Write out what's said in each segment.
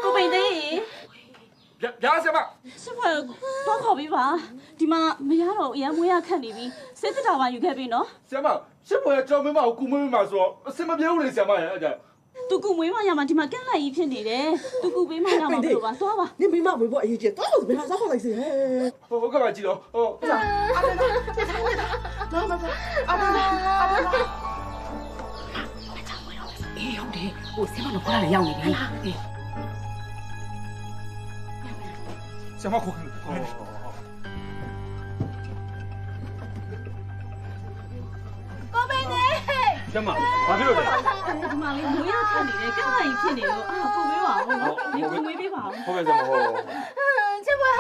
ကိုပိန်သေးဗျာဆရာမစစ်ပွဲတော့ခေါ်ပြီးပါဒီမှာမရတော့အရန်မွေးရခတ်နေပြီစစ်စစ်တာပါယူခဲ့ပြီနော်ဆရာမစစ်ပွဲကြောင်းမင်းမကိုကူမင်းမဆိုတော့အစမပြေဘူးလေဆရာမရဲ့အဲ့ဒါသူကူမွေးမရမှာဒီမှာကန့်လိုက်ကြီးဖြစ်နေတယ်သူကူပေးမရမှာမလို့ပါသွားပါ你没嘛没过，哎，这多少没啥啥好来噻。ဟုတ်ကဲ့ပါကြည့်တော့ဟုတ်哎，兄弟，我先把你过来要你的。ဆရာမခေါ်ခင်ကိုပိန်သေးဆရာမဘာဖြစ်လို့လဲဒီမှာလေးမွေးရခတ်နေတယ်ကန့်လိုက်ကြီးဖြစ်နေလို့ကိုပေးပါဦးနော်ဒီကူမွေးပေးပါဦးဟုတ်ကဲ့ဆရာမဟုတ်စစ်ပွဲ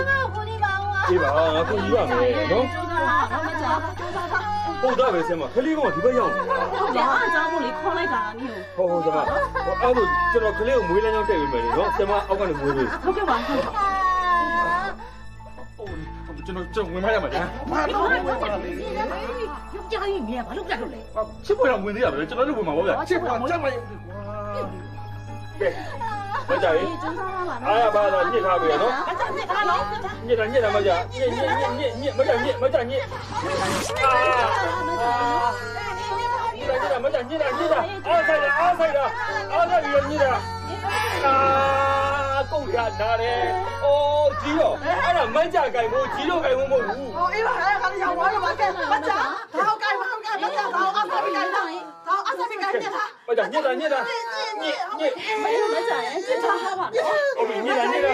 ငါ့ကိုကူနေပါဦးအေးပါငါကူညီပါမယ်နော်ကျိုးသားပါတော့မကြောက်ဟုတ်တော့ပဲဆရာမခလေးကောင်ဒီဘက်ရောက်နေဟုတ်တယ်အားကြောင့်မို့လေခေါ်လိုက်တာမျိုးဟုတ်ဆရာမအဲ့လိုကျွန်တော်ခလေးကိုမွေးလမ်းကြောင်းတက်ပေးမယ်လေနော်ဆရာမအောက်ကနေမွေးပေးဟုတ်ကဲ့ပါဟုတ်ကျွန်တော်ဝင်မရမှာညာ妈，老妹，我你家里面把路干出来。ချစ်ပွဲတော့ဝင်သေးရပဲကျွန်တော်တို့ဝင်မှာပေါ့ဗျာချစ်ပွဲကျမ်းလိုက်ကဲမကြရေးကျန်းစားပါနော်အားရပါတော့ညစ်ထားပြီနော်ညစ်တာမကြညစ်မကြညစ်အာညစ်တာမကြညစ်တာအားဆိုင်တာအားပြီးတော့ညစ်တာကုန်ရတာလေအိုးကြီးရောအဲ့ဒါမကြကြိုင်ဖို့ကြီးတော့ကြိုင်ဖို့မဟုတ်ဘူး哦，哎妈，哎，看你想玩了吧？干，不讲，他好干，他好阿三比干他，他阿三比干你他。မကြညစ်တာမကြရင်ကျန်းစားပါနော်ဟုတ်ပြီညစ်တာခင်ဗျာ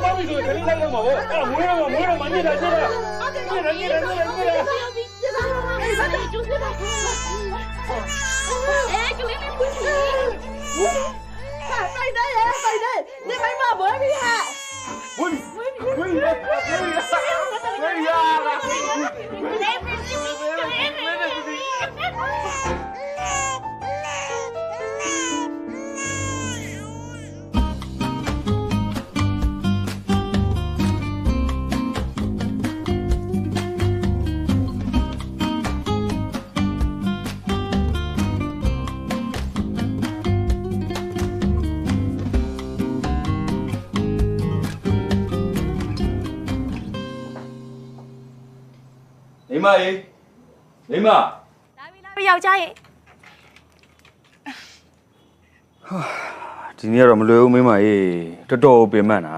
ဘာပြီဆိုခလေးလိုက်တော့မှာပေါ့အဲ့မွေးတော့ညစ်တာ哎，咱俩就是那个。哎，就那个不行。快点，你买嘛不比哈？မိမရေမိမလာပြီယောက်ျားရေဒီနေ့ကတော့မလွယ်ဘူးမိမရေတော်တော်ပင်ပန်းတာ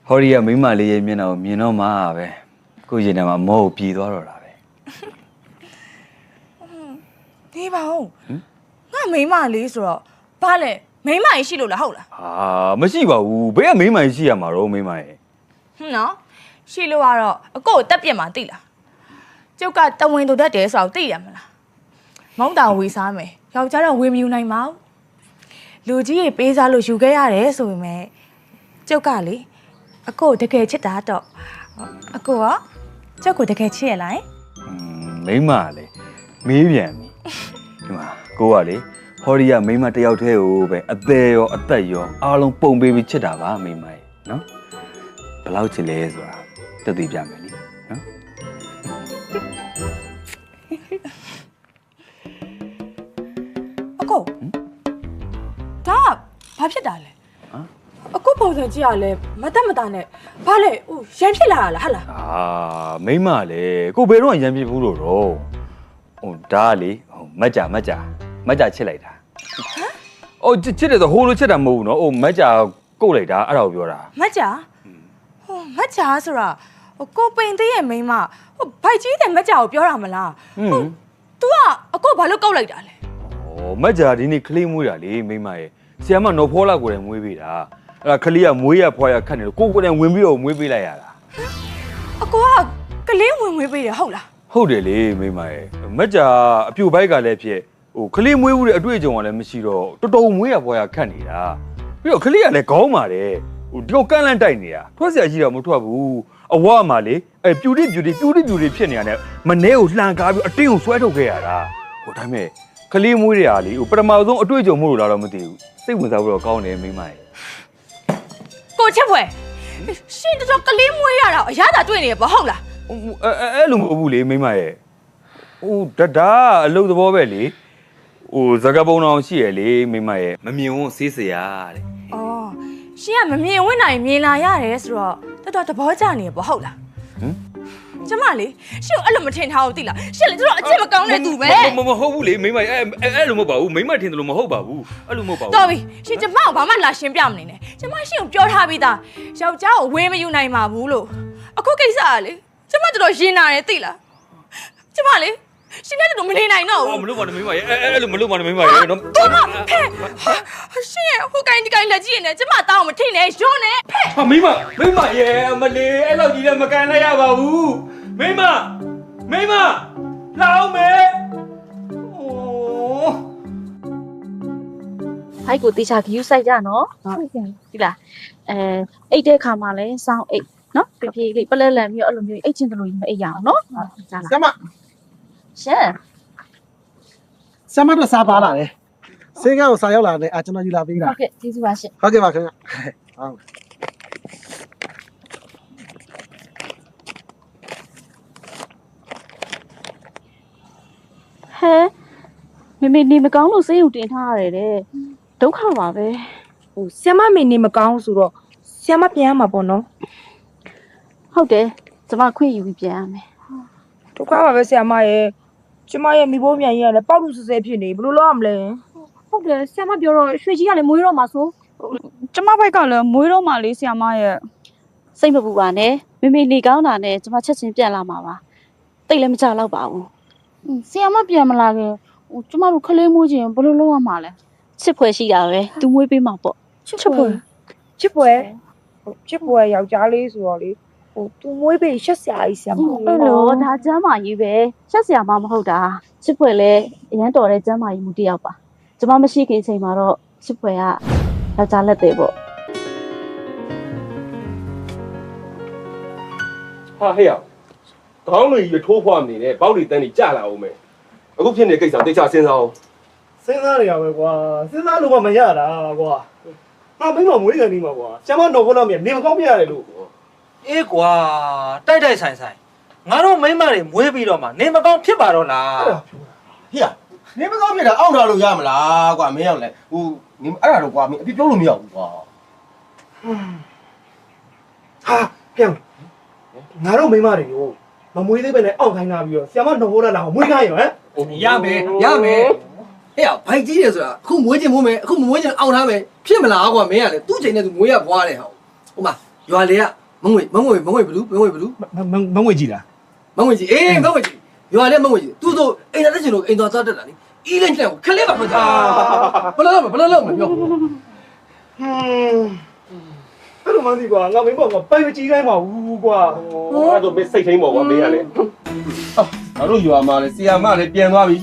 ဟောဒီကမိမလေးရဲ့မျက်နှာကိုမြင်တော့မှပဲကိုရင်ထဲမှာမောကိုပြေသွားတော့တာပဲဒီပါဦးငါမိမလေးဆိုတော့ဘာလဲမိမကြီးရှိလို့လားဟုတ်လားမရှိပါဘူးဘယ်ကမိမကြီးရှိရမှာတော့မိမရေနော်ရှိလို့ကတော့အကိုကိုတက်ပြက်မှာသိလားကျုပ်ကတဝင်တူတတ်တယ်ဆိုတော့သိရမလားမုံတောင်ဝေစားမယ်ယောက်ျားတော့ဝေမယူနိုင်ပါဘူးလူကြီးရေပေးစားလို့ယူခဲ့ရတယ်ဆိုပေမဲ့ကျုပ်ကလေအကိုတကယ်ချစ်တာတော့အကိုကကျုပ်ကိုတကယ်ချစ်ရလားမိမလေမေးပြန်ပြီဒီမှာကိုကလေဟောဒီကမိမတယောက်တည်းကိုပဲအသေးရောအသက်ရောအားလုံးပုံပေးပြီးချစ်တာပါမိမရေနော်ဘယ်လောက်ချစ်လဲဆိုတာတက်သိပြမယ်လေနော်အကိုဒါဘာဖြစ်တာလဲအကိုပုံစံကြည့်ရလဲမတက်မတာနဲ့ဘာလဲဟိုရမ်းဖြစ်လာတာလားဟာလားမိမလေကိုဘယ်တော့ရမ်းဖြစ်ဘူးလို့တော့ဟိုဒါလေဟိုမက်ကြချစ်လိုက်တာဟိုချစ်တယ်ဆိုဟိုလိုချစ်တာမဟုတ်ဘူးနော်ဟိုမက်ကြကုတ်လိုက်တာအဲ့ဒါကိုပြောတာမက်ကြဟိုမက်ကြဆိုတာဟိုကိုပိန်သေးရဲ့မိန်းမဟိုဘိုက်ကြီးတဲ့မက်ကြကိုပြောတာမလားဟို तू ကအကိုဘာလို့ကုတ်လိုက်တာလဲမက်ကြဒီနေ့ကလေးမွေးတာလေမိမရဲ့ဆီယမနော်ဖောလာကိုယ်တိုင်မွေးပေးတာအဲ့ဒါကလေးကမွေးရဖွာရခတ်နေလို့ကိုယ်တိုင်ဝင်ပြီးတော့မွေးပေးလိုက်ရတာအကိုကကလေးဝင်မွေးပေးရဟုတ်လားဟုတ်တယ်လေမိမရဲ့မက်ကြအပြိုဘိုက်ကလည်းဖြစ်ဟိုကလေးမွေးဘူးတဲ့အတွေ့အကြုံကလည်းမရှိတော့တော်တော်မွေးရဖွာရခတ်နေတာပြီးတော့ကလေးကလည်းခေါင်းပါတယ် ဒီတော့ကန့်လန့်တိုက်နေတာထွက်เสียရှိတော့မထွက်ဘူးအဝမှာလေပြူတိဖြစ်နေရတယ်မနှဲကိုလှန်ကားပြီးအတင်းကိုဆွဲထုတ်ခဲ့ရတာဟိုဒါပေမဲ့ကလေးမွေးတွေကလေပထမဆုံးအတွေ့အကြုံမို့လို့လားတော့မသိဘူးစိတ်ဝင်စားဖို့တော့ကောင်းတယ်မိမရဲ့ကိုချက်ပွဲရှင်တော့ကလေးမွေးရတာအရသာတွေ့နေရပါဟုတ်လားအဲ့လိုမဟုတ်ဘူးလေမိမရဲ့ဟိုဒါအလုပ်သဘောပဲလေဟိုဇကပုံတော်ရှိရလေမိမရဲ့မမြင်ဝန်းဆေးစရာတဲ့အော်ရှင်ကမမြင်ဝင်နိုင်မြင်လာရတယ်ဆိုတော့တော်သဘောကျနေရပါဟုတ်လားကျမလေရှင်အဲ့လိုမထင်ထားဘူးသိလားရှင်လေတို့အချက်မကောင်းတဲ့သူပဲမဟုတ်ဘူးလေမိမအဲ့လိုမဟုတ်ပါဘူးမိမထင်တယ်လို့မဟုတ်ပါဘူးအဲ့လိုမဟုတ်ပါဘူးတော်ပြီရှင်ကျမကိုဘာမှလာရှင်းပြမနေနဲ့ကျမရှင်ကိုပြောထားပြီးသားယောက်ျားကိုဝေးမယူနိုင်ပါဘူးလို့အခုကိစ္စကလေကျမတော်ရင်နာတယ်သိလားကျမလေရှင်နဲ့တော့မနေနိုင်တော့ဘူးမလုပ်ပါနဲ့မိမရဲ့အဲ့လိုမလုပ်ပါနဲ့မိမရဲ့တော့တော်မဖဲရှင်ရဲ့ဟိုကိုင်းဒီကိုင်းလက်ကြည့်နေကျမတောင်းမထိနဲ့ရုံးနေဖဲဟာမိမရဲ့မလေးအဲ့လောက်ကြီးလည်းမကန်လိုက်ရပါဘူးမိမလာအောင်မယ်โอ้ဟိုက်ကိုတေချာခယူဆိုင်ကြနော်ဟုတ်ကဲ့ဒီလားအိတ်တဲ့ခါမှာလဲစောင်းအိတ်နော်ပြပြလေးပလဲလန်မျိုးအဲ့လိုမျိုးအိတ်ချင်းတလို့မအိတ်ရအောင်နော်ကြားလားဆမရှင်ဆမတော့စားပါလာတယ်စင်းကားကိုစားရောက်လာတယ်ကျွန်တော်ယူလာပေးတာဟုတ်ကဲ့ကျေးဇူးပါရှင်ဟုတ်ကဲ့ပါခင်ဗျဟုတ်ဟဲမေနေမကောင်းလို့စေးရုံတင်ထားရတယ်တဲ့ဒုက္ခပါပဲဟိုဆီယမမေနေမကောင်းဆိုတော့ဆီယမပြန်ရမှာပေါ့နော်ဟုတ်တယ်ကျမခွင့်ယူပြီးပြန်ရမယ်ဒုက္ခပါပဲဆီယမရဲ့ကျမရဲ့မိဘမြန်ကြီးကလည်းပေါက်လို့ဆဲဆဲဖြစ်နေဘယ်လိုလုပ်ရမလဲဟုတ်တယ်ဆီယမပြောတော့ရွှေကြီးကလည်းမွေးတော့မှာဆိုကျမဘက်ကလည်းမွေးတော့မှလေးဆီယမရဲ့စိတ်မပူပါနဲ့မေနေကောင်းတာနဲ့ကျမချက်ချင်းပြန်လာမှာပါတိတ်လည်းမကြတော့ပါဘူးဆီယမပြန်မလာခင်ကျမတို့ခလေးမိုးခြင်းဘယ်လိုလုပ်ရမှာလဲချစ်ဖွယ်ရှိတာပဲသူမွေးပေးမှာပေါ့ချစ်ဖွယ်ယောက်ျားလေးဆိုတော့လေဟိုသူမွေးပေးရှက်စရာကြီးဆီယမအဲ့လိုဒါကျမ်းမာကြီးပဲရှက်စရာမှမဟုတ်တာချစ်ဖွယ်လည်းအရန်တော်တဲ့ကျမ်းမာကြီးမှုတစ်ယောက်ပါကျမမရှိခင်ချိန်မှာတော့ချစ်ဖွယ်ကယောက်ျားလက်သေးပေါ့ဟာဟဲ့ရခေါင်းတွေကြီးထိုးဖွားနေတယ်ဘောက်တွေတန်းတွေကြလာအောင်မယ်အခုဖြစ်နေတဲ့ကိစ္စတိတ်ချစဉ်းစားအောင်စဉ်းစားရပဲကွာစဉ်းစားလို့မရတာကွာငါမင်းမမွေးကန်နေမှာကွာကျမတော့ခေါင်းတော့မြင်နေမကောင်းပြရတယ်လို့အေးကွာတိုက်ဆိုင်ငါတို့မိမတွေမွေးပြီးတော့မှနေမကောင်းဖြစ်ပါတော့လားဟေ့နေမကောင်းဖြစ်တာအောက်ထားလို့ရမလားကွာမင်းရောက်လဲဟိုနေအဲ့ဒါတော့ကွာမင်းအပြစ်ပြောလို့မရဘူးကွာဟာပြောင်းငါတို့မိမတွေကိုမမွေးသေးပဲနဲ့အောက်ခိုင်းလာပြီးတော့ဆရာမနှောလာအောင်မွေးခိုင်းရောဟမ်ရမယ်ဟဲ့ဘိုက်ကြီးတယ်ဆိုတာအခုမွေးခြင်းမို့မယ်အခုမမွေးခြင်းအောက်ထားမယ်ဖြစ်မလားကွာမင်းကလေသူ့ချိန်နဲ့သူမွေးရဘွားတယ်ဟောဟိုမှာရွာလေကမငွေဘလူးမငွေကြီးလားမငွေကြီးအေးမငွေကြီးရွာလေမငွေကြီးသူတို့အိမ်သားတက်ချင်လို့အိမ်သွားတက်တာလေအီးလိုက်ခလေးပါမသားဘယ်လိုလုပ်မပြောအဲ့လိုမှန်းသိကွာငါမင်းပေါ့ကပိုင်မကြည့်ခိုင်းပါဘူးကွာအဲ့တော့မင်းစိတ်ထိန်ပေါ့ကွာမင်းကလေငါတို့ရွာမှာလေဆီယာမလည်းပြန်သွားပြီ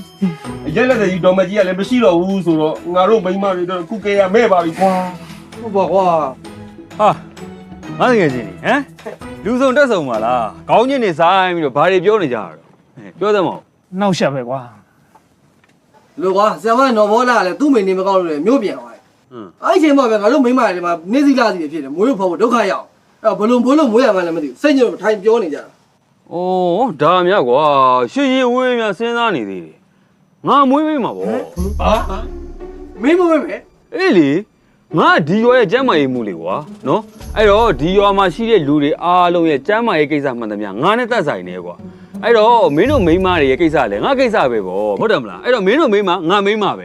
အရက်လက်တဲ့ကြီးတော်မကြီးကလည်းမရှိတော့ဘူးဆိုတော့ငါတို့မိန်းမတွေတော့ခုကေရမဲ့ပါပြီကွာဟုတ်ပါကွာဟာငါတကယ်ချင်းဟမ်လူစုံတက်ဆုံပါလားခေါင်းချင်းနေဆိုင်ပြီးတော့ဘာတွေပြောနေကြတာပြောသမောနောက်ရှက်ပဲကွာလို့ကွာဆီယာမနော်ဘောလာလည်းသူ့မိနေမကောက်လို့လေမျိုးပြန်သွားတယ်အဲ့ချိန်မှာပဲငါတို့မိန်းမတွေမှာနေစည်းလာစီဖြစ်တယ်မွေးလို့ဖော်ဖို့ဒုက္ခရောက်အဲ့ဘလုံးမွေးရမှလည်းမသိဘူးစိတ်ညစ်ထိုင်ပြောနေကြတာဩဒါများကွာရွှေဝေးများစဉ်းစားနေသေးတယ်ငါမွေးပေးမှာပေါ့ဟာမင်းမွေးမယ်အေးလေငါဒီရွာရဲ့ကျမ်းမာရေးမှုလေကွာနော်အဲ့တော့ဒီရွာမှာရှိတဲ့လူတွေအားလုံးရဲ့ကျမ်းမာရေးကိစ္စမှန်သမျှငါနဲ့သက်ဆိုင်နေကွာအဲ့တော့မင်းတို့မိန်းမတွေရဲ့ကိစ္စလည်းငါကိစ္စပဲပေါ့ဟုတ်တယ်မလားအဲ့တော့မင်းတို့မိန်းမငါမိန်းမပဲ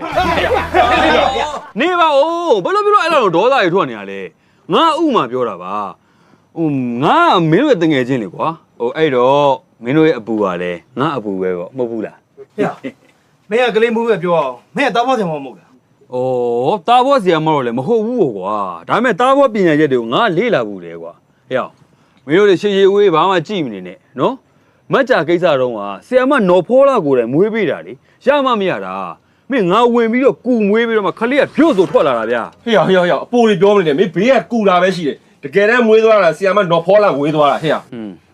နေပါဦးဘယ်လိုပြောလို့အဲ့လိုဒေါသတွေထွက်နေရလဲငါဥမာပြောတာပါငါမင်းတို့ရဲ့တငယ်ချင်းလေကွာအဲ့တော့မင်းတို့ရဲ့အပူကလည်းငါအပူပဲပေါ့မဟုတ်ဘူးလားဟဲ့မင်းကကလေးမှုပဲပြောအောင်မင်းကတားဖို့ဆရာမမဟုတ်လားတားဖို့ဆရာမတော့လည်းမဟုတ်ဘူးကွာဒါပေမဲ့တားဖို့ပညာရက်တွေကိုငါလေ့လာဘူးလေကွာဟဲ့မင်းတို့တွေရှေ့ဝေးဘာမှကြည့်မနေနဲ့နော်မတ်ကြကိစ္စတော့ကဆရာမနော်ဖိုးလာကိုလည်းမွေးပေးတာလေရမှမရတာမင်းငါဝင်ပြီးတော့ကူမွေးပြီးတော့မှခလေးကပြုတ်ဆိုထွက်လာတာဗျာဟေ့အပိုတွေပြောမနေနဲ့မင်းဘေးကကူတာပဲရှိတယ် တကယ်တမ်းမွေးသွားတာဆီယာမနော်ဖောလာဝေးသွားတာဟဲ့ရ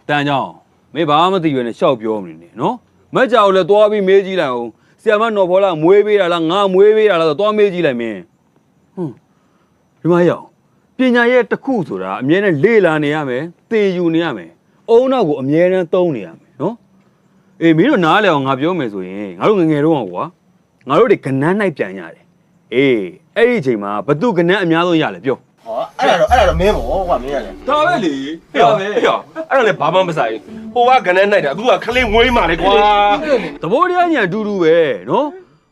တန်ကြောင်မင်းဘာမှမသိရွယ်နဲ့ရှောက်ပြောမနေနဲ့နော်မက်ကြောင်လည်းသွားပြီးမေးကြည့်လိုက်အောင်ဆီယာမနော်ဖောလာမွေးပေးတာလားငါမွေးပေးတာလားဆိုသွားမေးကြည့်လိုက်မင်းဒီမှာရောက်ပညာရဲ့တစ်ခုဆိုတာအမြဲတမ်းလေ့လာနေရမယ်သင်ယူနေရမယ်အုံနောက်ကိုအမြဲတမ်းသုံးနေရမယ်နော်အေးမင်းတို့နားလဲအောင်ငါပြောမယ်ဆိုရင်ငါတို့ငငယ်တော့ကွာငါတို့တွေကနန်းနိုင်ပြန်ရတယ်အေးအဲ့ဒီအချိန်မှာဘသူကနန်းအများဆုံးရလဲပြော ဟောအဲ့ဒါတော့မင်းပေါ့ကွာမင်းကလည်းဒါပဲလေဟဲ့ဟဲ့အဲ့ဒါလည်းဘာမှမဆိုင်ဟိုကကနန်းနိုင်တာအခုကခလေးမွေးမှလေကွာ သဘောတရားညာအတူတူပဲနော်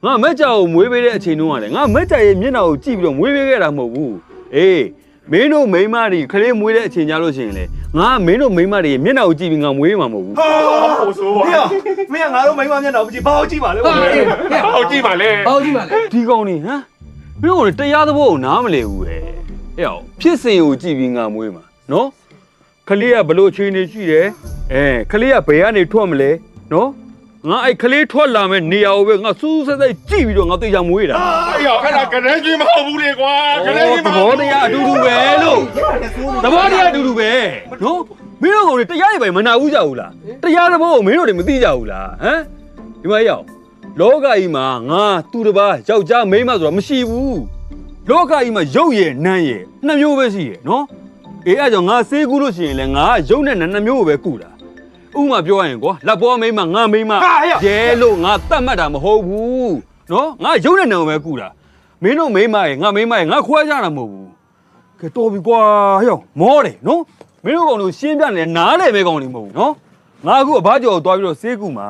ငါမက်ကြောင်ကိုမွေးပေးတဲ့အချိန်တုန်းကလည်းငါမက်ကြောင်ရဲ့မျက်နှာကိုကြည့်ပြီးတော့မွေးပေးခဲ့တာမဟုတ်ဘူးအေးမင်းတို့မိန်းမတွေခလေးမွေးတဲ့အချိန်ကြလို့ရှိရင်လေငါမင်းတို့မိန်းမတွေရဲ့မျက်နှာကိုကြည့်ပြီးငါမွေးမှာမဟုတ်ဘူး ဟိုဆိုပါမင်းကငါတို့မိန်းမမျက်နှာကိုကြည့်ဘာကိုကြည့်ပါလဲ ဟောကြည့်ပါလေ ဟောကြည့်ပါလေ ဒီကောင်နေဟမ်မင်းတို့ကတရားသဘောကိုနားမလည်ဘူးပဲဟဲ့အောင်ဖြစ်စဉ်ကိုကြည့်ပြီးငါမွေးမှာနော်ခလေးကဘလို့ချွေးနေရှိတယ်ခလေးကဘယ်ကနေထွက်မလဲနော်ငါအဲ့ခလေးထွက်လာမဲ့နေရာကိုပဲငါစူးစက်စက်ကြည့်ပြီးတော့ငါသိချာမွေးတာ အဲ့ဒါကနန်းကြီးမဟုတ်ဘူးလေကွာကနန်းကြီး သဘောတရားအတူတူပဲလို့သဘောတရားအတူတူပဲနော်မင်းတို့ကောင်တွေတရားတွေပဲမနာဘူးကြဘူးလားတရားသဘောကိုမင်းတို့တွေမသိကြဘူးလားဟမ်ဒီမှာရောက်လောကကြီးမှာငါသူတစ်ပါးယောက်ျားမိန်းမဆိုတာမရှိဘူးလောကကြီးမှာရုပ်ရည်နာမ်ရည်နှစ်မျိုးပဲရှိရယ်နော်အေးအဲ့ကြောင့်ငါစေးကူးလို့ရှိရင်လည်းငါရုပ်နဲ့နာမ်နှစ်မျိုးကိုပဲကူတာဥမာပြောရရင်ကွာလက်ပေါ်မိန်းမငါမိန်းမရဲလို့ငါတတ်မှတ်တာမဟုတ်ဘူးနော်ငါရုပ်နဲ့နာမ်ကိုပဲကူတာမင်းတို့မိန်းမရယ်ငါမိန်းမရယ်ငါခွဲကြတာမဟုတ်ဘူးကဲတော်ပြီကွာဟဲ့မောတယ်နော်မင်းတို့ကောင်တို့ရှင်းပြနေနားလေမဲကောင်တွေမဟုတ်ဘူးနော်ငါအခုအဘကျော်ကိုတွားပြီးတော့စေးကူမှာ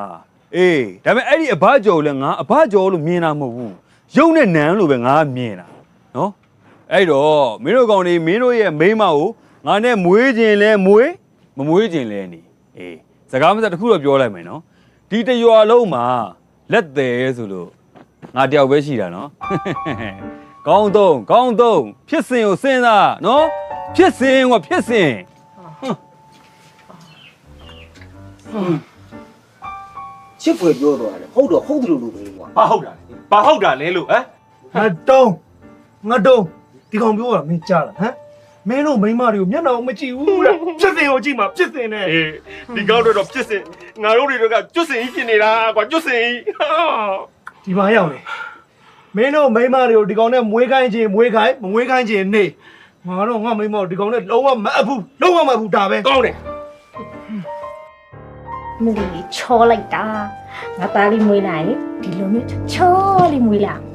အေးဒါပေမဲ့အဲ့ဒီအဘကျော်ကိုလည်းငါအဘကျော်လို့မြင်တာမဟုတ်ဘူးရုပ်နဲ့နာမ်လို့ပဲငါမြင်တာနော်အဲ့တော့မင်းတို့ကောင်တွေမင်းတို့ရဲ့မိန်းမကိုငါနဲ့မွေးခြင်းလဲမွေးမမွေးခြင်းလဲနေအေးစကားမစတခုတော့ပြောလိုက်မယ်နော်ဒီတရွာလုံးမှာလက်သေးဆိုလို့ငါတယောက်ပဲရှိတာနော်ကောင်းသုံးဖြစ်စဉ်ကိုစဉ်းစားနော်ဖြစ်စဉ်ကဖြစ်စဉ် ချစ်ဖွယ်ပြောသွားတယ်ဟုတ်တော့ဟုတ်တယ်လို့ပဲကွာ ဘာဟုတ်တာလဲလို့ဟမ် ငါတုံးဒီကောင်ပြောတာမင်းကြားလားဟမ်မင်းတို့မိန်းမတွေကိုမျက်နှာကိုမကြည့်ဘူးတဲ့ဖြစ်စဉ်ကိုကြည့်မှာဖြစ်စဉ်နဲ့ အေးဒီကောင်းတော့ဖြစ်စဉ်ငါတို့တွေကကျွတ်စင်ကြီးဖြစ်နေတာကွာကျွတ်စင်ကြီး ဒီမှာရောက်နေမင်းတို့မိန်းမတွေကိုဒီကောင်နဲ့မွေးခိုင်းခြင်းမွေးခိုင်းမမွေးခိုင်းခြင်းနေငါတော့ငါမိန်းမကိုဒီကောင်နဲ့လုံးဝမအပ်ဘူးလုံးဝမအပ်ဘူးဒါပဲ ကောင်းတယ် မလီချောလိုက်တာငါသားလေးမွေးလာရင်ဒီလိုမျိုးချောလေးမွေးလာ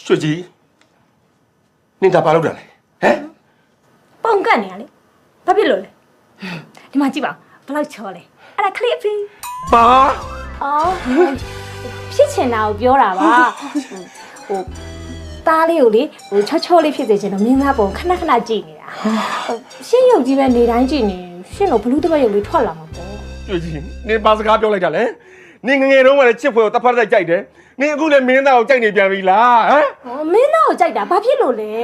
ရွှေကြီးနင်ဒါဘာလုပ်တာလဲဟမ် ပုံကတ်နေရလေဘာဖြစ်လို့လဲဒီမှာကြည့်ပါဘလောက်ချောလဲအဲ့ဒါခလစ်ဖီ ဘာ အော်ဖြစ်ချင်တာကိုပြောတာပါဟိုသားလေးကိုလေဟိုချောလေးဖြစ်စေချင်တော့မင်းသားပုံခဏခဏကြည့်နေတာရှင်းရုပ်ကြီးပဲနေတိုင်းကြည့်နေရှင်းတော့ဘလူးတစ်ပတ်ရုပ်လေးထွက်လာမှာပေါ့ ရွှေကြီးနင်ဘာစကားပြောလိုက်တာလဲနင်ငငယ်တုန်းကလည်းချစ်ဖွယ်ကိုတဖက်တက်ကြိုက်တယ်နင်အခုလည်းမင်းသားကိုကြိုက်နေပြန်ပြီလားဟမ် ဟောမင်းသားကိုကြိုက်တာဘာဖြစ်လို့လဲ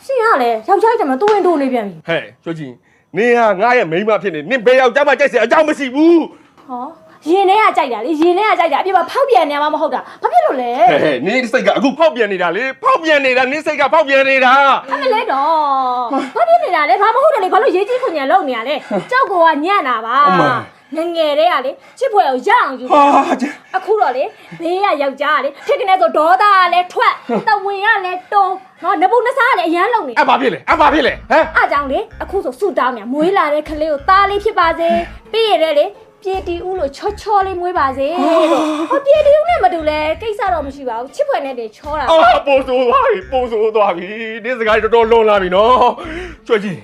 ရှင်းရလေယောက်ျားကြမှာတိုးဝင်တိုးနေပြန်ပြီ ဟဲ့ရွှေကြီးနင်ဟာငါရဲ့မိန်းမဖြစ်နေနင်ဘယ်ယောက်ျားမှကြိုက်စရာအကြောင်းမရှိဘူး ဟောရင်ထဲကကြိုက်တာလေရင်ထဲကကြိုက်တာအပြစ်ပါဖောက်ပြန်နေမှာမဟုတ်တာဘာဖြစ်လို့လဲ ဟဲ့နင်စိတ်ကအခုဖောက်ပြန်နေတာလေဖောက်ပြန်နေတာနင်စိတ်ကဖောက်ပြန်နေတာ အမလဲတော့ဘာဖြစ်နေတာလဲဘာမဟုတ်တယ်လေဘာလို့ရေးကြီးခွန်ညာလုံနေရလဲကြောက်ကညံ့တာပါငငယ်တဲ့ကလေချစ်ဖွယ်ကိုရအောင်ယူအခုတော့လေဘေးကယောက်ျားကလေဖြစ်ကနေဆိုဒေါသကလည်းထွက်တဝင်ကလည်းတုံးနော်နဘုံနစားကလည်းအရန်လုံနေ အဘာဖြစ်လဲဟမ် အားကြောင့်လေအခုဆိုဆူတောင်းနေမွေးလာတဲ့ကလေးကိုသားလေးဖြစ်ပါစေပြီးရတယ်လေပြေတီဦးလို့ချောလေးမွေးပါစေလို့ဟောပြေတီဦးနဲ့မတူလဲကိစ္စတော့မရှိပါဘူးချစ်ဖွယ်နဲ့တည်းချောတာ အော်ပို့ဆိုသွားပြီဒီစကားတော်တော်လွန်လာပြီနော်ကျွတ်ကြီး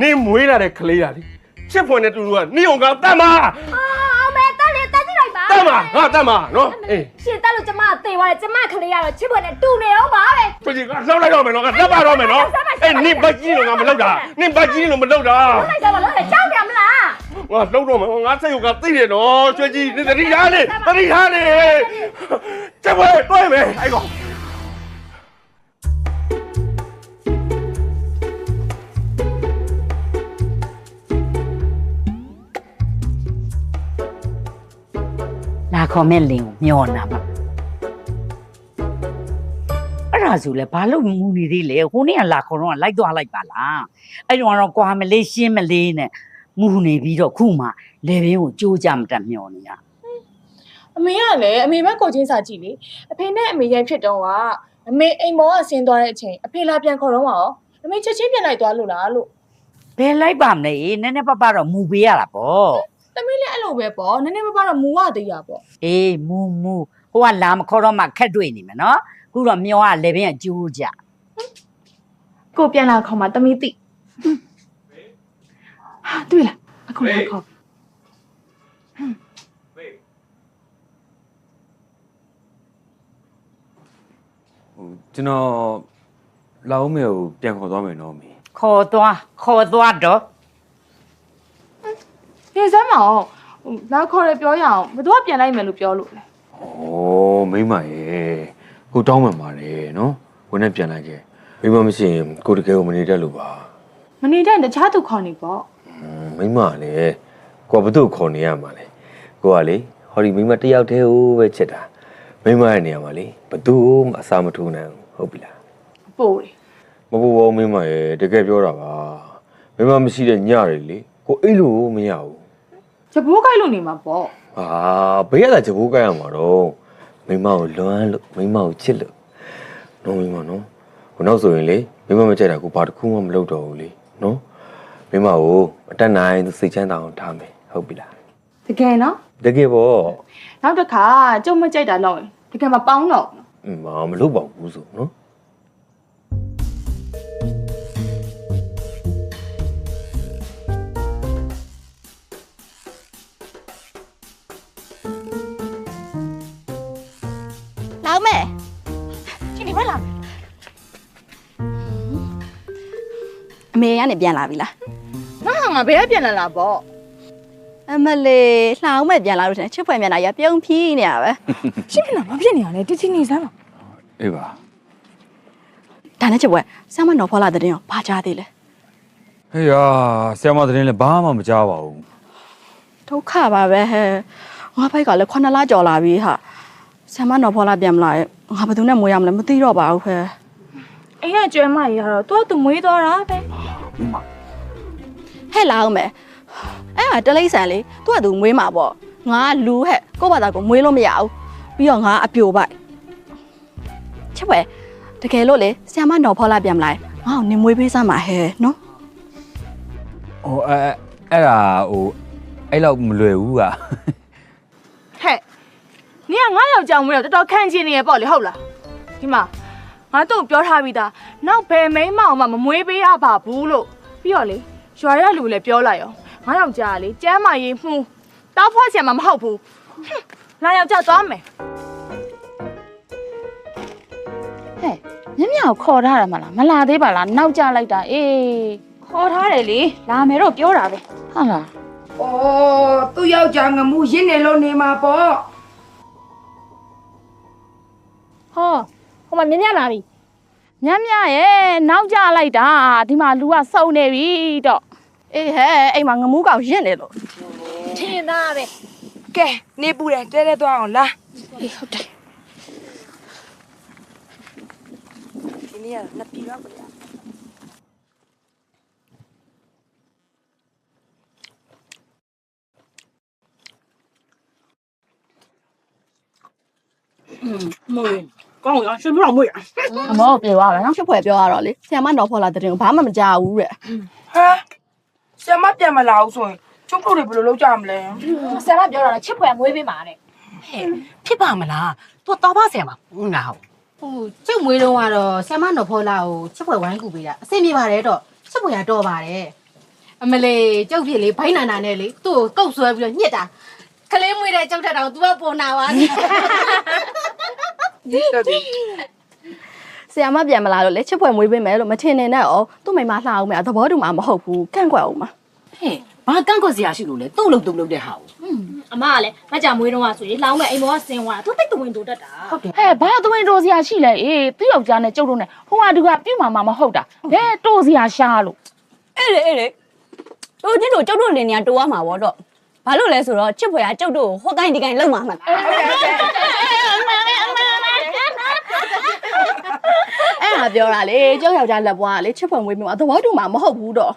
နင်မွေးလာတဲ့ကလေးလာလေချစ်ဖွယ်နဲ့တူတူကနင်အောင်ကတတ်မှာ အောင်မဲတက်လေတက်ကြည့်လိုက်ပါ တတ်မှာငါတတ်မှာနော်အေး ရှင်တက်လို့ကျမသေသွားတယ်ကျမကလေးကတော့ချစ်ဖွယ်နဲ့တူနေအောင်ပါပဲ ကျွတ်ကြီးကလှောက်လိုက်တော့မယ်နော်ကတတ်ပါတော့မယ်နော်အေးနင်ပတ်ကြီးလို့ငါမလုပ်တာနင်ပတ်ကြီးလို့မလုပ်တာ လိုက်တော့မလို့ကြောက်တယ်မလား ငါလှုပ်တော့မယ်ငါစိတ်ကသိတယ်နော်ကျွတ်ကြီးနင်တတိထားနေကျမတွေ့မယ်အဲ့ကောင် လာ ခေါ်မဲ့လင်းကိုမျောနာမှာအဲ့ဒါဆိုလေဘာလို့မူနေသေးလဲဟိုနေ့ကလာခေါ်တော့လိုက်သွားလိုက်ပါလားအဲ့တော့ကွာမလေးရှင်းမလေးနဲ့မူနေပြီးတော့ခုမှလေဘင်းကိုကြိုးကြမတက်မျောနေရ အမေကလည်းအမေဘက်ကိုချင်းစာကြည့်လေအဖေနဲ့အမေရိုက်ဖြစ်တော့ကအမေအိမ်မောကဆင်းသွားတဲ့အချိန်အဖေလာပြန်ခေါ်တော့မှာရောအမေချက်ချင်းပြန်လိုက်သွားလို့လားလို့ ဘယ်လိုက်ပါမလဲနည်းနည်းပပတော့မူပေးရတာပေါ့ သမီးလည်းအဲ့လိုပဲပေါ့နည်းနည်းမပါတော့မူဝသေးရပေါ့ အေးမူဟိုကလာမခေါ်တော့မှခက်တွေ့နေမယ်နော်ခုတော့မျောကလေဘင်းကကြိုးကြ ကိုပြန်လာခေါ်မှာသမီးသိဟာတွေ့လားအခုလာခေါ် ကျွန်တော်လာအောင်မယ်ကိုပြန်ခေါ်သွားမယ်နော်မေ ခေါ်သွားတော့ နေစမ်းမအောင်လာခေါ်ရပြောရအောင်ဘယ်သူကပြန်လိုက်မယ်လို့ပြောလို့လဲ ဩမိမရဲ့ကိုတောင်းမှန်ပါတယ်နော်ကိုနဲ့ပြန်လိုက်ခဲ့မိမမရှိရင်ကိုတကယ်ကိုမနေတတ်လို့ပါ မနေတဲ့တခြားသူခေါ်နေပေါ့ မိမလည်းကိုကဘသူ့ခေါ်နေရမှာလဲကိုကလေဟောဒီမိမတယောက်တည်းဟိုပဲချစ်တာမိမရဲ့နေရာမှာလေဘသူ့မှအစာမထိုးနိုင်ဘူးဟုတ်ပြီလား ပို့တယ် မပူပါဘူးမိမရဲ့တကယ်ပြောတာပါမိမမရှိတဲ့ညတွေလေကိုအိတ်လို့မရဘူး ချဘိုးကိုက်လို့နေမှာပေါ့ ဟာဘေးရတာဂျဘိုးကိုက်ရမှာတော့မိမကိုလွမ်းလို့မိမကိုချစ်လို့နော်မိမနော်ခုနောက်ဆိုရင်လေမိမမကြိုက်တာကိုဘာတစ်ခုမှမလုပ်တော့ဘူးလေနော်မိမကိုအတက်နိုင်သူစိတ်ချမ်းသာအောင်ထားမယ်ဟုတ်ပြီလား တကယ်နော် တကယ်ပေါ့ နောက်တစ်ခါကျုံမကြိုက်တာလောက်ရင်တကယ်မပေါင်းတော့ မလုပ်ပါဘူးဆိုနော် လာမယ် ဒီနေ့မလာ အမေကနေပြန်လာပြီလား ငါဘယ်ကပြန်လာလားပေါ့ အမလေးလှအောင်မဲ့ပြန်လာလို့ထင်ချစ်ဖွယ်မြန်လာရပြုံးဖြီးနေရပဲ ရှင်းမဖြစ်နေရလဲတချင်နေစမ်းပါ အေးပါ ဒါနဲ့ချစ်ဖွယ်ဆမ်းမနော်ဖောလာတဲ့တင်ရောဘာကြားသေးလဲ ဟေးယာဆရာမသတင်းလည်းဘာမှမကြားပါဘူး ဒုက္ခပါပဲဟဲ့ငါဖိုက်ကလည်း9လကျော်လာပြီဟာဆမ်းမနော်ဖောလာပြန်မလာရဲ့ငါဘယ်သူနဲ့မွေးရမလဲမသိတော့ပါဘူးခဲ အိမ်ကကျွဲမကြီးကတော့သူ့မွေးသွားတာပဲ ဟဲ့လာအောင်မယ်အဲ့ဟာတလိမ့်ဆန်လေသူ့ကသူမွေးမှာပေါ့ငါလူဟဲ့ကိုယ့်ဘာသာကိုမွေးလို့မရဘူးပြီးတော့ငါအပြိုပိုက်ချစ်ဖွယ်တကယ်လို့လေဆရာမနော်ဖောလာပြန်မလာငါ့ကိုနင်မွေးပေးစမ်းပါဟဲ့နော် ဟိုအဲ့ဒါဟိုအဲ့လောက်မလွယ်ဘူးက ဟဲ့နင်ကငါယောက်ျားမွေးတော့တော်တော်ခံချင်နေရပေါ့လေဟုတ်လားဒီမှာငါတို့ပြောထားပြီးသားနောက်ဘယ်မိန်းမအောင်မှမမွေးပေးရပါဘူးလို့ပြီးတော့လေရွာရလူလည်းပြောလိုက်ရောငါယောက်ျားကလေကျမ်းမာရေးမှုတောက်ဖွားချင်မှမဟုတ်ဘူးလာယောက်ျားသွားမယ် ဟဲ့မြမြကိုခေါ်ထားရမလားမလာသေးပါလားနောက်ကျလိုက်တာအေး ခေါ်ထားတယ်လေလာမယ်တော့ပြောတာပဲ ဟုတ်လား ဩသူ့ယောက်ျားငမှုရင်းနေလို့နေမှာပေါ့ ဟောဟိုမှာမြင်လာပြီ မြမြရဲ့နောက်ကျလိုက်တာဒီမှာလူကစုံနေပြီတော့ အေးဟဲ့အိမ်မှာငမူးကောင်ရင့်နေလို့ ထင်သားပဲ ကဲနေပူတယ်တဲတဲသွားအောင်လား အေးဟုတ်တယ် ဒီနေ့ကနှစ်ပြည်တော့ဗျာ ကောင်းရရှင်ပြောင်းမွေးအမောပြေသွားမယ်နော် ချစ်ဖွယ်ပြောရတော့လေဆရာမနော်ဖောလာတဲ့တင်ကိုဘာမှမကြားဘူးတဲ့ ဟာဆရာမပြန်မလာဘူးဆိုရင်ကျုပ်တို့တွေဘယ်လိုလုပ်ကြမလဲ ဆရာမပြောတာချစ်ဖွယ်မွေးပေးမှာတဲ့ ဖြစ်ပါမလားသူတော့ပါဆရာမဟုတ်လားဟိုကျုပ်မွေးလုံးကတော့ဆရာမနော်ဖောလာကိုချစ်ဖွယ်ဝိုင်းကူပေးတာအဆင်ပြေပါတယ်တော့ချစ်ဖွယ်ကတော့ပါတယ်အမလေးကျုပ်ဖြစ်လေဘိုင်းနာနာနဲ့လေသူ့ကိုကုတ်ဆွဲပြီးတော့ညစ်တာကလေးမွေးတဲ့ကျုပ်ထက်တောင် तू ကပေါ်နာပါနဲ့ ဒီစသည် ဆရာမပြန်မလာလို့လေချစ်ဖွယ်မွေးပေးမယ်လို့မထင်နေနဲ့ဩသူ့မိမလှအောင်မယ်သဘောတူမှာမဟုတ်ဘူးကန့်ကွက်အောင်မှာ ဟဲ့ဘာကန့်ကွက်စရာရှိလို့လဲသူ့လုံသူ့လုံတဲ့ဟာကို အမကလည်းငါကြောင်မွေးတော့ဆိုရင်လောင်းမဲ့အိမ်ပေါ်ကဆင်းသွားတာသူတိတ်တဝင်းတူတတ်တာ ဟုတ်တယ် ဟဲ့ဘာသွင်းတိုးစရာရှိလဲအေးသူ့ယောက်ျားနဲ့ကျုပ်တို့နဲ့ဟိုကတူကပြုတ်မှာမဟုတ်တာဘယ်တိုးစရာရှာလို့ အေးလေတို့ချင်းတို့ကျုပ်တို့လင်းနေတိုးရမှာဗောတော့ ဘာလို့လဲဆိုတော့ချစ်ဖွယ်ကကျုပ်တို့ဟိုကိုင်းဒီကိုင်းလုံမှာမှလားအဲ့ဒါပြောတာလေကျောက်ယောက်ျားလက်ပွားကလေချစ်ဖွယ်မွေးမှာသဘောတူမှာမဟုတ်ဘူးတော့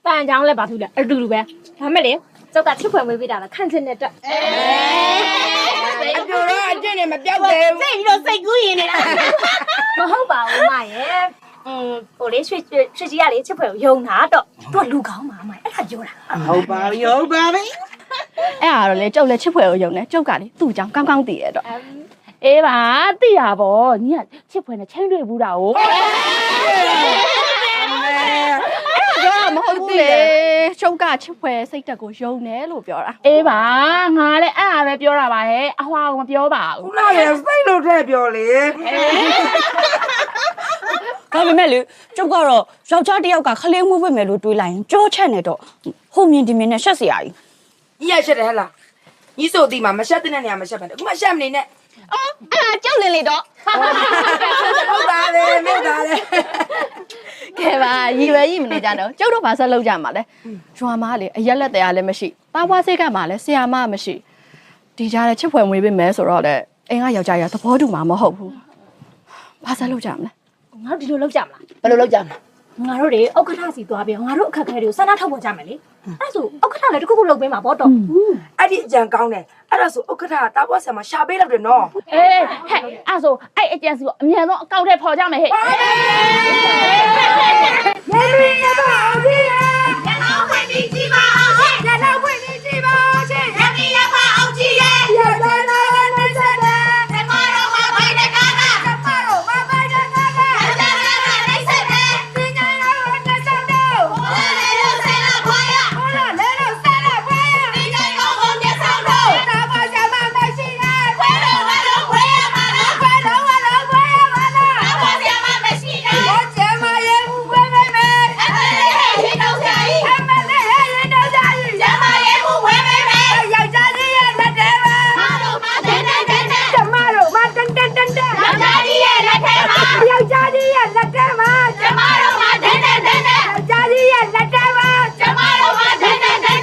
တန်ချောင်းလည်းဘာထူးလဲအတူတူပဲဒါမဲ့လေကျောက်ကချစ်ဖွယ်မွေးပေးတာလားခန့်ချင်တဲ့တက် အပြိုတော့အကျင့်နဲ့မပြောက်သေးဘူး စိတ်ပြီးတော့စိတ်ကူးရင်နေတာမဟုတ်ပါဘူးမရဲ့ဟိုလေရွှေကြီးကလေချစ်ဖွယ်ကိုယုံတာတော့သူကလူကောင်းပါမအဲ့ဒါပြောတာ ဟုတ်ပါပြီဟုတ်ပါပြီ အဲ့ဒါတော့လေကျောက်လည်းချစ်ဖွယ်ကိုယုံတယ်ကျောက်ကလေသူ့အကြောင်းကောင်းကောင်းသိရတော့ အေးပါသိရပါဘောညီကချစ်ဖွယ်နဲ့ချင်းတွေ့ဘူးတာကို ပြောတာမဟုတ်ဘူးလေကျောက်ကချစ်ဖွယ်စိတ်တက်ကိုယုံတယ်လို့ပြောတာ အေးပါငါလည်းအဲ့ဒါပဲပြောတာပါဟဲ့အဟွာကမပြောပါဘူး ခုနကစိတ်လို့ထည့်ပြောလေ ဒါပေမဲ့လေကျုပ်ကတော့ယောက်ျားတစ်ယောက်ကခလေးမွေးပေးမယ်လို့တွေးလိုက်ရင်ကြောချက်နေတော့ဟိုမြင်ဒီမြင်နဲ့ရှက်စရာကြီး ညီရရှက်တယ်ဟဲ့လားညီဆိုဒီမှာမရှက်တဲ့နေရာမရှက်ပါနဲ့အခုမှရှက်မနေနဲ့ အဲ့ဒါကြောက်လင်းလေတော့ ဟုတ်ပါလေမိသားလေ ကဲပါရီရွယ်ရီမနေကြတော့ကျောက်တော့ဘာဆက်လုပ်ကြမှာလဲရွာမလေအရက်လက်တရားလည်းမရှိတာဝါစိတ်ကမှလည်းဆရာမမရှိဒီကြားတဲ့ချစ်ဖွယ်မွေးပေးမယ်ဆိုတော့လေအိမ်ကယောက်ျားရသဘောတူမှာမဟုတ်ဘူးဘာဆက်လုပ်ကြမလဲ ငါတို့ဒီလိုလုပ်ကြမလား ဘယ်လိုလုပ်ကြမလဲ ငါတို့တွေဥက္ကဋ္ဌစီသွားပြီးငါတို့အခက်အခဲတွေကိုစမ်းသပ်ထုတ်ပေါ်ကြမယ်လေအဲ့ဆိုဥက္ကဋ္ဌလည်းတစ်ခုခုလုပ်ပေးမှာပေါ့တော့ အဲ့ဒီအကြံကောင်းတယ်အဲ့ဒါဆိုဥက္ကဋ္ဌကတာဘွားဆံမှာရှာပေးလောက်တယ်နော် အေးဟဲ့အဲ့ဆိုအဲ့အကျန်စီကိုအမြန်ဆုံးအကောက်ထဲပေါ်ကြမယ်ဟဲ့ ရေလူရပါအောင်ကြီးရနောက်ဝင်ပြီးကြည့်ပါအောင်ရှင်နောက်ဝင်ပြီးကြည့်ပါအောင်ရှင်ရမီရပါအောင်ကြီးရရတဲ့နာနေစတဲ့ဓမ္မတော်မှာဘိုင်းတဲ့ကားကဓမ္မတော်မှာဘိုင်းတဲ့ကားကရတဲ့နာနေစတဲ့ပညာတော်နဲ့ဆောင်တော့ဟောလေလို့ဆဲလာခွာရဟောလေလို့ဆဲလာခွာရပညာတော်ကိုမျက်ဆောင်တော့တာပါကြမှာမရှိရခွဲတော်ကတော့ခွဲရမှာလားခွဲတော်ကတော့ခွဲရမှာလားတာပါကြမှာမရှိရဟောကျမရဲ့ဘူးပဲပဲပဲအမလေးရေတော့ကြိုင်အမလေးရေတော့ကြိုင်ကျမရဲ့ဘူးပဲပဲပဲယောက်ျားကြီးရဲ့လက်ထဲမှာမတော်မတန်တန်တန်ကျမတို့မတန်တန်တန်တန်ယောက်ျားကြီးရဲ့လက်ထဲမှာယောက်ျားကြီးရဲ့လက်ထဲမှာကျမတို့မတန်တန်တန်ယောက်ျားကြီးရဲ့လက်ထဲမှာကျမတို့မတန်တန်တန်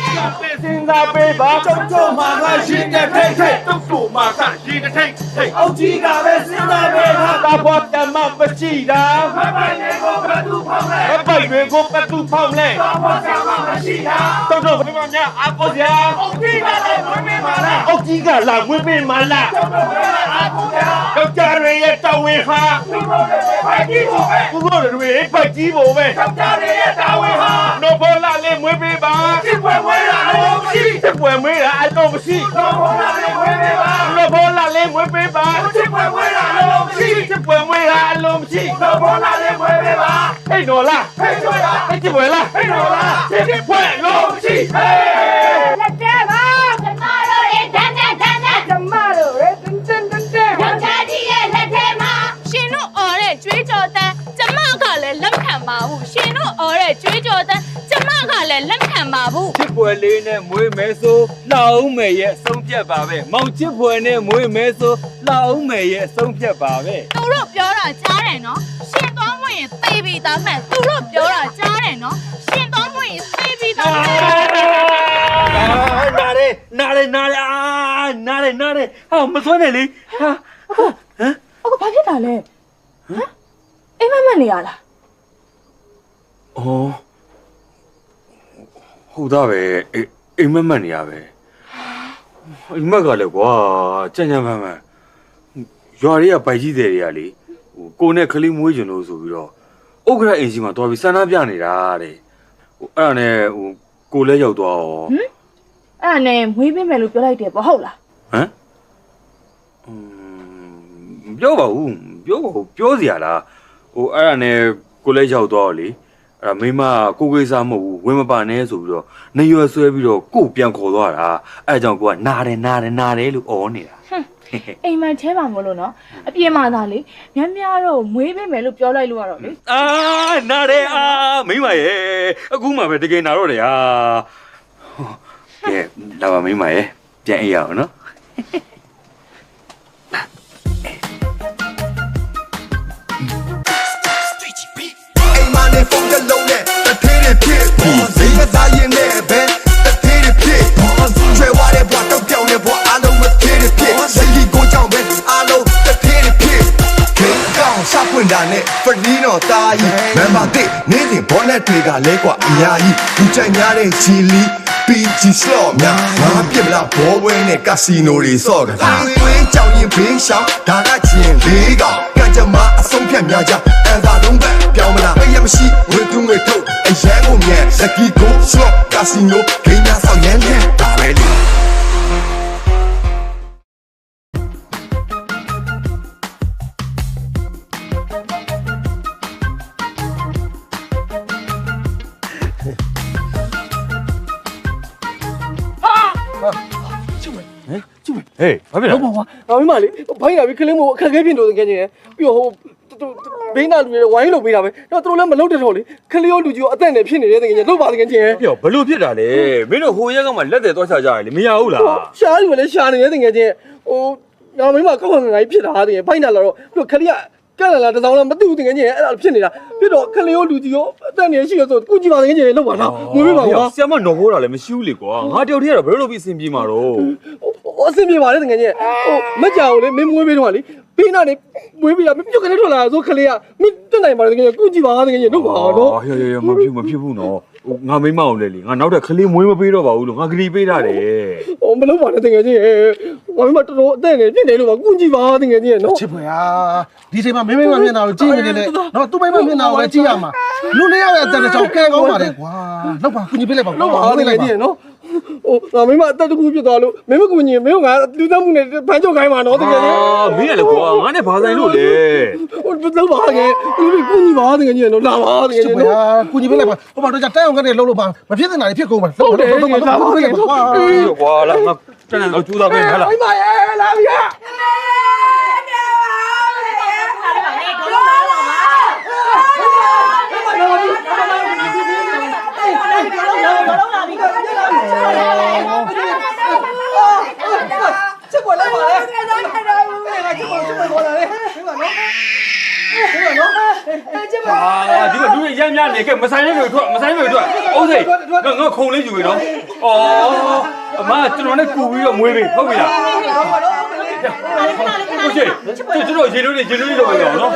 စဉ်းစားပေးပါကျုပ်တို့မှာကရှင်တဲ့ထိတ်ထိတ်တုတ်တို့မှာကရှင်တဲ့ထိတ်ထိတ်အောက်ကြီးကပဲစဉ်းစားပေးပါတာပေါ်တမမရှိတာမပိုင်တွေကိုဘယ်သူဖောက်လဲမပိုင်တွေကိုဘယ်သူဖောက်လဲတာပေါ်တမမရှိတာတုတ်တို့ဘယ်မှာများအကိုစရာအောက်ကြီးကလည်းဝင်းပေးပါလားအောက်ကြီးကလာဝင်းပေးပါလားတုတ်တို့ကလည်းအကိုစရာယောက်ျားတွေရဲ့တာဝန်ဟာသူတို့တွေပိုက်ကြီးဖို့ပဲသူတို့တွေပိုက်ကြီးဖို့ပဲယောက်ျားတွေရဲ့တာဝန်ဟာနိုဘောလာလေးမွေးပေးပါစစ်ပွဲဝဲလာလို့မရှိစစ်ပွဲမွေးတာအတော့မရှိနိုဘောလာလေးမွေးပေးပါနိုဘောလာလေးမွေးပေးပါစစ်ပွဲမွေးတာလို့မရှိစစ်ပွဲမွေးတာအလုံးမရှိနိုဘောလာလေးမွေးပေးပါဟဲ့တော်လားဟဲ့တော်လားဟဲ့စစ်ပွဲလားဟဲ့တော်လားစစ်ပွဲလို့မရှိဟဲ့ လက်ထဲမှာကျမတို့ရဲ့တန်တန်တန်တန်ကျမတို့ရဲ့တန်တန်တန်တန်ယောက်ျားကြီးရဲ့လက်ထဲမှာ ရှင်တို့အော်တဲ့ကြွေးကြော်တန်းကျမကလည်းလက်ခံပါဘူးရှင်တို့အော်တဲ့ကြွေးကြော်တန်းကျမကလည်းလက်ခံပါဘူး ချစ်ဖွယ်လေးနဲ့မွေးမယ်ဆိုလှအောင်မယ်ရဲ့အဆုံးဖြတ်ပါပဲမောင်ချစ်ဖွယ်နဲ့မွေးမယ်ဆိုလှအောင်မယ်ရဲ့အဆုံးဖြတ်ပါပဲ သူတို့ပြောတာကြားတယ်နော်ရှင်သွားမွေရင်သေပြီးသားမှန်သူတို့ပြောတာကြားတယ်နော်ရှင်သွားမွေရင်သေပြီးသားမှန် နားရဲဟာမစွမ်းနဲ့လေဟာ အခုဘာဖြစ်တာလဲဟမ်အိမ်မက်မက်နေရလား အော်ဟုတ်သားပဲအိမ်မက်မက်နေရပဲအိမ်မက်ကလည်းကွာကြံ့မှန်ရွာတွေကပိုက်ကြီးတွေကလေဟိုကိုနဲ့ခလေးမွေးကျင်လို့ဆိုပြီးတော့ဥက္ကဋ္ဌအင်ဂျီမှာတွားပြီးစန္ဒပြနေတာတဲ့ဟိုအဲ့ဒါနဲ့ဟိုကိုလည်းရောက်သွားရော အဲ့ဒါနဲ့မွေးပေးမယ်လို့ပြောလိုက်တယ်ပေါ့ဟုတ်လား ဟမ်ပြောပါဦးပြောစရာလားဟိုအဲ့ဒါနဲ့ကိုလည်းရောက်သွားတော့လေအဲ့ဒါမိမကိုကိစ္စမဟုတ်ဘူးဝင်မပါနဲ့ဆိုပြီးတော့နေရွယ်ဆွဲပြီးတော့ကိုပြန်ခေါ်သွားတာအဲ့ကြောင့်ကိုကနာတယ်လို့អော်နေတာ အိမ်မက်ထဲမှာမလို့နော်အပြင်မှာသာလေများများတော့မွေးပေးမယ်လို့ပြောလိုက်လို့ရတော့လေ အာနာတယ်မိမရဲ့အခုမှပဲတကယ်နာတော့တယ်ဟာကဲလာပါမိမရဲ့ပြန်အိပ်ရအောင်နော် နေဖုန်းကလုံးနဲ့တသေးတွေဖြစ်ဈေးကစားရင်လည်းပဲတသေးတွေဖြစ် ပွင့်တာနဲ့ဖရီးတော့တာကြီးမန်ပါတစ်နေ့စဉ်ဘောနဲ့တွေကလဲကွာအများကြီးဘူးကြိုက်များတဲ့ချီလီ PG slot များငါပြစ်မလားဘောဝဲနဲ့ကစီနိုတွေစော့ကြတာဝေးကြောင်ရင်ဘေးရှောင်းဒါကချင်းလေးကောင်ကကြမအဆုံးဖြတ်များကြအန်သာတော့ပဲပြောင်းမလားရမရှိဝေသူငွေထုတ်အရန်ကုန်မြန် Lucky Go Slot Casino ဂိမ်းများဆောက်ရမ်းတဲ့ဒါပဲလေဟေးဘာဖြစ်လဲ ဟုတ်ပါဘာမိမလေးဘိုင်းလာပြီးခလင်းမို့အခက်အခဲဖြစ်လို့တကယ်ကြီးပြီးတော့ဟိုဘိန်းနာလူတွေဝိုင်းလုပ်ပေးတာပဲတော့သူတို့လည်းမလုပ်တဲ့တော့လေခလီရောလူကြီးရောအသက်နဲ့ဖြစ်နေတဲ့တကယ်ကြီးလုပ်ပါတကယ်ကြီးပြောဘလို့ဖြစ်တာလဲမင်းတို့ဟိုရက်ကမှလက်တယ်သွားချကြရလေမရဘူးလားရှားလူလည်းရှားနေတဲ့တကယ်ကြီးဟိုငါမိမကောက်ငါကြီးဖြစ်တာတကယ်ဘိုင်းနာလာတော့ပြီးတော့ခလီကကဲလာတစောင်းလားမသိဘူးတကယ်ကြီးအဲ့ဒါဖြစ်နေတာပြီးတော့ခလီရောလူကြီးရောအသက်နဲ့ရှိရဆိုကုကြည့်ပါတကယ်ကြီးလုပ်ပါလားမွေးပါကွာဆရာမနော်ဘောတာလည်းမရှိဘူးလေကွာငါတယောက်တည်းကတော့ဘယ်လိုလုပ်ပြီးအဆင်ပြေမှာတော့အဆင်ပြေပါလေတကယ်ကြီးဟိုမကြောက်လေမင်းမွေးပေးတော့လေဘိန်းနာနေမွေးပေးတာမပြုတ်ကနေထွက်လာဆိုခလီကမင်းတက်နိုင်ပါလေတကယ်ကြီးကုကြည့်ပါတကယ်ကြီးလုပ်ပါတော့ဟေးမဖြစ်ဘူးနော်ငါမိမအောင်လေလေငါနောက်တဲ့ခလေးမွေးမပေးတော့ပါဘူးလို့ငါဂရီပေးထားတယ်ဟိုမလုပ်ပါနဲ့တကယ်ကြီးငါမိမတော်တော်အသက်နဲ့ပြည့်နေလို့ပါကုကြည့်ပါတကယ်ကြီးနော်ချစ်ဖွယ်ဟာဒီချိန်မှာမင်းမျက်နှာကိုကြည့်နေတယ်လေနော်သူ့မိမမျက်နှာကိုပဲကြည့်ရမှာလူလေးယောက်ရဲ့အသက်တစ်ချောင်းကဲကောင်းပါလေကွာလောက်ပါကုညီပေးလိုက်ပါလောက်ပါတကယ်ကြီးနော်ဟိုငါမိမအသက်တစ်ခုဖြစ်သွားလို့မင်းမကူညီမင်းကငါလူသားမှုနဲ့ဖမ်းချုပ်ခိုင်းပါနော်တကယ်ကြီးမင်းကလည်းကွာငါနဲ့ဘာဆိုင်လို့လဲဟိုလောက်ပါကဲလူကုညီပါတကယ်ကြီးနော်လာပါတကယ်ကြီးနော်ကုညီပေးလိုက်ပါဟိုမှာတော့တိုင်အောင်ကနေလှုပ်လို့ပါမဖြစ်တဲ့နာတွေဖြစ်ကုန်ပါဟုတ်တယ်လာပါတကယ်ကွာလာငါတန်းတော့ကျူးသားပဲဟာလားမိမရဲ့လာပြီချက်ပေါ်လိုက်ပါလေချက်ပေါ်ပေါ်လာလေမိမနော်ချက်ပေါ်ဒီကလူရမ်းများနေကဲမဆိုင်ရွေထွက်အိုးစိငါခုံလေးယူပြီနော်အမကျွန်တော်နဲ့ကူပြီးတော့မွေးပြီဟုတ်ပြီလားဟုတ်ရှိကျွန်တော်ရေလို့တော့ပဲရောနော်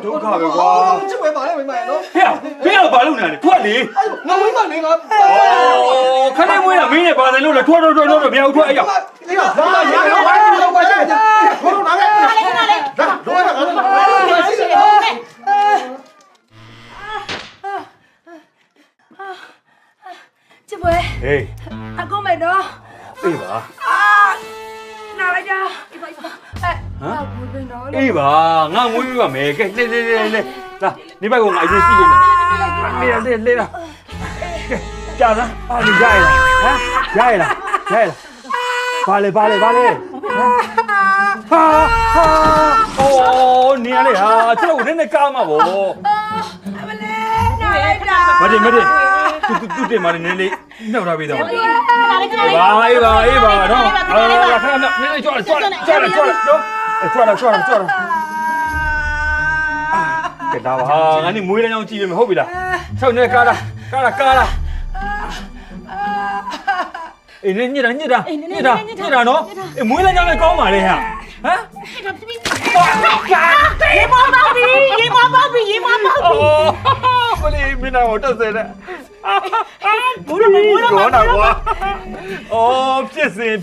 ဒုက္ခပဲကွာချက်ပဲပါလေမိမနော်ဟဲ့မင်းကဘာလုပ်နေလဲထွက်လေငါမိမနေငါခဏမွေးတာမင်းနဲ့ဘာဆိုင်လို့လဲထွက်မရဘူးထွက်အဲ့ရောက်လေးကဘာရရဝိုင်းလို့ပါချက်ဘိုးတို့နားပဲလေးကလေးဒါတော့ငါချစ်ပွဲဟေးအခုမယ်တော့အေးပါနားလိုက်ကြအေးပါမွေးပင်တော့အေးပါငါမွေးပြပါမယ်ကဲလေလာနေဘက်ကငါအရင်ရှိနေတယ်လေလာကြာလားအားရရလားဟမ်ရရလားဘာလဲဟာအိုးနေရလေဟာကျွန်တော်နည်းနည်းကားမှာဗောမလေးနားလိုက်တာမတင်သူတင်มาနေလေးနှောက်ထားပေးတော့ပါအေးပါနော်ခဏနည်းနည်းကြွလာနော်ကြွလာကဲဒါပါငါနေမွေးလမ်းကြောင်းကြည့်ပြီမဟုတ်ပြီလားဆောက်နေကားလားအေးညစ်တာနော်အေးမွေးလမ်းကြောင်းလည်းကောင်းပါလေဟာဟမ်ရေမောပေါက်ပြီဘလီမင်းတော့တက်စေတဲ့ဘူးတော့တော့ကွာအော်ဖြစ်စဉ်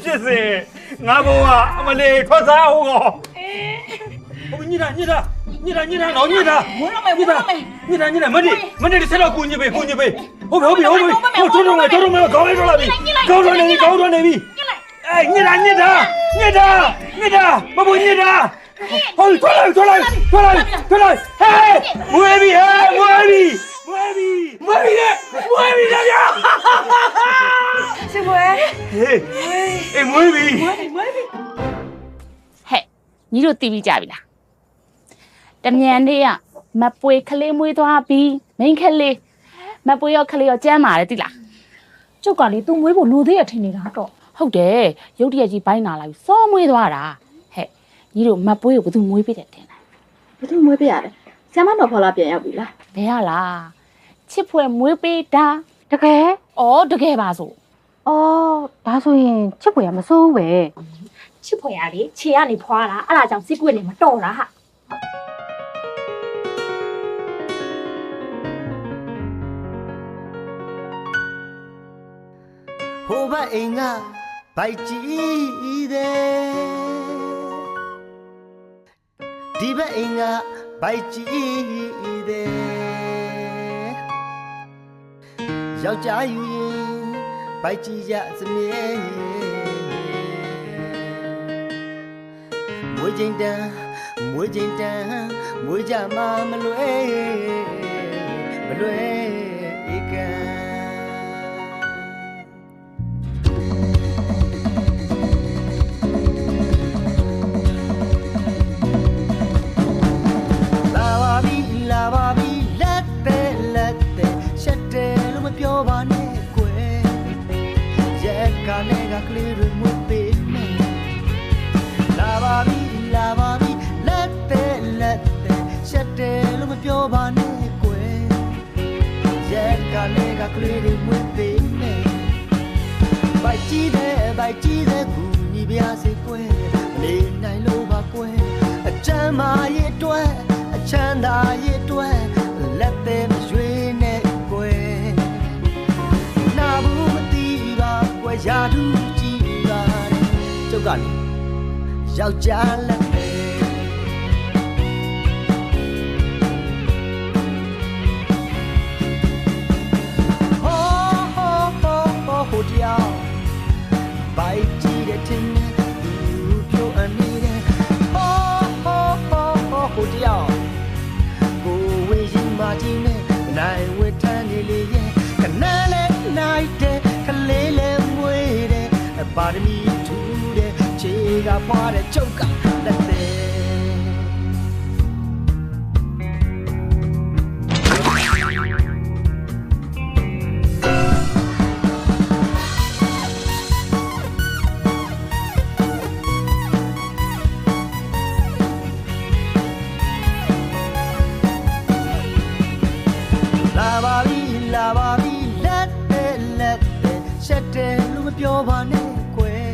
ငါဘုံကအမလေးထွက်စားဟုတ်ကောဟိုညစ်တာနော်ညစ်တာမင်းမနေ့ဆက်တော့ကိုညစ်ပေးဟုတ်ပြီဟိုထုံးမယ်ကောင်းလိုက်တော့လာပြီကောင်းတော့နေပြီအေးညစ်တာမဘုံညစ်တာဟိုထွက်လိုက်ဟေးမွေးပြီလားဗျာချစ်ပွဲဟေးအေးမွေးပြီဟဲ့ညီတို့တီးပြီးကြပြီလားတမြန်လေးကမပွေခလေးမွေးသွားပြီးမိန်ခလေးမပွေရောခလေးရောကျမ်းပါတယ်တိလားကျုပ်ကလေသူ့မွေးဖို့လိုသေးရထင်နေတာတော့ဟုတ်တယ်ရုတ်တရက်ကြီးဘိုင်းနာလာပြီးစောမွေးသွားတာဟဲ့ညီတို့မပွေကိုဘယ်သူမွေးပေးတယ်တင်လားဘယ်သူမွေးပေးရလဲဆရာမတော်ဖော်လာပြန်ရောက်ပြီလားဘယ်ရလားချစ်ဖွယ်မွေးပေးတာတကယ်တကယ်ပါဆိုဒါဆိုရင်ချစ်ဖွယ်ကမစိုးဘူးပဲ ချစ်ဖွယ်ရလေခြေကနေဖွာတာအဲ့ဒါကြောင့်စစ်ကွက်နေမတော်တာဟာ ဟိုဘအိမ်ကဘိုက်ကြီးတယ်ဒီဘအိမ်ကဘိုက်ကြီးတယ်ယောက်ျားယူရင်ဘိုက်ကြီးရစမြဲမွေးချိန်တန်းမွေးကြမှာမလွယ်ဧကံလာပါပြီလက်တဲ့ရှက်တယ်လို့မပြောပါနဲ့ကွယ်ရက်ကလည်းကကလေးတွေမွေးပေးမယ်လာပါပြီလက်တဲ့ရှက်တယ်လို့မပြောပါနဲ့ကွယ်ရက်ကလည်းကကလေးတွေမွေးပေးမယ်ဘိုက်ကြီးတဲ့ကူညီပြစေကွယ်မလေးနိုင်လို့ပါကွယ်အချမ်းမာရဲ့အတွက်အချမ်းသာရဲ့အတွက်လက်သေးမရွေးနဲ့ကွယ်နာဘူးမသိပါကွယ်ရာထူးကြည့်ပါတယ်ကျုပ်ကလေယောက်ျားလက်သေးဟိုတရားဘိုက်ကြည့်တဲ့တင်သူပြောအနေနဲ့ဟိုတရားကိုဝေးရင်မကြည့်နဲ့နိုင်ဝထမ်းနေလေရဲ့ကနန်းလေးနိုင်တဲ့ကလေးလေးမွေးတဲ့ပါရမီထူးတဲ့ခြေကပွားတဲ့ချုပ်ကလက်သေးလာပါပြီလက်တဲ့ရှက်တယ်လို့မပြောပါနဲ့ကွယ်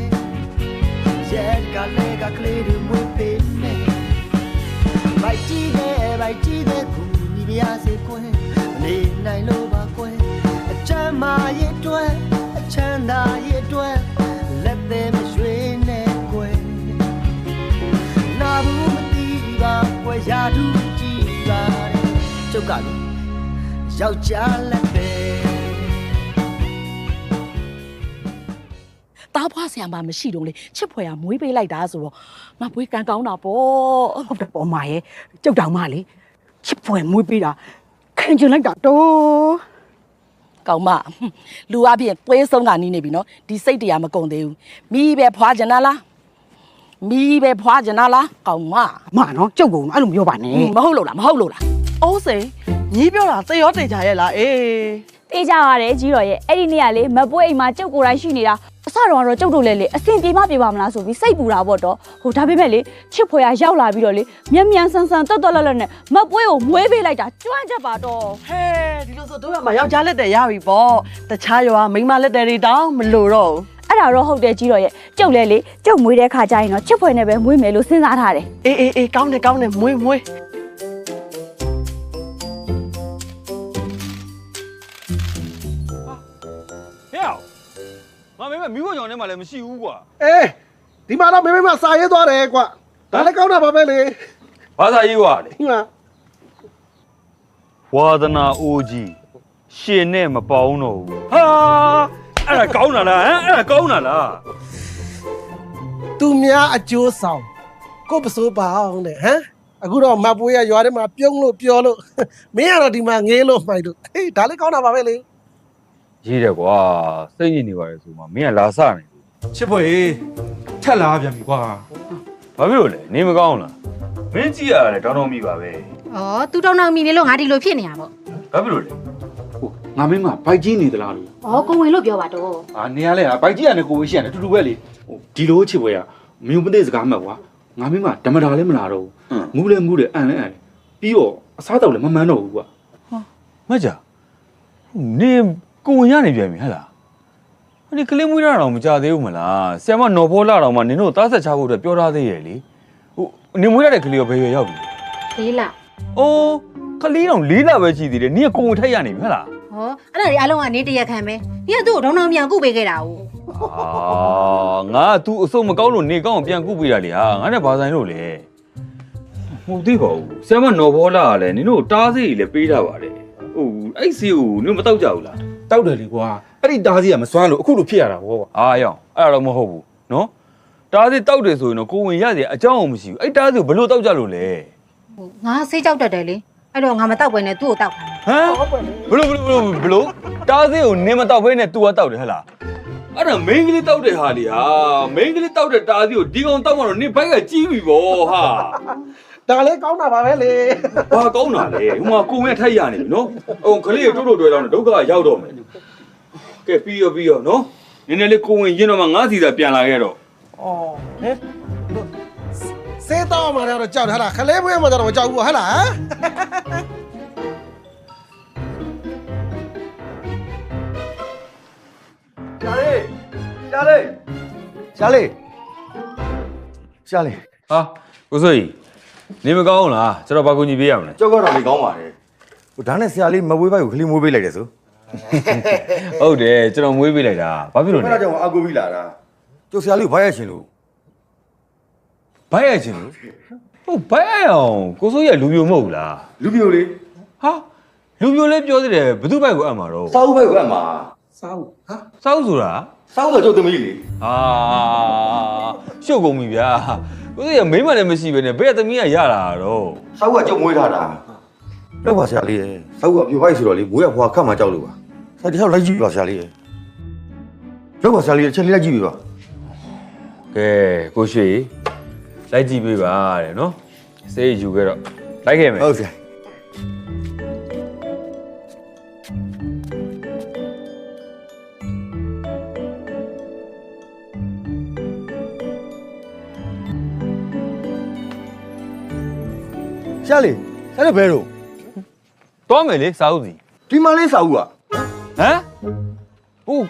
ရက်ကလည်းကကလေးတွေမွေးပေးမယ်ဘိုက်ကြီးတဲ့ကူညီပြစေကွယ်မလေးနိုင်လို့ပါကွယ်အချမ်းမာရဲ့အတွက်အချမ်းသာရဲ့အတွက်လက်သေးမရွှေနဲ့ကွယ်နာဘူးမသိပါကွယ်ရာထူးကြည့်ပါတယ်ကျုပ်ကလေယောက်ျားလက်သေးတားဖွားဆရာမမရှိတော့လေချစ်ဖွယ်ကမွေးပေးလိုက်တာဆိုတော့ငါပွေးကန်ကောင်းတာပေါ့ဟုတ်တယ်ပေါ့မရဲ့ကျုပ်တောင်မလေချစ်ဖွယ်မွေးပေးတာခံကျင်လိုက်တာတော့ကောင်းမလူအပြင်ပွေးဆုံးကနီးနေပြီနော်ဒီစိတ်တရားမကုန်သေးဘူးမိပဲဖွားကြနာလားကောင်းမနော်ကျုပ်ကအဲ့လိုမပြောပါနဲ့မဟုတ်လို့လားအိုးစိန်ညီးပြောတာသေရောတေချာရဲ့လားအေး တေးကြရတယ်ကြီးတော်ရဲ့အဲ့ဒီနေ့ကလေမပွေးအိမ်မှာကျုပ်ကိုယ်တိုင်ရှိနေတာအစတော့ကျုပ်တို့လည်းလေအစင်ပြေမမလားဆိုပြီးစိတ်ပူတာပေါ့တော့ဟိုဒါပေမဲ့လေချစ်ဖွယ်ရရောက်လာပြီးတော့လေမြန်ဆန်တော်လက်နဲ့မပွေးကိုမွေးပေးလိုက်တာကျွမ်းချက်ပါတော့ဟဲဒီလိုဆိုတို့ကမှယောက်ျားလက်တယ်ရပြီပေါ့တခြားရွာမိန်းမလက်တယ်တွေတောင်းမလို့တော့အဲ့ဒါတော့ဟုတ်တယ်ကြီးတော်ရဲ့ကျုပ်လည်းလေကျုပ်မွေးတဲ့ခါကျရင်တော့ချစ်ဖွယ်နဲ့ပဲမွေးမယ်လို့စဉ်းစားထားတယ်အေးကောင်းတယ်မွေးဟဲ့မမေမီးဖို့ကြောင့်ထဲမှာလည်းမရှိဘူးကွာအေးဒီမှာတော့မေစာရေးသွားတယ်ကွာဒါလည်းကောင်းတာပါပဲလေဘာသာရေးကွာလေဒီမှာဝါသနာအိုးကြီးရှင်နဲ့မပေါင်းတော့ဘူးဟာအဲ့ဒါကောင်းတာလားသူများအကျိုးဆောင်ကိုပစိုးပါအောင်တဲ့ဟမ်အခုတော့မပွေးရရွာထဲမှာပြုံးလို့ပြောလို့မင်းကတော့ဒီမှာငေးလို့မှိုက်လို့ဟေးဒါလည်းကောင်းတာပါပဲလေရေးတယ်ကွာစိတ်ညစ်နေပါလေဆိုမှမင်းကလာစနေချစ်ဖွယ်ထက်လာပြန်ပြီကွာဘာဖြစ်လို့လဲနေမကောင်းလားမင်းကြည့်ရတယ်တောင်းမိပါပဲဩသူတောင်းမိနေလို့ငါဒီလိုဖြစ်နေတာပေါ့ဘာဖြစ်လို့လဲဟိုငါမင်းကဘိုက်ကြီးနေသလားလို့ဩကိုဝင်လို့ပြောပါတော့နေရလဲဘိုက်ကြီးရတယ်ကိုဝေးရှိရတယ်တူတူပဲလေဟိုဒီလိုချစ်ဖွယ်ကမင်းမသိစကားမှတ်ကွာငါမင်းကဓမ္မတာလည်းမလာတော့ဘူးငူးလည်းအန်လည်းပြီးတော့အစားတောက်လည်းမမှန်းတော့ဘူးကွာမကြနေကိုဝင်ရနေပြန်ပြီဟဲ့လား你可怜没让我们家的有么啦？先把脑婆拉了嘛，你弄打死家伙的表达的耶哩。你没让的可怜要赔要不？ လေးလား 哦，可怜让离了为几的，你也跟我太阳你看啦。 ဟောအဲ့ဒါတွေအားလုံးကနေတရားခံပဲ你ကသူ့ကိုထုံထုံပြန်ကုပေးခဲ့တာ哦 啊，我都说么搞了，你搞我变顾不了哩啊，俺那爬山路嘞。冇啲好，先把脑婆拉嘞，你弄打死嘞背他吧嘞。哦，哎是哦，你没到家啦？ တောက်တယ်လေကွာအဲ့ဒီတားစီကမစွမ်းလို့အခုလိုဖြစ်ရတာဗော 啊呀，哎了没好不？喏，打死到的时候呢，顾问也是啊，讲我们是，哎打死不落到家路嘞。 ငါစိတ်ကြောက်တတ်တယ်လေအဲ့တော့ငါမတောက်ပဲနဲ့သူ့ကိုတောက်ခိုင်း ဟမ်ဘလို့တားစေးကိုနင်းမတော့ဘဲနဲ့ तू ကတောက်တယ်ဟဲ့လားအဲ့ဒါမင်းကလေးတောက်တဲ့ဟာလေဟာမင်းကလေးတောက်တဲ့တားစေးကိုဒီကောင်တောက်မှတော့နင်းဘိုက်ကကြီးပြီဗောဟာ ဒါလည်းကောင်းတာပါပဲလေ ဘာကောင်းတာလဲဟိုမှာကိုမဲထိုက်ရနေပြီနော်ဟိုခလေးတို့တို့တွေ့တော့ဒုက္ခရောက်တော့မယ်ကဲပြီးရောနော်နည်းနည်းလေးကိုဝင်ရင်းတော့မှငါးစီသာပြန်လာခဲ့တော့ အော်ဟဲ့စေးတော့မှာတော့ကြောက်တယ်ဟလားခလေးပွေးမှာတော့မကြောက်ဘူးဟလား ရှာလေး ဟာကိုစိုးကြီးနေမကောင်းလားကျွန်တော်ဘာကူညီပေးရမလဲ ကြောက်ကတော့လေကောင်းပါလေဟိုဒါနဲ့ဆရာလေးမဝေးပိုက်ကိုခလေးမွေးပေးလိုက်တယ်ဆို ဟုတ်တယ်ကျွန်တော်မွေးပေးလိုက်တာဘာဖြစ်လို့လဲ အဲ့ဒါကြောင့်အာကိုပြီးလာတာကျုပ်ဆရာလေးကိုဘာရရှင်လို့ ဘာရချင်းလို့ဟုတ်ဘာရအောင်ကိုစိုးကြီးကလူပြိုမဟုတ်လား လူပြိုလေ ဟာလူပြိုလေးပြောသေးတယ်ဘသူ့ဘက်ကိုအပ်မှာတော့ စောက်ဘက်ကိုအပ်မှာ စောက်ဟာ စောက်ဆိုတာ စောက်ဆိုကျုပ်သမီးလေ အာရှုပ်ကုန်ပြီဗျာကိုစိုးကြီးကမိမလည်းမရှိပဲနဲ့ဘယ်သမီးကရလာတော့ စောက်ကကျုပ်မွေးထားတာတော့ပါဆရာလေးစောက်ကပြိုပိုက်ဆိုတော့လေမွေးရဖွာခတ်မှကြောက်လို့ပါဆရာတယောက်လိုက်ကြည့်ပါဆရာလေးတော့ပါဆရာလေးချက်လေးလိုက်ကြည့်ပြီပါ ကဲကိုရွှေလိုက်ကြည့်ပေးပါတဲ့နော်စေးယူခဲ့တော့လိုက်ခဲ့မယ် ဟုတ်ဆရာရှာလေးအဲ့ဒါဘယ်တော့ သွားမယ်လေစာအုပ်စီ ဒီမလေးစာအုပ်က ဟမ်ဟို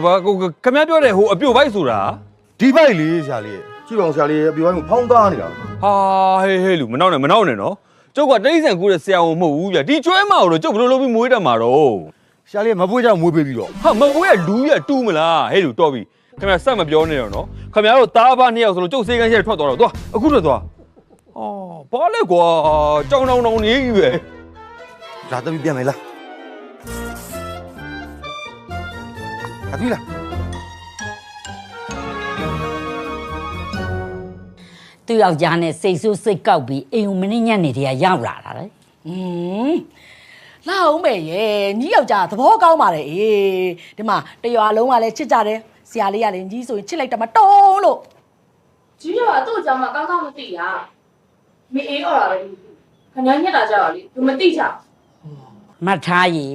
ဘာကိုခမပြောတယ်ဟိုအပြုတ်ဘိုက်ဆိုတာ ဒီဘိုက်လေးရှာလေးကြည့်ပါဦးရှာလေးပြောရင်ဖောင်းသားနေတာ ဟာဟေးလူမနောက်နဲ့နော်ကျုပ်ကတိရစ္ဆာန်ကူတဲ့ဆရာဝန်မဟုတ်ဘူးဗျဒီကျွဲမအောင်လို့ကျုပ်ဘယ်လိုလုပ်ပြီးမွေးတတ်မှာတော့ ရှာလေးမပွေးကြမွေးပေးပြီးတော့ ဟာမမွေးရလူရတူးမလားဟဲ့လူတော်ပြီခင်ဗျာဆက်မပြောနဲ့တော့နော်ခင်ဗျားတို့သားဘာနှစ်ယောက်ဆိုလို့ကျုပ်စေးကန်းချက်ထွက်သွားတော့သွားအခုထွက်သွားအော်ဘာလဲကွာကြောင်တောင်နေကြီးပဲ လာတော့ပြန်မယ်လားအပြီလား သူ့ယောက်ျားနဲ့စိတ်ဆိုးစိတ်ကောက်ပြီးအိမ်မင်းညက်နေတည်းရောက်လာတာလေ လာအောင်ပဲရဲ့ညီယောက်ျားသဘောကောင်းပါတယ်အေးဒီမှာတရွာလုံးကလည်းချစ်ကြတယ်ဆရာလေးကလည်းညီဆိုရင်ချစ်လိုက်တာမတုံးလို့ ကြီးရကသူ့အကြောင်းကကောင်းကောင်းမသိတာမအေးတော့တာပဲခဏညက်တာကြောက်လေသူမသိချာ မှတ်ထားရေ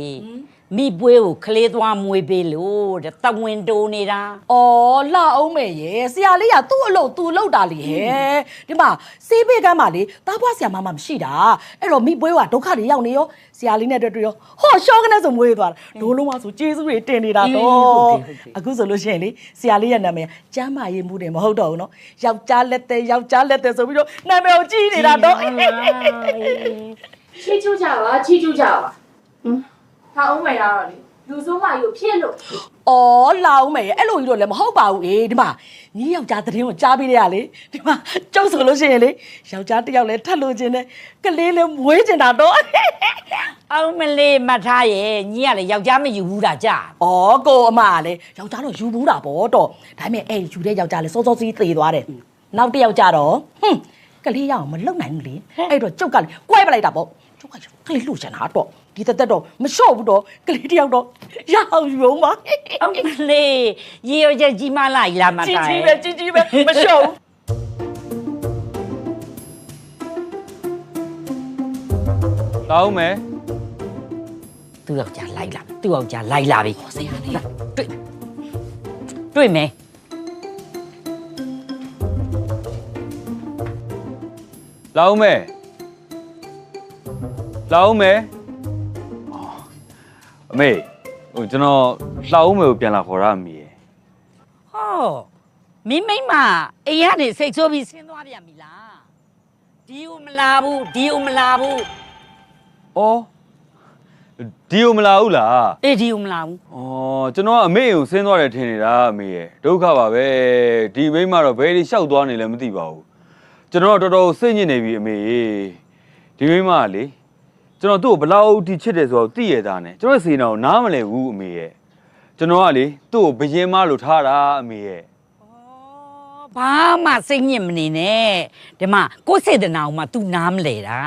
မိပွေးကိုခလေးသွားမွေးပေးလို့တဲ့တဝင်းတိုးနေတာ ။အော်လှအောင်မယ်ရဲ့ဆရာလေးကသူ့အလုပ်သူလုပ်တာလေဟဲ့ဒီမှာစေးပေးကမ်းပါလေတားဖွားဆရာမမရှိတာအဲ့တော့မိပွဲကဒုက္ခတွေရောက်နေရောဆရာလေးနဲ့တွေ့ရောဟောရှော့ကနေဆိုမွေးသွားတာဒိုးလုံးမဆိုကျေးဇူးတွေတင်နေတာတော့အခုဆိုလို့ရှိရင်လေဆရာလေးရဲ့နာမည်ကျမ်းမာရေးမှုတယ်မဟုတ်တော့ဘူးနော်ယောက်ျားလက်သေးဆိုပြီးတော့နာမည်ကိုကြီးနေတာတော့ ချီချူကြပါထားအောင်မရတော့လေလူစိုးမကြီးကိုဖြစ်လို့ အော်လာအောင်မယ်အဲ့လိုကြီးတော့လည်းမဟုတ်ပါဘူးအေးဒီမှာညီယောက်ျားသတင်းကိုကြားပြီးတဲ့ကလေဒီမှာကျုပ်ဆိုလို့ရှိရင်လေယောက်ျားတစ်ယောက်လည်းထပ်လို့ခြင်းနဲ့ကလေးလည်းမွေးကျင်တာတော့ အောင်မလေးမှတ်ထားရဲ့ညီကလည်းယောက်ျားမယူဘူးတာကြာ ဩကိုအမကလည်းယောက်ျားတော့ယူဘူးတာပေါ့တော့ဒါပေမဲ့အဲ့ယူတဲ့ယောက်ျားလည်းစောစောစီးသေသွားတယ်နောက်တစ်ယောက်ကျတော့ကလေးရအောင်မလုံနိုင်ဘူးလေအဲ့တော့ကျုပ်ကလည်းကွဲပလိုက်တာပေါ့ကျုပ်ကကလေးလှူချင်တာတော့ဒီတက်တော့မလျှော့ဘူးတော့ကလေးတယောက်တော့ရအောင်ယူအောင်ပါ အောင်မလေးရေရချက်ကြီးမလိုက်လာမှတ်ထားရဲ့ ကြီးပဲမလျှော့ဘူး လာအောင်မယ် သူ့ယောက်ျားလိုက်လာပြီဆရာလေးတွေ့မယ် လာအောင်မယ်အမေဟိုကျွန်တော်လာအောင်မယ်ကိုပြန်လာခေါ်ရအမေ မင်းမိမအိမ်ကနေစိတ်ဆိုးပြီးဆင်းသွားပြန်ပြီလားဒီကိုမလာဘူးဒီကိုမလာဘူး အော်ဒီကိုမလာဘူးလား အေးဒီကိုမလာဘူး အော်ကျွန်တော်ကအမေကိုဆင်းသွားတယ်ထင်နေတာအမေရဲ့ဒုက္ခပါပဲဒီမိမတော့ဘယ်ဒီလျှောက်သွားနေလဲမသိပါဘူးကျွန်တော်တော်တော်စိတ်ညစ်နေပြီအမေဒီမိမကလေကျွန်တော်သူ့ကိုဘလောက်ထိချစ်တယ်ဆိုတော့သိရတာနဲ့ကျွန်တော်စေနာကိုနားမလဲဘူးအမေရဲ့ကျွန်တော်ကလေသူ့ကိုဘယင်းမလို့ထားတာအမေရဲ့ ဘာမှစိတ်ညစ်မနေနဲ့ဒီမှာကိုယ်စေတနာကိုမှ तू နားမလဲတာ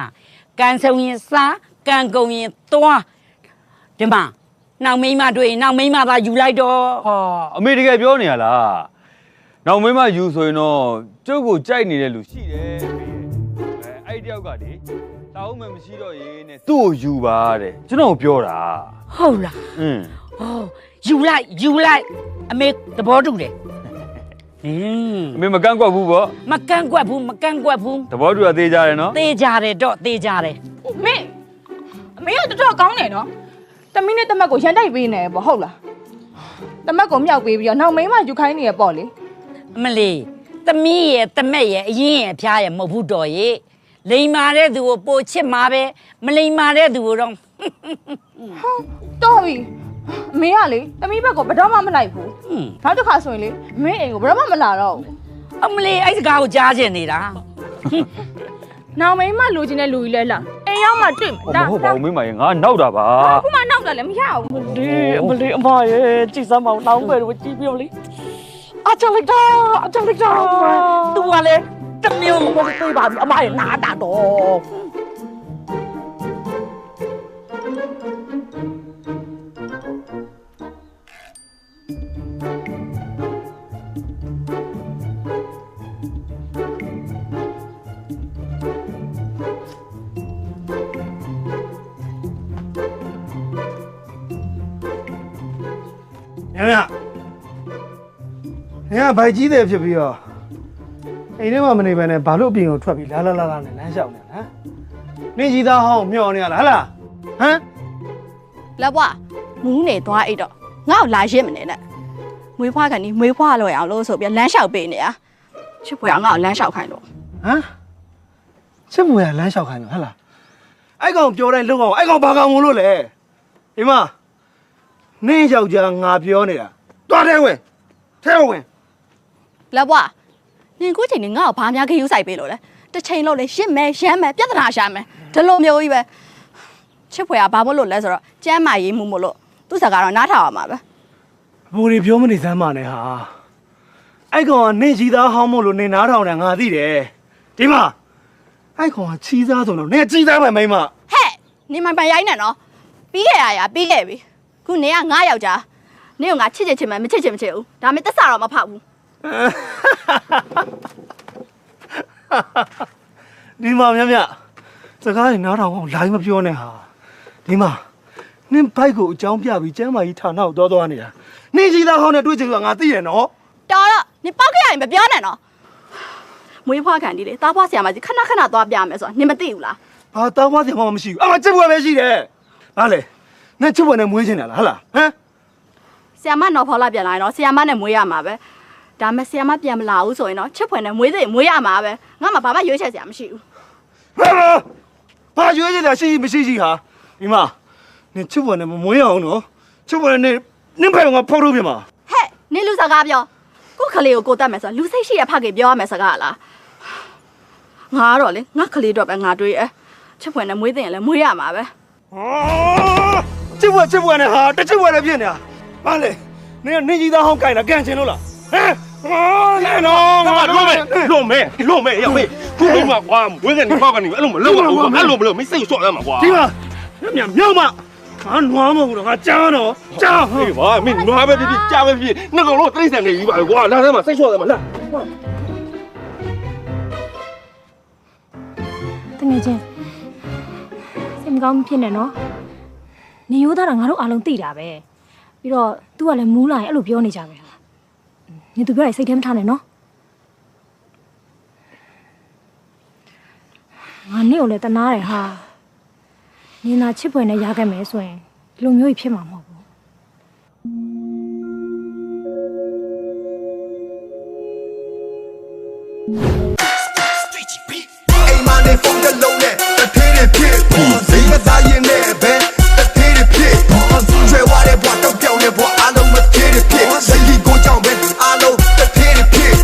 ကန်ဆုံရင်စားကန်ကုန်ရင်သွားဒီမှာနောက်မိန်းမတွေ့ရင်နောက်မိန်းမသာယူလိုက်တော့ ဟာအမေတကယ်ပြောနေရလားနောက်မိန်းမယူဆိုရင်တော့ကျုပ်ကိုကြိုက်နေတဲ့လူရှိတယ်အမေအဲ့တယောက်ကလေတောင်းမှမရှိတော့ရေးနဲ့သူ့ကိုယူပါတဲ့ကျွန်တော်ပြောတာ ဟုတ်လားဟောယူလိုက်အမေသဘောတူတယ်အမေမကန့်ကွက်ဘူးပေါ့ မကန့်ကွက်ဘူးသဘောတူရသေးကြတယ်နော် သေးကြတယ်တော့သေးကြတယ် မင်းအမေကတော်တော်ကောင်းတယ်နော်တမီးနဲ့တမက်ကိုရန်တိုက်ပေးနေရပေါ့ဟုတ်လားတမက်ကိုမြောက်ပေးပြီးတော့နောက်မိန်းမယူခိုင်းနေရပေါ့လေ အမလီသမီးရဲ့တမက်ရဲ့အရင်ရဲ့အဖျားရဲ့မဟုတ်ဘူးတော်ရဲ့လိန်မာတဲ့သူကိုပိုချစ်မှာပဲမလိန်မာတဲ့သူကိုတော့ တော်ပြီအမေကလေတမီးဘက်ကိုဘယ်တော့မှမလိုက်ဘူးနောက်တစ်ခါဆိုရင်လေမင်းအိမ်ကိုဘယ်တော့မှမလာတော့ဘူး အမလီအဲ့စကားကိုကြားချင်နေတာ နောက်မိန်းမလူချင်းတဲ့လူကြီးလဲလားအိမ်ရောက်မှတွေ့မယ် မဟုတ်ပါဘူးမိမရေငါနောက်တာပါ ခုမှနောက်တာလည်းမရဘူး ဒီအမလေးအမရဲ့ကြည်စမ်းမအောင်လောင်းပဲလို့ကြည်ပြမလေးအချလိုက်တာသူကလည်းတမျိုးကိုသိပါပြီအမရဲ့နားတာတော့ ညညညဘိုက်ကြီးတယ်ဖြစ်ပြီးတော့အိမ်ထဲမှာမနေဘဲနဲ့ဘာလို့အပြင်ကိုထွက်ပြီးလာနဲ့လမ်းလျှောက်နေဟမ်နင်းကြီးသားဟောင်းမျောနေရလားဟလားဟမ် လက်ဘွားမူးနေသွားအိတ်တော့ငါ့ကိုလာရစ်မနေနဲ့မွေးဖွားကနေမွေးဖွားလို့ရအောင်လို့ဆိုပြီးလမ်းလျှောက်ပေးနေရချစ်ဖွယ်ငါ့ကိုလမ်းလျှောက်ခိုင်းလို့ ဟမ်ချစ်မွေကလမ်းလျှောက်ခိုင်းလို့ဟလားအဲ့ကောင်ပြောတိုင်းလုံအောင်အဲ့ကောင်ဘာကောင်ဝင်လို့လဲဒီမှာနင်းယောက်ျားငါပြောနေတာတွားတယ်ဝင်ထဲဝင် လက်ဘွားနင်ခုချိန်နေငါ့ကိုဘာများခရူးဆိုင်ပေးလို့လဲတစ်ချိန်လို့လေရစ်မဲရမ်းမဲပြဿနာရှာမဲဒီလိုမျိုးကြီးပဲချစ်ဖွယ်ကဘာမို့လို့လဲဆိုတော့ကျမ်းမာရေးမှုမို့လို့သူ့စကားတော့နားထောင်ရမှာပဲ ဘူရီပြောမနေစမ်းပါနဲ့ဟာအဲ့ကောင်ကနင်းကြီးသားဟောင်းမို့လို့နင်းနားထောင်တယ်ငါသိတယ်ဒီမှာအဲ့ကောင်ကချီးစားဆိုတော့နင်းချီးစားပဲမိမ ဟဲ့နင်မပိုင်ရိုင်းနဲ့နော်ပြီးခဲ့ရပြီးခဲ့ပြီခုနင်ကငါယောက်ျားနင်ကငါချစ်ချင်မချစ်ချင်ဘူးဒါမှမဟုတ်သက်စာတော့မဖောက်ဘူး ဒီမှာမြစကားရင်နားထောင်အောင်လိုင်းမပြောနဲ့ဟာဒီမှာနင်းဘိုက်ကိုအကြောင်းပြပြီးကျမ်းမာကြီးဌာနကိုသွားနေတာနင်းကြီးသားဟောင်းနဲ့တွေ့ချင်ဆိုတာငါသိတယ်နော် တော်တော့နင်ပောက်ခဲ့ရရင်မပြောနဲ့နော်မွေးဖွားခံဒီလေတားဖွားဆရာမကြီးခဏသွားပြမယ်ဆိုတာနင်မသိဘူးလား ဘာတောင်းပါစရာမရှိဘူးအမချစ်ပွဲပဲရှိတယ်ဟာလေနင်းချစ်ပွဲနဲ့မွေးချင်တာလားဟလားဟမ် ဆရာမနော်ဖော်လာပြန်လာရင်တော့ဆရာမနဲ့မွေးရမှာပဲဒါမဲ့ဆရာမပြန်မလာဘူးဆိုရင်တော့ချစ်ဖွယ်နဲ့မွေးသေးမွေးရမှာပဲငါမှဘာမှရွေးချက်ဆရာမရှိဘူး ဘာရွေးချယ်တာရှိမရှိဟာဒီမှာနင်ချစ်ပွဲနဲ့မမွေးအောင်နော်ချစ်ပွဲနဲ့နင်းဖယ်ကဖောက်လို့ပြင်မှာ ဟဲ့နင်လူစကားပြောကိုခလေးကိုတတ်မယ်ဆိုလူစိတ်ရှိရဖခင်ပြောရမယ်စကားလားငါကတော့လေငါခလေးတော့ပဲငါတွေးအဲချစ်ဖွယ်နဲ့မွေးသေးရင်လည်းမွေးရမှာပဲ ချစ်ပွဲနဲ့ဟာတချစ်ပွဲလည်းဖြစ်နေတာဘာလဲနင်ကနင်းကြီးသားဟောင်းကြိုင်တာကန်ချင်လို့လားဟမ်လဲနော်ငါလွတ်မယ်ရောက်မေးခုလုံးမှာကွာဝင်းကနေဖောက်ကနေအဲ့လိုမလုပ်ဘူးအဲ့လိုမလုပ်မစိတ်ဆော့ရမှာကွာဒီမှာမြောက်မငါနွားမဟုတ်တော့ငါကြားတော့ကြားဟေးပါမင်းနွားပဲဖြစ်ကြားပဲဖြစ်နှစ်ကောင်လုံးတိတ်ဆန်နေပြီပါကွာလာထဲမှာစိတ်ဆော့ရမှာလာ တငယ်ချင်းစိတ်မကောင်းဖြစ်နေနော်နေရိုးသားတာငါတို့အားလုံးသိတာပဲပြီးတော့ तू ကလည်းမူးလာရင်အဲ့လိုပြောနေကြပဲဟာနေ तू ပြောရင်စိတ်ထဲမထားနဲ့နော်ငါနေကိုလည်းတနာတယ်ဟာနင်သာချစ်ဖွယ်နဲ့ရခဲ့မယ်ဆိုရင်ဒီလိုမျိုးကြီးဖြစ်မှာမဟုတ်ဘူး အိမ်မနဲ့ဖုန်းတစ်လုံးနဲ့တစ်သေးတွေဖြစ်စိတ်မသားရင်နဲ့ပဲတစ်သေးတွေဖြစ်ကျွဲဝါတဲ့ဘွားတော့ပြောင်းတဲ့ဘွားအားလုံးမသေးတွေဖြစ်စိတ်ကြီးကိုကြောင့်ပဲအားလုံးတစ်သေးတွေဖြစ်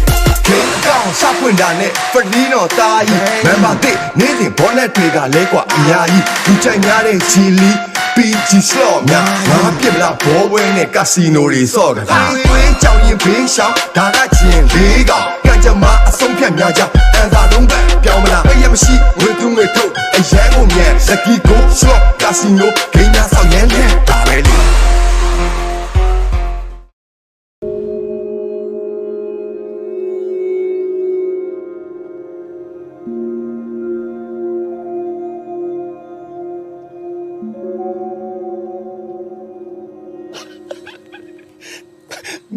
ခေကောင်းစပွင့်တာနဲ့ဖနီနော်တာကြီးမန်ပါတဲ့နေ့စဉ်ဘောနဲ့တွေကလဲกว่าအများကြီးလူချိုင်များတဲ့ချီလီPG slot များငါပြစ်မလားဘောဝဲနဲ့ကစီနိုတွေစော့ကတာတွင်းကြောင်ရင်ဘေးရှောင်းဒါကချင်းလေးကောင်ကံကြမ္မာအဆုံးဖြတ်များကြအန်သာလုံးပဲပြောင်းမလားဘယ်ရမရှိဝေသူငွေထုတ်အရန်ကိုမြန်စကီကို slot ကစီနိုဂိမ်းများဆောင်ရန်လဲဒါပဲလေ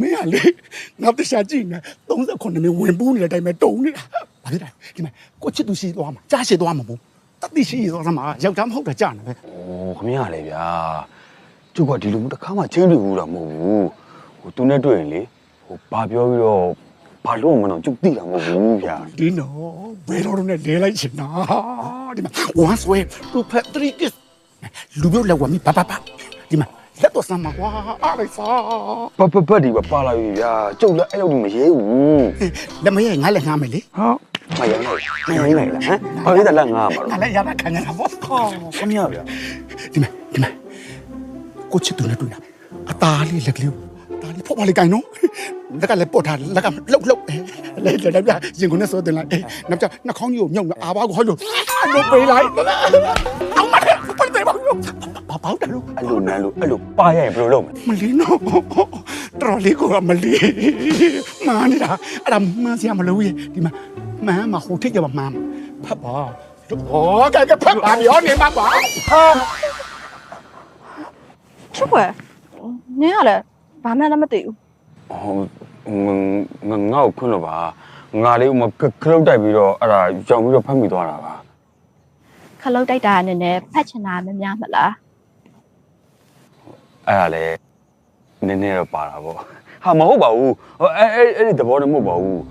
မင်းကလေငါတခြားကြည့်နေ39နှစ်ဝင်ပူးနေတဲ့အတိုင်းပဲတုံနေတာဘာဖြစ်လဲဒီမှာကိုချစ်သူရှိသွားမှာကြားရှိသွားမှာဘူးတတိရှိသွားသမှာယောက်ျားမဟုတ်တာကြားနေပဲ ခမရလေဗျာကျုပ်ကဒီလိုမျိုးတစ်ခါမှချင်းတွေ့ဘူးတာမဟုတ်ဘူးဟိုသူနဲ့တွေ့ရင်လေဟိုဘာပြောပြီးတော့ဘာလို့မလို့ကျုပ်သိတာမဟုတ်ဘူးဗျာ ဒီနော်ဘယ်တော့နဲ့လဲလိုက်ချင်တာဒီမှာ once way to Patrick လူမျိုးလောက်ဝမီပါဒီမှာလက်တော့စမ်းမှာကွာအားလိုက်စား ပတ်ဒီပါလာပြီဗျာကျုပ်လည်းအဲ့လိုမရဲဘူး လက်မရဲငါလည်းငားမယ်လေ ဟုတ်မရဲနိုင်လားဟမ်ဘာလို့လက်ငားမှာ ငါလည်းရတာခံရတာပေါ့ ခမရဗျာ ဒီမှာကိုချစ်သူနဲ့တွေ့တာအသားလေးလက်ကလေးဒါလေးဖောက်ပါလေကိုင်နော်လက်ကလည်းပုတ်ထားလက်ကလှုပ်လဲပြရင်ကုန်နဲ့ဆိုတင်လိုက်နောက်ကျနှာခေါင်းကြီးကိုမြုပ်အာဘာကိုဟောလို့အလုပ်ပေးလိုက်အောင်မလေးပတ်တယ်ဘာပေါ့တယ်လို့ အဲ့လိုနန်းလို့အဲ့လိုပါရရင်ဘယ်လိုလုပ်မလဲ မလီနော်တော်လေးကိုမလီမာနေတာအဲ့ဒါမှန်းစရာမလိုရဲ့ဒီမှာမှန်းမှာဟိုထိတ်ကြပါမှန်းဖတ်ပါဟောကဲဖတ်ပါရောနေမှာပါဟာချစ်ဖွယ်နင်းကလည်းဘာမှလည်းမသိဘူး ငါ့ကိုခွန်းလို့ပါငါလေးဥမခလုတ်တိုက်ပြီးတော့အဲ့ဒါကြောင်ပြီးတော့ဖတ်မိသွားတာပါ ခလုတ်တိုက်တာနဲ့နဲ့ဖတ်ချင်တာမများမလား အဲ့ဒါလည်းနည်းနည်းတော့ပါတာပေါ့ဟာမဟုတ်ပါဘူးအဲ့ဒီသဘောတည်းမဟုတ်ပါဘူး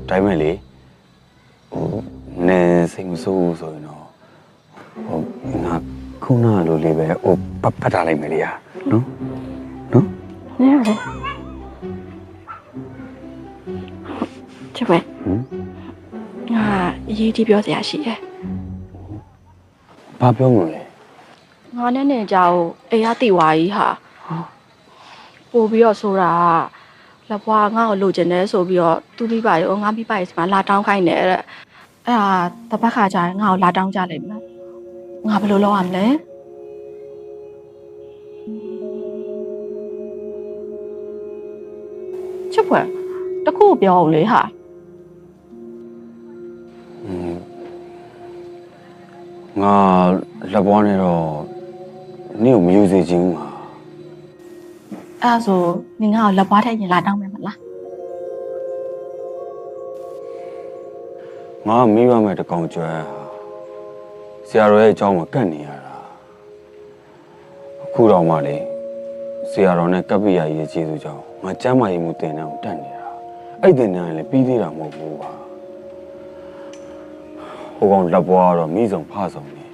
ဒါပေမဲ့လေဟိုနည်းစိတ်မဆိုးဘူးဆိုရင်တော့ဟိုငါခုနလိုလေးပဲဟိုဖတ်ထားလိုက်မယ်လေဟာနော် နင်းရတယ်ချစ်ဖွယ်ငါအရေးကြီးပြောစရာရှိတယ် ဘာပြောမလဲ ငါနဲ့နေကြကိုအေးရတိဝါကြီးဟာပို့ပြီးတော့ဆိုတာလက်ဘွားငါ့ကိုလိုချင်တယ်ဆိုပြီးတော့သူ့မိဘရောငါမိဘရဲ့စမှာလာတောင်းခိုင်းတယ်တဲ့အဲ့ဒါတပတ်ခါကျရင်ငါ့ကိုလာတောင်းကြလိမ့်မယ်ငါဘယ်လိုလုပ်ရမလဲချစ်ဖွယ်တခုပြောအောင်လေဟာငါလက်ပွားနေတော့နင့်ကိုမယူစေချင်ဘူးဟာ အဲ့ဒါဆိုနင်ငါ့ကိုလက်ဘွားထည့်ရင်လာတောင်းမယ်မလား ငါမိဘမဲ့တကောင်ကျွမ်းဆရာတော်ရဲ့အကြောင်းကိုကတ်နေရတာအခုတော့မှလေဆရာတော်နဲ့ကပ္ပိယကြီးရဲ့ကျေးဇူးကြောင့်ငါကျမ်းမာရေးမှုတင်တဲ့ကိုတက်နေတာအဲ့တင်တဲ့လည်းပြီးသေးတာမဟုတ်ဘူးပါဟိုကောင်လက်ပွားတော့မိဆုံးဖဆုံးနေ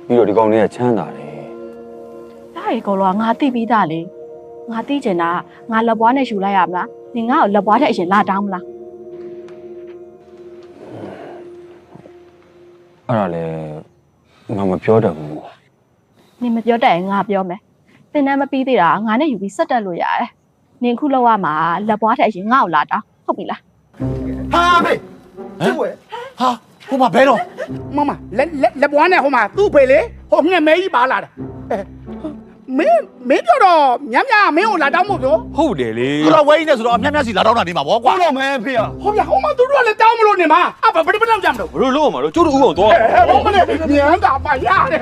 ပြီးတော့ဒီကောင်လေးကချမ်းသာတယ် ဒါရီကောလောငါတိပြီးသားလေငါတိကျင်တာငါလက်ဘွားနဲ့ယူလိုက်ရမလားနင်ငါ့ကိုလက်ဘွားထည့်အရင်လာတောင်းမလား အဲ့ဒါလည်းငါမပြောတတ်ဘူး နင်မပြောတတ်ရင်ငါပြောမယ်သင်တန်းမပြီးသေးတာငါနဲ့ယူပြီးဆက်တက်လို့ရတယ်နင်ခုလောက်ရမှာလက်ဘွားထည့်အရင်ငါ့ကိုလာတောင်းဟုတ်ပြီလား ဟာမေကျုပ်ဝဲဟာဟိုမှာဘဲတော့မမလက်ဘွားနဲ့ဟိုမှာသူ့ဖေလေဟိုငှက်မဲကြီးပါလာတယ်မင်းပြောတော့ညမင်းကိုလာတောင်းမို့ပြော ဟုတ်တယ်လေ သူတော့ဝဲကြီးနဲ့ဆိုတော့အမြစီလာတောင်းတာနေမှာဗောကွာ ဟုတ်တော့မဲဖေရ ဟောဗျာဟိုမှာသူတို့ကလည်းတောင်းမလို့နေမှာဘယ်တော့ကြမလို့ ဘယ်လိုလုပ်အောင်မလို့ကျုပ်တို့ဥအောင်သွား ဟောမလဲညံတာပါရတယ်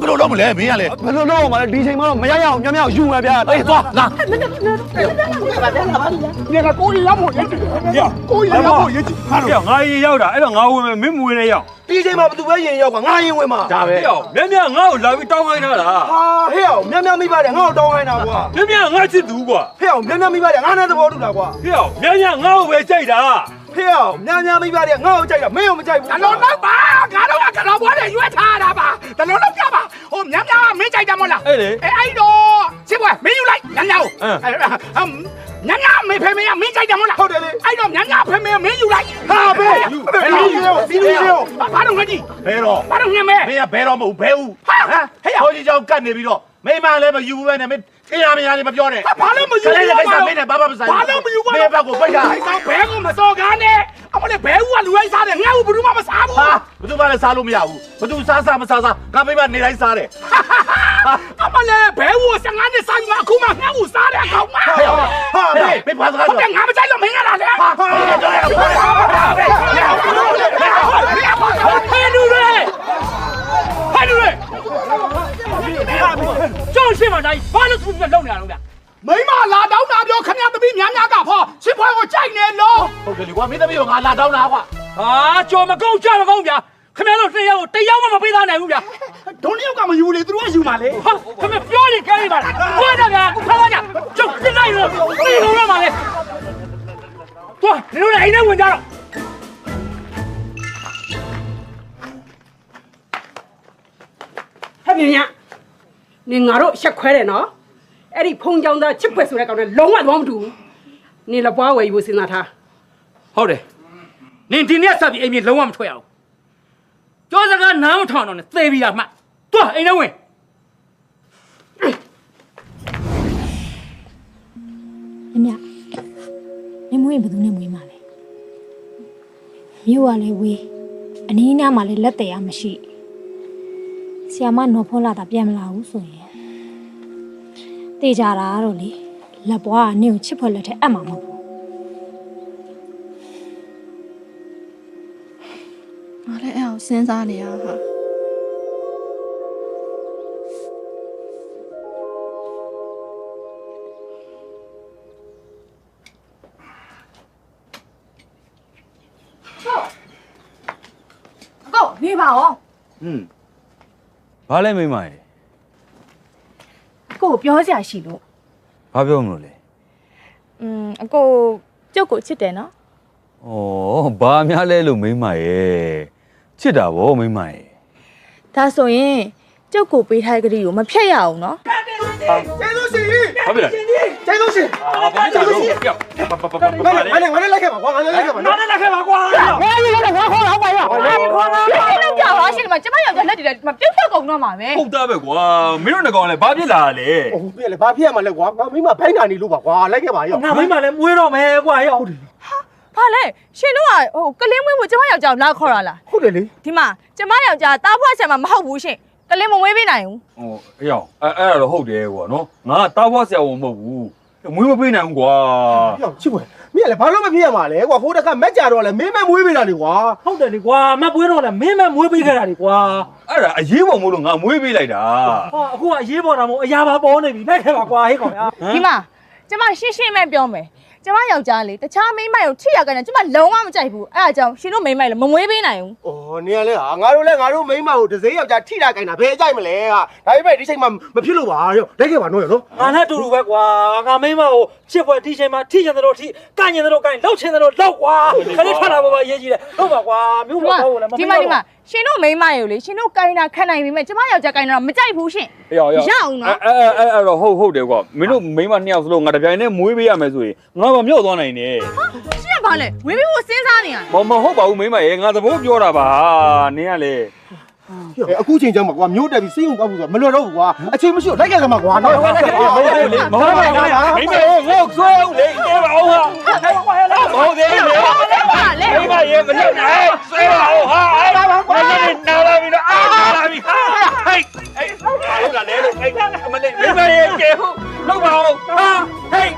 ဘယ်လိုလုပ်မလဲမင်းကလေ ဘယ်လိုလုပ်အောင်မလဲဒီချိန်မှာတော့မရရအောင်ညယူမယ်ဗျာအေးသွားလာ ညကကိုကြီးရောက်ဖို့ရည်ကြည့်ကိုကြီးရောက်ဖို့ရည်ကြည့်ဟာလို့ ငါရင်ရောက်တာအဲ့တော့ငါဝင်မယ်မင်းမဝင်နဲ့ရောက် ဒီချိန်မှာဘယ်သူပဲရင်ရောက်ကငါရင်ဝင်မှာဒါပဲ ဟေ့အောင်မြတ်မြတ်ငါ့ကိုလာပြီးတောင်းခိုင်းတာလား ဟာဟဲ့အောင်မြတ်မြတ်မိပါတယ်ငါ့ကိုတောင်းခိုင်းတာကွာ မြတ်မြတ်ငါချစ်သူကွာ ဟဲ့အောင်မြတ်မြတ်မိပါတယ်ငါနဲ့သဘောတူတာကွာ ဟေ့အောင်မြတ်မြတ်ငါ့ကိုပဲကြိုက်တာ ဟ ဖေများမိပါတယ်ငါ့ကိုကြိုက်တာမင်းကိုမကြိုက်ဘူး တလုံးတော့ပါငါတို့ကကလောဘွားတွေရွေးထားတာပါတလုံးတော့ပြပါဟိုများမင်းကြိုက်တယ်မဟုတ်လားအဲ့တော့ချစ်ပွဲမင်းယူလိုက်ညမေဖေမေမင်းကြိုက်တယ်မဟုတ်လားဟုတ်တယ်လေအဲ့တော့ညဖေမေမင်းယူလိုက်ဟာဘေးပြီးရောဘာလို့ငါကြီးဘဲတော့ဘာလို့ညမေမင်းကဘဲတော့မဟုတ်ဘဲဦးဟမ်ဟဲ့ဟိုကြီးကြောင့်ကတ်နေပြီးတော့မိမလည်းမယူဘူးပဲနဲ့မင်းတရားမရနေမပြောနဲ့ဘာလို့မယူဘူးလဲကိစ္စမင်းနဲ့ဘာမှမဆိုင်ဘာလို့မယူဘူးမင်းဘက်ကိုပိတ်တာအဲ့ကောင်ဘဲကိုမစော်ကားနဲ့အမလေးဘဲဦးကလူတိုင်းစားတယ်ငါ့ကိုဘယ်သူမှမစားဘူးဟာဘယ်သူမှလည်းစားလို့မရဘူးဘယ်သူစားမစားငါမိမနေတိုင်းစားတယ်အမလေးဘဲဦး15နှစ်စားပြီးမှအခုမှငါ့ကိုစားတယ်အကောင်မဟာဘေးဘာစကားတော့ငါမကြိုက်လို့မင်းကလာတယ်ဟာဟဲ့လူတွေကျောင်းရှိမှတိုင်းဘာလို့သူပြလုံနေရတော့ဗျမိမလာတောင်းတာပြောခမရသမီးများကဖောချစ်ပွဲကိုကြိုက်နေလို့ဟုတ်တယ်လေကွာမင်းသမီးကငါလာတောင်းတာကွာဟာကြော်မကုန်းကြမကုန်းဗျာခမရတို့တရားကိုတရားမှမပေးသားနိုင်ဘူးဗျာဒုံးတယောက်ကမယူလေသူတို့ကယူမှာလေဟာခမပြောရင်ကြိုက်ပါလားဟုတ်တယ်ဗျာခုခါကြကျော်ပြလိုက်လို့သိလို့ရမှာလေသွားဒီလိုအိမ်ထဲဝင်ကြတော့ဟဲ့မြညာနေငါတို့ရှက်ခွဲတယ်နော်အဲ့ဒီဖုံကြောင်သားချစ်ဖွယ်ဆိုတဲ့ကောင်နဲ့လုံးဝတော့မတူဘူးနေလပွားဝယ်ယူစဉ်းစားထားဟုတ်တယ်နင်ဒီနေ့ဆက်ပြီးအိမ်မြေလုံးဝမထွက်အောင်ကြောစကားနားမထောင်တော့နဲ့သေပြီးတာမှသွားအိမ်ထဲဝင်မြနေမွေးဘယ်သူနဲ့မွေးမှာလဲမြို့ကလည်းဝေးအနည်းနားမှာလည်းလက်တည်ရမရှိဆီယာမနော်ဖောလာတာပြန်မလာဘူးဆိုရင်တေးကြတာတော့လေလက်ပွားကနင့်ကိုချစ်ဖွယ်လက်ထဲအပ်မှာမဟုတ်ဘူးငါလည်းအဲ့အောင်စဉ်းစားနေရဟာကိုနေပါဦးဘာလဲမိမရေကိုပြောစရာရှိလို့ဘာပြောမလို့လဲအကိုကျုပ်ကိုချစ်တယ်နော်ဩဘာများလဲလို့မိမရေချစ်တာဗောမိမရေဒါဆိုရင်ကျုပ်ကိုပေးထားတဲ့ကလေးကိုမဖြတ်ရအောင်နော်ကျေးဇူးရှင်ဘာဖြစ်လဲကျေးဇူးရှင်ဘာဖြစ်လဲပြောငါလည်းလိုက်ခဲ့ပါကွာငါလည်းလိုက်ခဲ့ပါနော်လိုက်ခဲ့ပါကွာငါလည်းခေါ်တော့ပါရခေါ်တော့လုံးကြပါရှင်မကျမယောက်ျားလက်တွေမပြုတ်တော့ကုန်တော့မှာပဲဟုတ်သားပဲကွာမင်းတို့ငကောင်လည်းဘာဖြစ်လာလဲဟုတ်ပြီလေဘာဖြစ်ရမှာလဲကွာငါမိမဖိုင်းတာနေလို့ပါကွာလိုက်ခဲ့ပါရောငါမိမလည်းမွေးတော့မယ်ကွာရောဟုတ်တယ်ဘာလဲရှင်တို့ကကလင်းမွေးဖို့ကျမယောက်ျားလာခေါ်တာလားဟုတ်တယ်လေဒီမှာကျမယောက်ျားတားဖွားဆက်မှာမဟုတ်ဘူးရှင်ကလင်းမမွေးပေးနိုင်ဘူးအေးအောင်အဲ့ဒါတော့ဟုတ်တယ်ကွာနော်ငါတားဖွားဆရာဝန်မဟုတ်ဘူးမွေးမပေးနိုင်ဘူးကွာပြောချစ်ပွဲမင်းလည်းဘာလို့မဖြစ်ရမှာလဲကွာဟိုတက်ကမက်ကြတော့လဲမင်းမမွေးပေးတာလေကွာဟုတ်တယ်လေကွာမက်ပွေးတော့လဲမင်းမမွေးပေးခဲ့တာလေကွာအဲ့ဒါအရေးပေါ်မို့လို့ငါမွေးပေးလိုက်တာဟာအခုကအရေးပေါ်တာမဟုတ်အရာပါပေါ်နေပြီလိုက်ခဲ့ပါကွာဟေးကောင်ဗျာဒီမှာကျမရှင်းရှင်းပဲပြောမယ်ကျမယောက်ျားလေတခြားမိန်းမကိုချစ်ရကန်ကျမလုံးဝမကြိုက်ဘူးအဲ့ဒါကြောင့်ရှင်တို့မိန်းမလည်းမမွေးပေးနိုင်ဘူး။အော်နေရလဲဟာငါတို့မိန်းမကိုဒစိယောက်ျားထိတာကန်တာဘယ်ကြိုက်မလဲဟာဒါပေမဲ့ဒီချိန်မှာမဖြစ်လို့ပါရောလိုက်ခဲ့ပါနော်ရောနော်ငါနဲ့အတူတူပဲကွာငါမိန်းမကိုချစ်ဖွယ်ဒီချိန်မှာထိချင်တယ်လို့ထိကန့်ချင်တယ်လို့ကန့်လောက်ချင်တယ်လို့လောက်ကွာခလေးထွက်လာပါရေးကြီးတယ်ဟုတ်ပါကွာမြို့ပေါ်တော့လည်းမဒီမှာရှင်တို့မိန်းမရေလေရှင်တို့ကိုင်းတာခံနိုင်ပြီမဲ့ကျမယောက်ျားကိုင်းတာမကြိုက်ဘူးရှင်ရအောင်နော်အဲ့တော့ဟုတ်တယ်ကွာမင်းတို့မိန်းမ2ယောက်စလုံးငါတပြိုင်နဲ့မွေးပေးရမယ်ဆိုရင်ငါမမြောက်သွားနိုင်နဲ့ရှင်ကဘာလဲဝေးပေးဖို့စဉ်းစားနေရမဟုတ်ပါဘူးမိန်းမရေငါသဘောပြောတာပါနင်းကလေအခုချိန်ကျမှကွာမျိုးတက်ပြီးစိတ်ုံတောက်ဖို့ဆိုမလွယ်တော့ဘူးကွာအချိန်မရှိတော့လိုက်ခဲ့ကြမှာကွာနော်မဟုတ်ပါဘူးမိန်းမရေငေါ့ဆွဲအောင်လေတဲပါအောင်ဟာမဟုတ်သေးဘူးမိန်းမရေမလုပ်နဲ့ဆွဲပါအောင်ဟာအဲ့ဒါပါကွာနာလာပြီတော့နာလာပြီဟာဟေးဟုတ်လားလေလို့ဟေးမလေးမိန်းမရေကျေဟုတ်လောက်ပါအောင်ဟာဟေး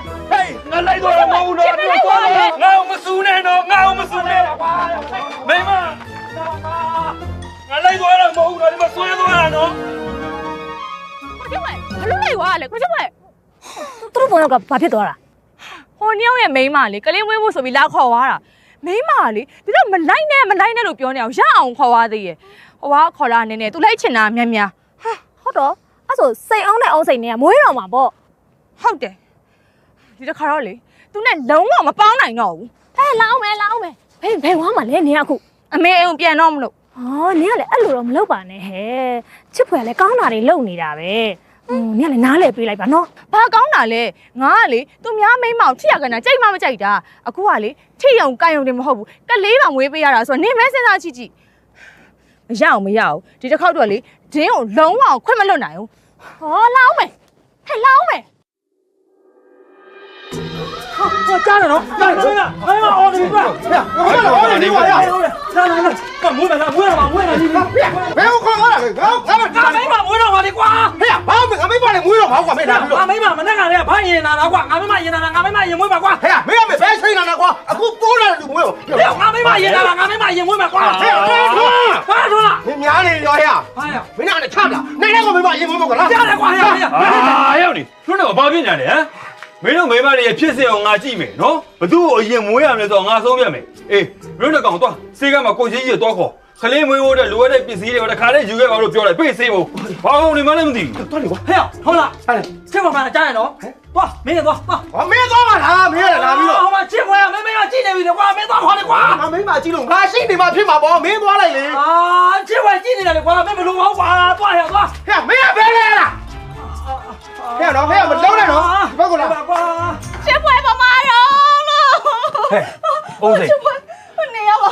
ငါလိုက်တော့မဟုတ်တော့ပြောသွားတယ်ငါမစူးနဲ့တော့ငါမစူးနဲ့မိန်းမငါလိုက်သွားတော့မဟုတ်တော့ဒီမှာဆွဲသွားတာနော်ကိုကျမဘာလို့လိုက်သွားလဲကိုကျမသူတို့ဘောကဘာဖြစ်သွားတာဟိုညောင်းရဲ့မိန်းမလေကလေးမွေးဖို့ဆိုပြီးလာခေါ်သွားတာမိန်းမလေဒီတော့မလိုက်နဲ့လို့ပြောနေအောင်ရအောင်ခေါ်သွားသေးရဲ့ဟိုကခေါ်လာနေသူလိုက်ချင်တာများများဟာဟုတ်တော့အဲ့ဆိုစိတ်အောင်နဲ့အောင်စိတ်နဲ့မွေးတော့မှာပေါ့ဟုတ်တယ်ဒီတစ်ခါတော့လေသူနဲ့လုံးဝမပေါင်းနိုင်တော့ဘူးဟဲ့လာအောင်မယ် ဘယ်ဝါမှာလဲနင်အခု အမေအိမ်ပြန်တော့မလို့ ဟောနင်ကလည်းအဲ့လိုတော့မလုပ်ပါနဲ့ဟဲ့ချစ်ဖွယ်ကလည်းကောင်းတာတွေလုပ်နေတာပဲနင်ကလည်းနားလဲပေးလိုက်ပါနော် ဘာကောင်းတာလဲငါကလေသူများမိန်းမောင်ထိရကနာကြိတ်မှမကြိုက်တာအခုကလေထိရုံကိုင်ရုံတွေမဟုတ်ဘူးကလေးပါမွေးပေးရတာဆိုတော့နင်မဲစဉ်းစားကြည့်ကြည့်မရအောင်ဒီတစ်ခေါက်တော့လေဒင်းကိုလုံးဝခွင့်မလွတ်နိုင်ဘူး ဟောလာအောင်မယ်ဟဲ့လာအောင်မယ် ဟောကြားတယ်နော်ကြားတယ်မင်းမအော်ဒီကွာအော်ဒီကွာရလာကမွေးလာမွေးလာဒီကွာဘယ်ကိုခေါ်လာလဲငါမိမမွေးတော့ပါလေကွာဟဲ့ဘာငါမိမလည်းမွေးတော့ပါကွာမင်းဒါလို့ငါမိမမနဲ့ကလည်းဘာရင်နာတာကွာငါမိမရင်နာတာငါမိမရင်မွေးပါကွာဟဲ့မင်းကမဘယ်ချိန်နာတာကွာအခုပိုးလာတယ်လူမွေးရောငါမိမရင်နာတာငါမိမရင်မွေးပါကွာဟဲ့ဘာလို့လားမင်းများနေရောဟဲ့ဟာရမင်းကလည်းချလာနိုင်တဲ့ကောင်မိမရင်မွေးပါကွာလားကြားတယ်ကွာဟဲ့ရောက်နေထွန်းတော့ဘာဖြစ်နေလဲဟမ်မင်းတို့မိမတွေဖြစ်စေအောင်ငါကြည့်မယ်နော်ဘသူ့ကိုအရင်မွေးရမလဲဆိုတော့ငါဆုံးပြမယ်အေးမင်းတို့ကောင်သွားစေးကမှာကိုကြီးကြီးတော့ခေါ်ခလေးမွေးဖို့တဲ့လိုရတဲ့ပစ္စည်းတွေတခါလေးယူခဲ့ပါလို့ပြောလိုက်ပြေးစေးဖို့ဘာလို့နေမှလည်းမသိဘူးသွားလေကွာဟဲ့ဟုတ်လားဟဲ့စစ်မှန်ကြားရနော်သွားမင်းသွားမင်းသွားပါလားမင်းရလာပြီးတော့ဟောမချစ်ခွဲမင်းမကြည့်နေပြီလေကွာမင်းသွားခေါ်လေကွာငါမင်းမကြည့်လို့ငါရှိနေမှဖြစ်မှာပေါ့မင်းသွားလိုက်လေချစ်ခွဲကြည့်နေတာလေကွာမင်းဘလို့မဟုတ်ပါသွားရသွားဟဲ့မင်းကဘယ်လဲလားဟဲ့နော်ဟဲ့မလုံးနဲ့နော်ဘက်ကလာချစ်ဖွယ်ပမာတော့လို့ ဟဲ့အုံးစိတ်နေရပါ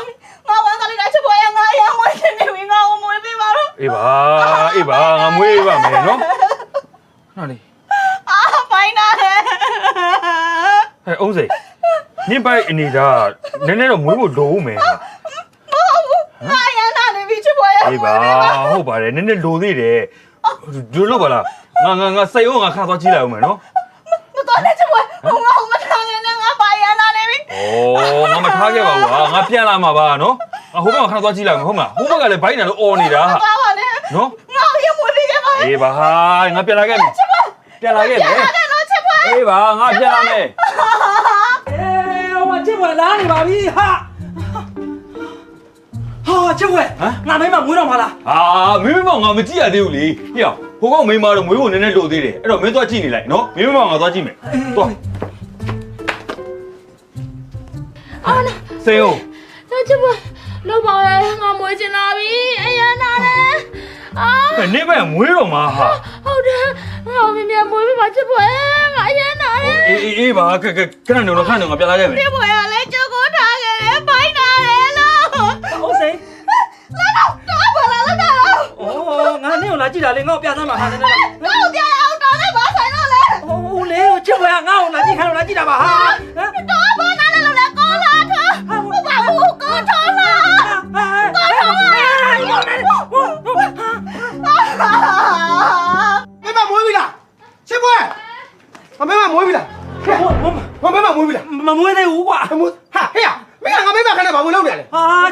ငါဝမ်းသာလိုက်တာချစ်ဖွယ်ရငါရမွေးနေပြီငါမွေးပေးပါတော့အေးပါငါမွေးပါမယ်နော်ဟာလေဖိုင်နာလေဟဲ့အုံးစိတ်နင်ပိုက်အနေဒါနည်းနည်းတော့မွေးဖို့လိုဦးမယ်ဟာမဟုတ်ဘူးငါရနာနေပြီချစ်ဖွယ်ရအေးပါဟုတ်ပါတယ်နည်းနည်းလိုသေးတယ်ဒီလိုပါလားငါစိတ်ရောငါခါသွားကြည့်လိုက်အောင်မယ်နော်မတော်နဲ့ချစ်ဖွယ်ငါမထားနဲ့ငါပါရနာနေပြီဩငါမထားခဲ့ပါဘူးဟာငါပြန်လာမှာပါနော်ဟိုဘက်ကခါသွားကြည့်လိုက်အောင်ဟုတ်မလားဟိုဘက်ကလည်းဘိုင်းနာလို့អော်နေတာဟာပါနဲ့နော်ငါရမွေးပေးခဲ့ပါအေးပါဟာငါပြန်လာခဲ့မယ်ပြန်လာခဲ့မယ်အေးပါငါပြန်လာမယ်ဟိုမှာချစ်ဖွယ်လာနေပါပြီဟာချစ်ဖွယ်ငါမိမမွေးတော့မလားမင်းမငါမကြည့်ရသေးဘူးလေဟေ့ဟိုကောင်မိမတော့မွေးဖို့နည်းနည်းလိုသေးတယ်အဲ့တော့မင်းသွားကြည့်နေလိုက်နော်မင်းမငါသွားကြည့်မယ်သွားစေယုံချစ်ဖွယ်လောက်ပါလေငါမွေးချင်လာပြီအရန်နာတယ်နေပဲမွေးတော့မှာဟာဟုတ်တယ်ငါမင်းမွေးပြီးပါချစ်ဖွယ်ငါအရန်နာတယ်အေးပါခဏနေတော့ခဏနေငါပြန်လာခဲ့မယ်ချစ်ဖွယ်ကလည်းကြောက်ကိုထားခဲ့တယ်ဘိုင်းနာတယ်လို့ဟုတ်စိလာတော့ဘာလာလာငါနေကိုလာကြည့်တာလေငါ့ကိုပြသမ်းမှာဟာနေတော့ငါ့ကိုပြအောင်တော်နဲ့ဘာဆိုင်တော့လဲဟိုလေချစ်ဖွယ်ကငါ့ကိုလာကြည့်ခိုင်းလို့လာကြည့်တာပါဟာတော်ဘာနာလဲလို့လဲကောလာထားဟုတ်ပါဘူးကောထားလားကောထားလားမမမွေးပြီလားချစ်ဖွယ်မမမွေးပြီလားမမမွေးပြီလားမမွေးသေးဘူးကွာဟာဟဲ့မင်းကငါမိမခဏဘာလို့လုပ်နေလဲ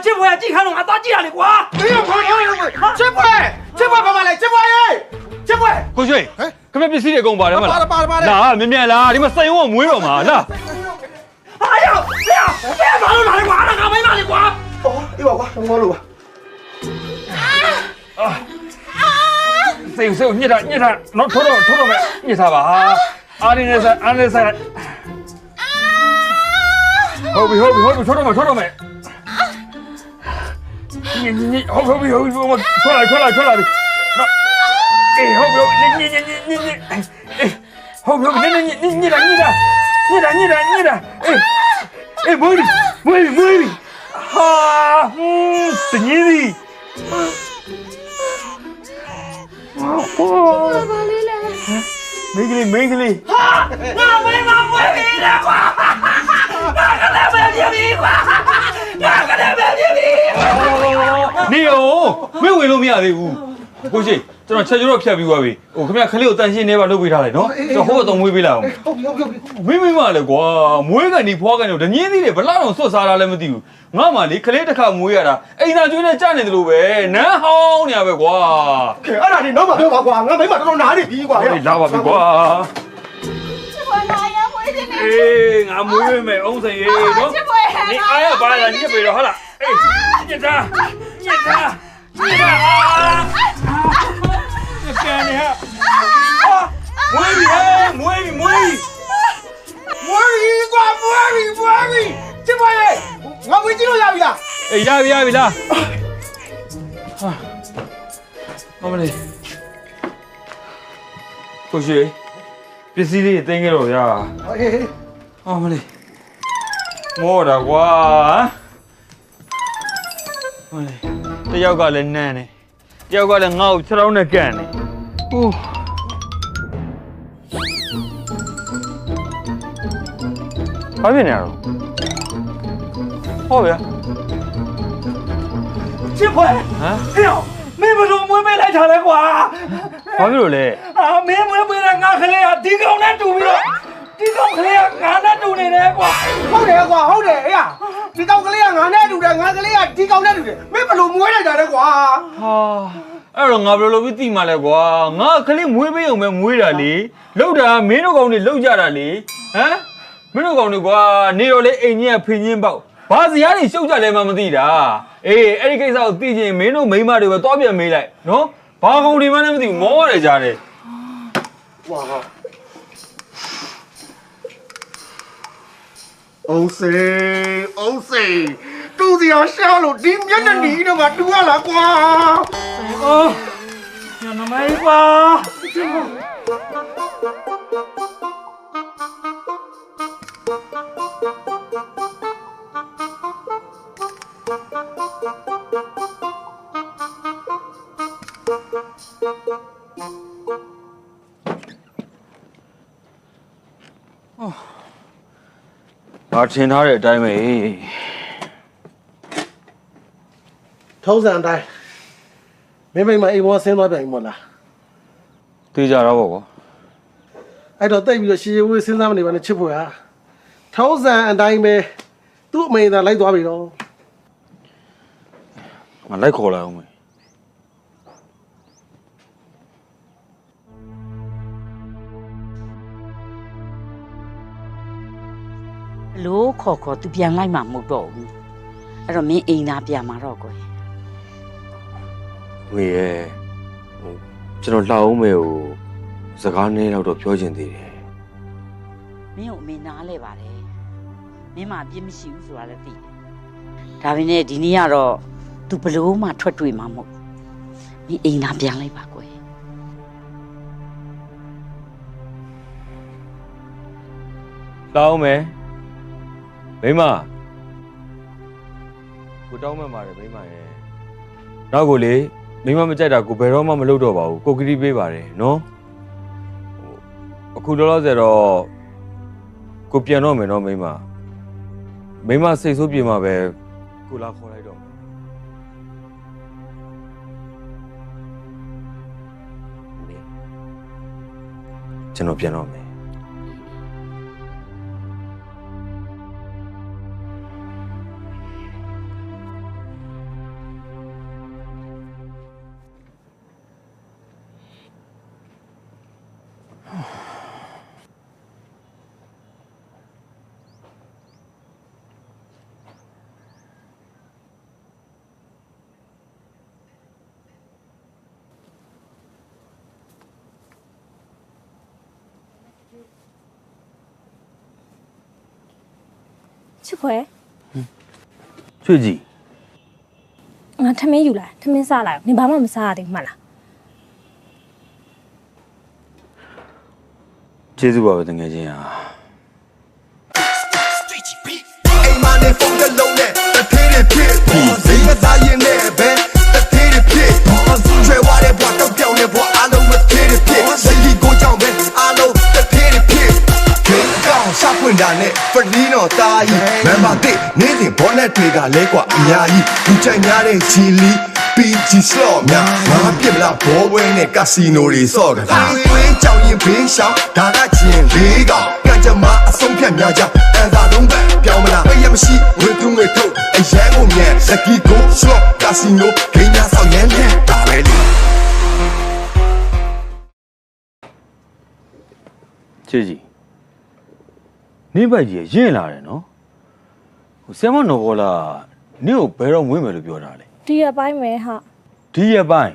ချစ်ဖွယ်ကကြည့်ခိုင်းလို့ငါသွားကြည့်ရလေကွာမင်းကခေါ်ချစ်ဖွယ်ဘာမှလဲချစ်ဖွယ်ကိုရွှေခမပစ္စည်းတွေအကုန်ပါတယ်မလားလာမြန်လာဒီမှာစိန်ဝုံမွေးတော့မှာလာဟာရောက်ဘာလို့လာလဲကွာငါမိမလေကွာအေးပါကွာငေါလို့ပါစေညစ်တာနော်ထိုးတော့မယ်ညစ်တာပါအားနေစားဟုတ်ပြီထိုးတော့မယ်ညဟုတ်ပြီထွက်လာပြီနော်အေးဟုတ်ပြီညဟုတ်ပြီညစ်တာအေးမွေးပြီဟာတညင်းပြီဘာလဲလဲမင်းကလေးဟာငါမင်းမမွေးပြီလေကွာငါကလည်းပဲပြပြီကွာနေရောမင်းဝင်လို့မရသေးဘူးကိုရှိကျွန်တော်ချက်ကျတော့ဖြတ်ပြီးသွားပြီဟိုခင်ဗျခလေးကိုတန်ရှင်းနေပါလုပ်ပေးထားလိုက်နော်ကျွန်တော်ဟိုကတော့မွေးပေးလိုက်အောင်ဟုတ်မင်းမလည်းကွာမွေးကနေဖွားကနေဒညင်းသေးတယ်ဘလောက်တော့ဆွတ်စားတာလည်းမသိဘူးငါမှလေခလေးတစ်ခါမွေးရတာအိမ်သာကျွေးနဲ့ကြနေတယ်လို့ပဲနန်းဟောင်းနေရပဲကွာအဲ့ဒါဒီတော့မှပြောပါကွာငါမိမတော်တော်နားနေပြီကွာလာပါပြီကွာချစ်ဖွယ်လာရမွေးနေအေးငါမွေးမယ်အုံးစိန်ရေးနော်နေအားရပါလားညစ်ပြီတော့ဟုတ်လားအေးညစ်တာပြန်နေဟာမွေးပြီကွာချစ်ပါရဲ့ ငါဝင်ကြည့်လို့ရပြီလား အေးရပြီလားဟာအမလေးကိုရှိပစ္စည်းလေးသိမ်းခဲ့တော့ဗျာအမလေးမောတာကွာအမလေးတယောက်ကလည်းနန်းနေတယောက်ကလည်းငါ့ကိုခြေထောက်နဲ့ကန်နေဟိုဘာဖြစ်နေရတော့ဟောဗျာချစ်ဖွဲ့ဟမ်ဟဲ့မင်းဘယ်လိုမွေးပေးလိုက်တာလဲကွာဘာဖြစ်လို့လဲမင်းမွေးပေးတဲ့ငါကလေးကဒီကောင်နဲ့တူပြီးတော့ဒီကောင်ကလေးကငါနဲ့တူနေတယ်ကွာဟုတ်တယ်ကွာဟုတ်တယ်အေးဒီကောင်ကလေးကငါနဲ့တူတယ်ငါကလေးကဒီကောင်နဲ့တူတယ်မင်းဘယ်လိုမွေးလိုက်တာလဲကွာဟာအဲ့တော့ငါဘယ်လိုလုပ်ပြီးသိမှလဲကွာငါကလေးမွေးပေးအောင်ပဲမွေးတာလေလောက်တာမင်းတို့ကောင်တွေလောက်ကြတာလေဟမ်မင်းတို့ကောင်တွေကွာနေတော့လေအိမ်ကြီးကဖင်ချင်းပေါက်ဘာစရားတွေရှုပ်ကြလဲမှမသိတာအေးအဲ့ဒီကိစ္စကိုသိချင်မင်းတို့မိန်းမတွေပဲတွားပြန်မေးလိုက်နော်ဘာကောင်တွေမှလည်းမသိဘူးမောရတယ်ကြားတယ်ဝါအောင်စေတူစီအောင်ရှာလို့ဒီမျက်နှာနီးတော့မှတူရလားကွာအော်ညနမိုင်းကွာငါထင်ထားတဲ့အတိုင်းပဲထုံးစံအတိုင်းမင်းမအိမ်ပေါ်ဆင်းသွားပြန်ပြီမို့လားသိကြတော့ပေါ့ကွာအဲ့တော့တိတ်ပြီးတော့ရှည်ဝေးစဉ်းစားမနေပါနဲ့ချစ်ဖို့ဟာထုံးစံအတိုင်းပဲသူ့အမေသာလိုက်သွားပြီတော့ငါလိုက်ခေါ်လာအောင်မယ်လို့ခေါ်သူပြန်လိုက်မှာမဟုတ်တော့ဘူးအဲ့တော့မင်းအိမ်သားပြန်มาတော့ကွယ်ငွေရဲ့ကျွန်တော်လှအောင်မယ်ကိုစကားနည်းတော့ပြောချင်သေးတယ်မင်းကိုအမေနားလဲပါတယ်မင်းမအပြစ်မရှိဘူးဆိုတာလည်းသိတယ်ဒါပေမဲ့ဒီနေ့ကတော့ तू ဘလို့မှထွက်တွေ့မှာမဟုတ်မင်းအိမ်သားပြန်လိုက်ပါကွယ်လှအောင်မယ်မိမကိုတောင်းမှပါတယ်မိမရဲ့နောက်ကိုလေမိမမကြိုက်တာကိုဘယ်တော့မှမလုပ်တော့ပါဘူးကိုကတိပေးပါတယ်နော်အခုလောလောဆယ်တော့ကိုပြန်တော့မယ်နော်မိမစိတ်ဆိုးပြေမှာပဲကိုလာခေါ်လိုက်တော့ကျွန်တော်ပြန်တော့မယ်ချစ်ခွဲချွေကြီးငါထမင်းယူလာထမင်းစားလာနင်ဘာမှမစားရသေးမှလားကျေးဇူးပါပဲတကယ်ချင်းဟာအိမ်မနဲ့ဖုန်းတစ်လုံးနဲ့တထေးတွေဖြစ်ပြီးဈေးကစားရင်နဲ့ပဲတထေးတွေဖြစ်ချွေဝါတဲ့ဘွားတော့ပြောင်းတဲ့ဘွားအားလုံးမထေးတွေဖြစ်စီလီကိုကြောင့်ပဲအားလုံးတထေးတွေဖြစ်ခေကောင်ရှာဖွင့်တာနဲ့ဖလီနော်တာကြီးမန်ပါတစ်နေစဉ်ဘောနဲ့တွေကလဲကွာအများကြီးလူကြိုက်များတဲ့ချီလီPG slot များငါပြစ်မလားဘောပွဲနဲ့ကစီနိုတွေစော့ကြတာဝေးကြောင်ရင်ဘေးရှောင်းဒါကချင်းလေးကောင်ကကြမအဆုံးဖြတ်များကြအန်သာလုံးပဲပြောင်းမလားရမရှိဝေသူငွေထုတ်အရန်ကိုမြန်လက်ကီကို slot ကစီနိုဂိမ်းများဆောင်ရမ်းတဲ့ဒါပဲလေချေကြီးနေပိုက်ကြီးရင့်လာတယ်နော်ဟိုဆရာမနော်ဘောလာနင့်ကိုဘယ်တော့မွေးမယ်လို့ပြောတာလဲဒီရပိုင်းပဲဟာဒီရပိုင်း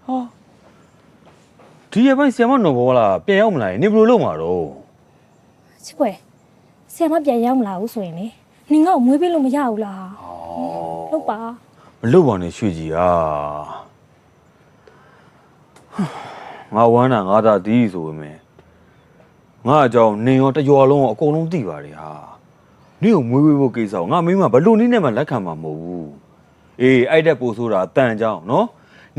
ဟာဒီရပိုင်းဆရာမနော်ဘောလာပြန်ရောက်မလာရင်နေဘယ်လိုလုပ်မှာတော့ချစ်ပွဲဆရာမပြန်ရောက်မလာဘူးဆိုရင်လေ နင်ငါ့ကိုမွေးပေးလို့မရဘူးလားဟုတ်ပါ မလုပ်ပါနဲ့ရွှေကြီးငါဝမ်းတာငါသာဒီဆိုပေမဲ့ငါအကြောင်းနေရောတရွာလုံးအကုန်လုံးသိပါတယ်ဟာနင့်ကိုမွေးပေးဖို့ကိစ္စကိုငါမိမဘလို့နည်းနဲ့မှလက်ခံမှာမဟုတ်ဘူးအေးအဲ့တဲ့ပို့ဆိုတာတန်ကြောင်းနော်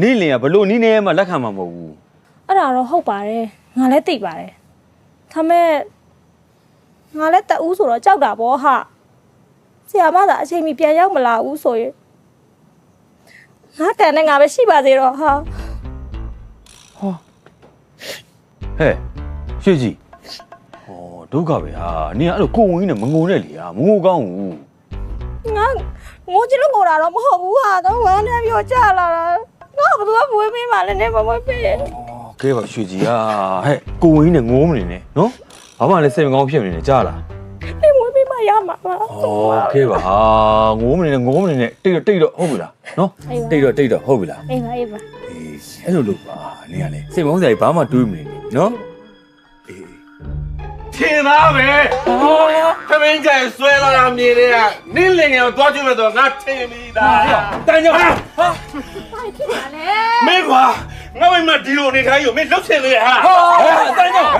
နင့်လင်ကဘလို့နည်းနဲ့မှလက်ခံမှာမဟုတ်ဘူး အဲ့ဒါတော့ဟုတ်ပါတယ်ငါလည်းသိပါတယ်ဒါမဲ့ငါလည်းတအူးဆိုတော့ကြောက်တာပေါ့ဟာဆရာမသာအချိန်မီပြန်ရောက်မလာဘူးဆိုရင်ငါတန်နဲ့ငါပဲရှိပါသေးတော့ဟာ ဟဲ့ရွှေကြီးဒုက္ခပဲဟာနင်ကအဲ့လိုကိုဝင်ကြီးနဲ့မငုံနဲ့လေဟာမငိုကောင်းဘူး ငါငိုချင်လို့ငိုတာတော့မဟုတ်ဘူးဟာတော့ဝမ်းနဲ့ပြောကြလာတာငါဘယ်သူမှမွေးပေးမှလည်းနေမမွေးပေးရဲ့ ကဲပါရွှေကြီးဟဲ့ကိုဝင်ကြီးနဲ့ငိုမနေနဲ့နော်ဘာမှလည်းစိတ်မကောင်းဖြစ်နေတယ်ကြားလား နေမွေးပေးမှရမှာပါ ကဲပါငိုမနေနဲ့တိတ်တော့ဟုတ်ပြီလားနော်တိတ်တော့ဟုတ်ပြီလား အေးပါအေးပါ အဲ့လိုလုပ်ပါနင်ကလေစိတ်မကောင်းစရာဘာမှတွေးမနေနဲ့နော် ထင်သားပဲသမင်းကြိုင်ဆွဲလာတာမြင်နေတာနင်းလင်ငယ်ကိုသွားကြည့်မယ်ဆိုတော့ငါထင်ပြီးသားတန်ကြောင်ဟာမင်းကွာငါမိမဒီလိုအနေထားကြီးကိုမင်းလှုပ်ချင်လေဟာတန်ကြောင်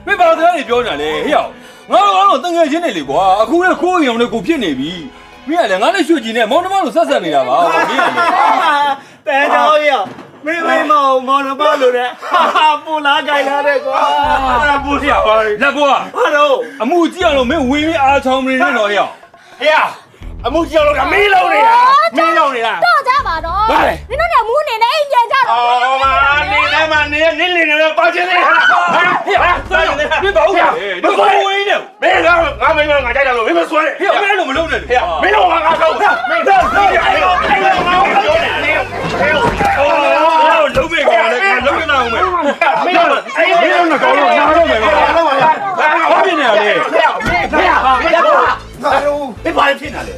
မင်းဘာလို့လဲပြောနေတာလဲဟေ့ရောက်ငါတို့တငယ်ချင်းနေလေကွာအခုလည်းခိုးရုံနဲ့ကိုဖြစ်နေပြီမင်းကလည်းငါနဲ့ရွှေကြီးနဲ့မောင်နှမတို့ဆက်ဆက်နေတာပါမင်းကလည်းတန်ကြောင်ရောမင်းမောင်နှမလို့နဲ့ပူလာကြိုင်လာတဲ့ကွာပူရပါလက်ကွာဘာလို့အမှုကြည့်အောင်လို့မင်းဝင်းပြီးအားချောင်းမနေနဲ့တော့ဟေ့ရောက်ဟေ့အမှုကြောက်လို့ကမင်းလုံးနေတာတော့ကြပါတော့နင်တို့ကမူးနေနဲ့အိမ်ပြန်ကြတော့မာနေလည်းမနေနင်းလင်နေတော့ပါချင်းနေဟာဟေ့ဆိုင်နေမင်းဘာဟုတ်လဲမကိုဝင်းနဲ့မင်းကငါမင်းကငါကြိုက်တယ်လို့မင်းမဆွဲဟေ့မင်းလို့မလုပ်နဲ့ဟေ့မင်းတော့ငါတော့မင်းတော့လုံးမေကွာလည်းလုံးနေတာအောင်မယ်မင်းတော့ကောင်းလို့ငါတော့မယ်ဘာဖြစ်နေရလဲဟေ့ဘာဖြစ်နေလဲ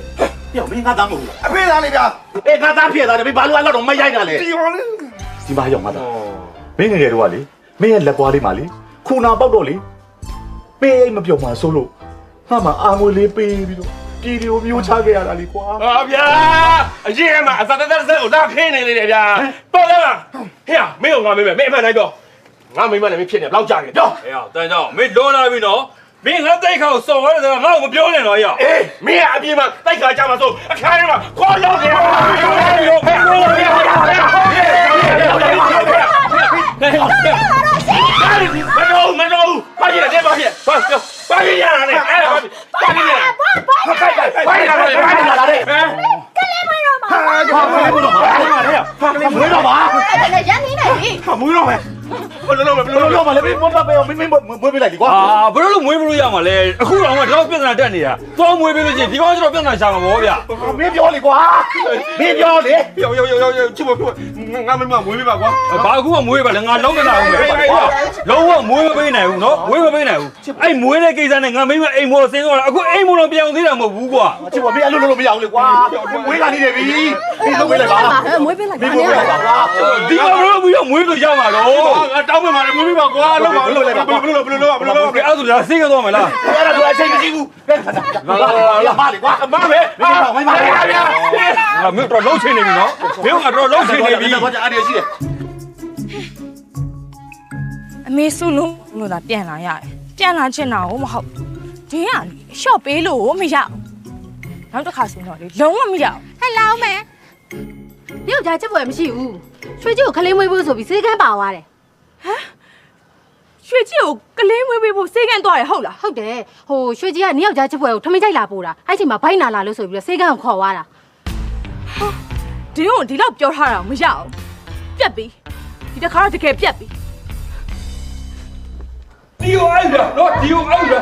ပြောမင်းငါသားမဟုတ်ဘူးအဖေသားလေးဗျာငါသားဖြစ်သားတယ်မင်းဘာလို့အဲ့လောက်တော့မရိုက်တာလဲဒီပါလေဒီမှာရောက်ငါသားမင်းငယ်တော့ကလေမင်းရဲ့လက်ပွားလေးမှာလေခုနာပေါက်တော့လေပေးအိမ်မပြုံမှာစိုးလို့ငါမှအာငွေလေးပေးပြီးတော့ပြည်ဒီကိုမျိုးချခဲ့ရတာလေကွာဟာဗျာအရင်ကမှအစတသက်ကိုလာခင်းနေလေဗျာပေါ့လားဟေ့မင်းကငါမင်းအမှန်တိုင်းပြောငါမိမနဲ့မင်းဖြစ်နေဘလောက်ကြာနေပြောဟေ့တန်ကြောင်မင်းလွန်လာပြီနော်မင်းငါတိုက်ခါကိုစော်ရဲတယ်ငါ့ကိုမပြောနဲ့တော့ဟေ့အေးမင်းအပြင်မှာတိုက်ခါကြမှာဆိုအခါထဲမှာခေါ်ရောက်နေမတော်ဘာကြီးလဲဘာကြီးဘာကြီးရတာလဲအဲ့ဘာကြီးရဘာကြီးလာလဲကလေးမွေးတော့မှာကလေးမွေးတော့မှာမွေးတော့မှာအဲ့ဒါရန်နေနေပြီမွေးတော့မယ်ဘယ်လိုမလဲမင်းမမွေးပေးလိုက်ဒီကွာဘယ်လိုမွေးမလို့ရမှာလဲအခုတော့ငါတော့ပြဿနာတက်နေတာသွားမွေးပေးလို့ချင်းဒီကောင်ကျတော့ပြဿနာရှာမှာဗောဗျာမင်းပြောလေကွာမင်းပြောလေယောချစ်မငါမမမွေးပေးပါကွာဘာအခုမှမွေးပါလဲငါလုံးနေတာအောင်ပဲလုံးဝမွေးမပေးနိုင်ဘူးနော်မွေးမပေးနိုင်ဘူးအဲ့မွေးတဲ့ကိစ္စနဲ့ငါမိမအိမ်မောဆင်းသွားတာအခုအိမ်မောတော့ပြောင်းသေးတာမဟုတ်ဘူးကွာချစ်မမင်းအလုပ်လုပ်လို့မရဘူးလေကွာမွေးလာနေတယ်ပြီမင်းလုပ်ပေးလိုက်ပါမွေးပေးလိုက်ပါမွေးပေးလိုက်ပါဒီကောင်တော့ပြီးတော့မွေးလို့ရမှာတော့ငါတောင်းမှမှာမွေးပေးပါကွာလုပ်ပါလုပ်လိုက်ပါဘယ်လိုအဲ့ဒါဆိုဆေးကတော့မလားအဲ့ဒါတော့အချိန်မရှိဘူးလာပါလေကွာအမပဲမင်းတော့မင်းပါဗျာငါမြို့တော့လှုပ်ချင်နေပြီနော်မင်းကတော့လှုပ်ချင်နေပြီဘာကြအားရရှိတယ်အမေစုလို့သာပြန်လာရတယ်ပြန်လာချင်တာကိုမဟုတ်ဒီကရှော့ပေးလို့မရဘူးနောက်တစ်ခါဆိုတော့လေလုံးဝမရဘူးဟဲ့လာအောင်မယ်ညောင်ကြားချက်ပွဲမရှိဘူးရွှေကြီးကိုခလေးမွေးဖို့ဆိုပြီးစေးကန်းပါသွားတယ်ဟမ်ရွှေကြီးကိုကလေးမွေးပေးဖို့စေးကန်းသွားရဟုတ်လားဟုတ်တယ်ဟိုရွှေကြီးကညောင်ကြားချက်ပွဲကိုထမင်းကြိုက်လာပို့တာအဲ့ချိန်မှာဘိုက်နာလာလို့ဆိုပြီးတော့စေးကန်းကိုခေါ်သွားတာဒီတော့ဒီလောက်ပြောထားတာမရအောင်ပြက်ပြီဒီတစ်ခါတော့တကယ်ပြက်ပြီဒီကိုအဲ့ဒါနော်ဒီကိုအဲ့ဒါ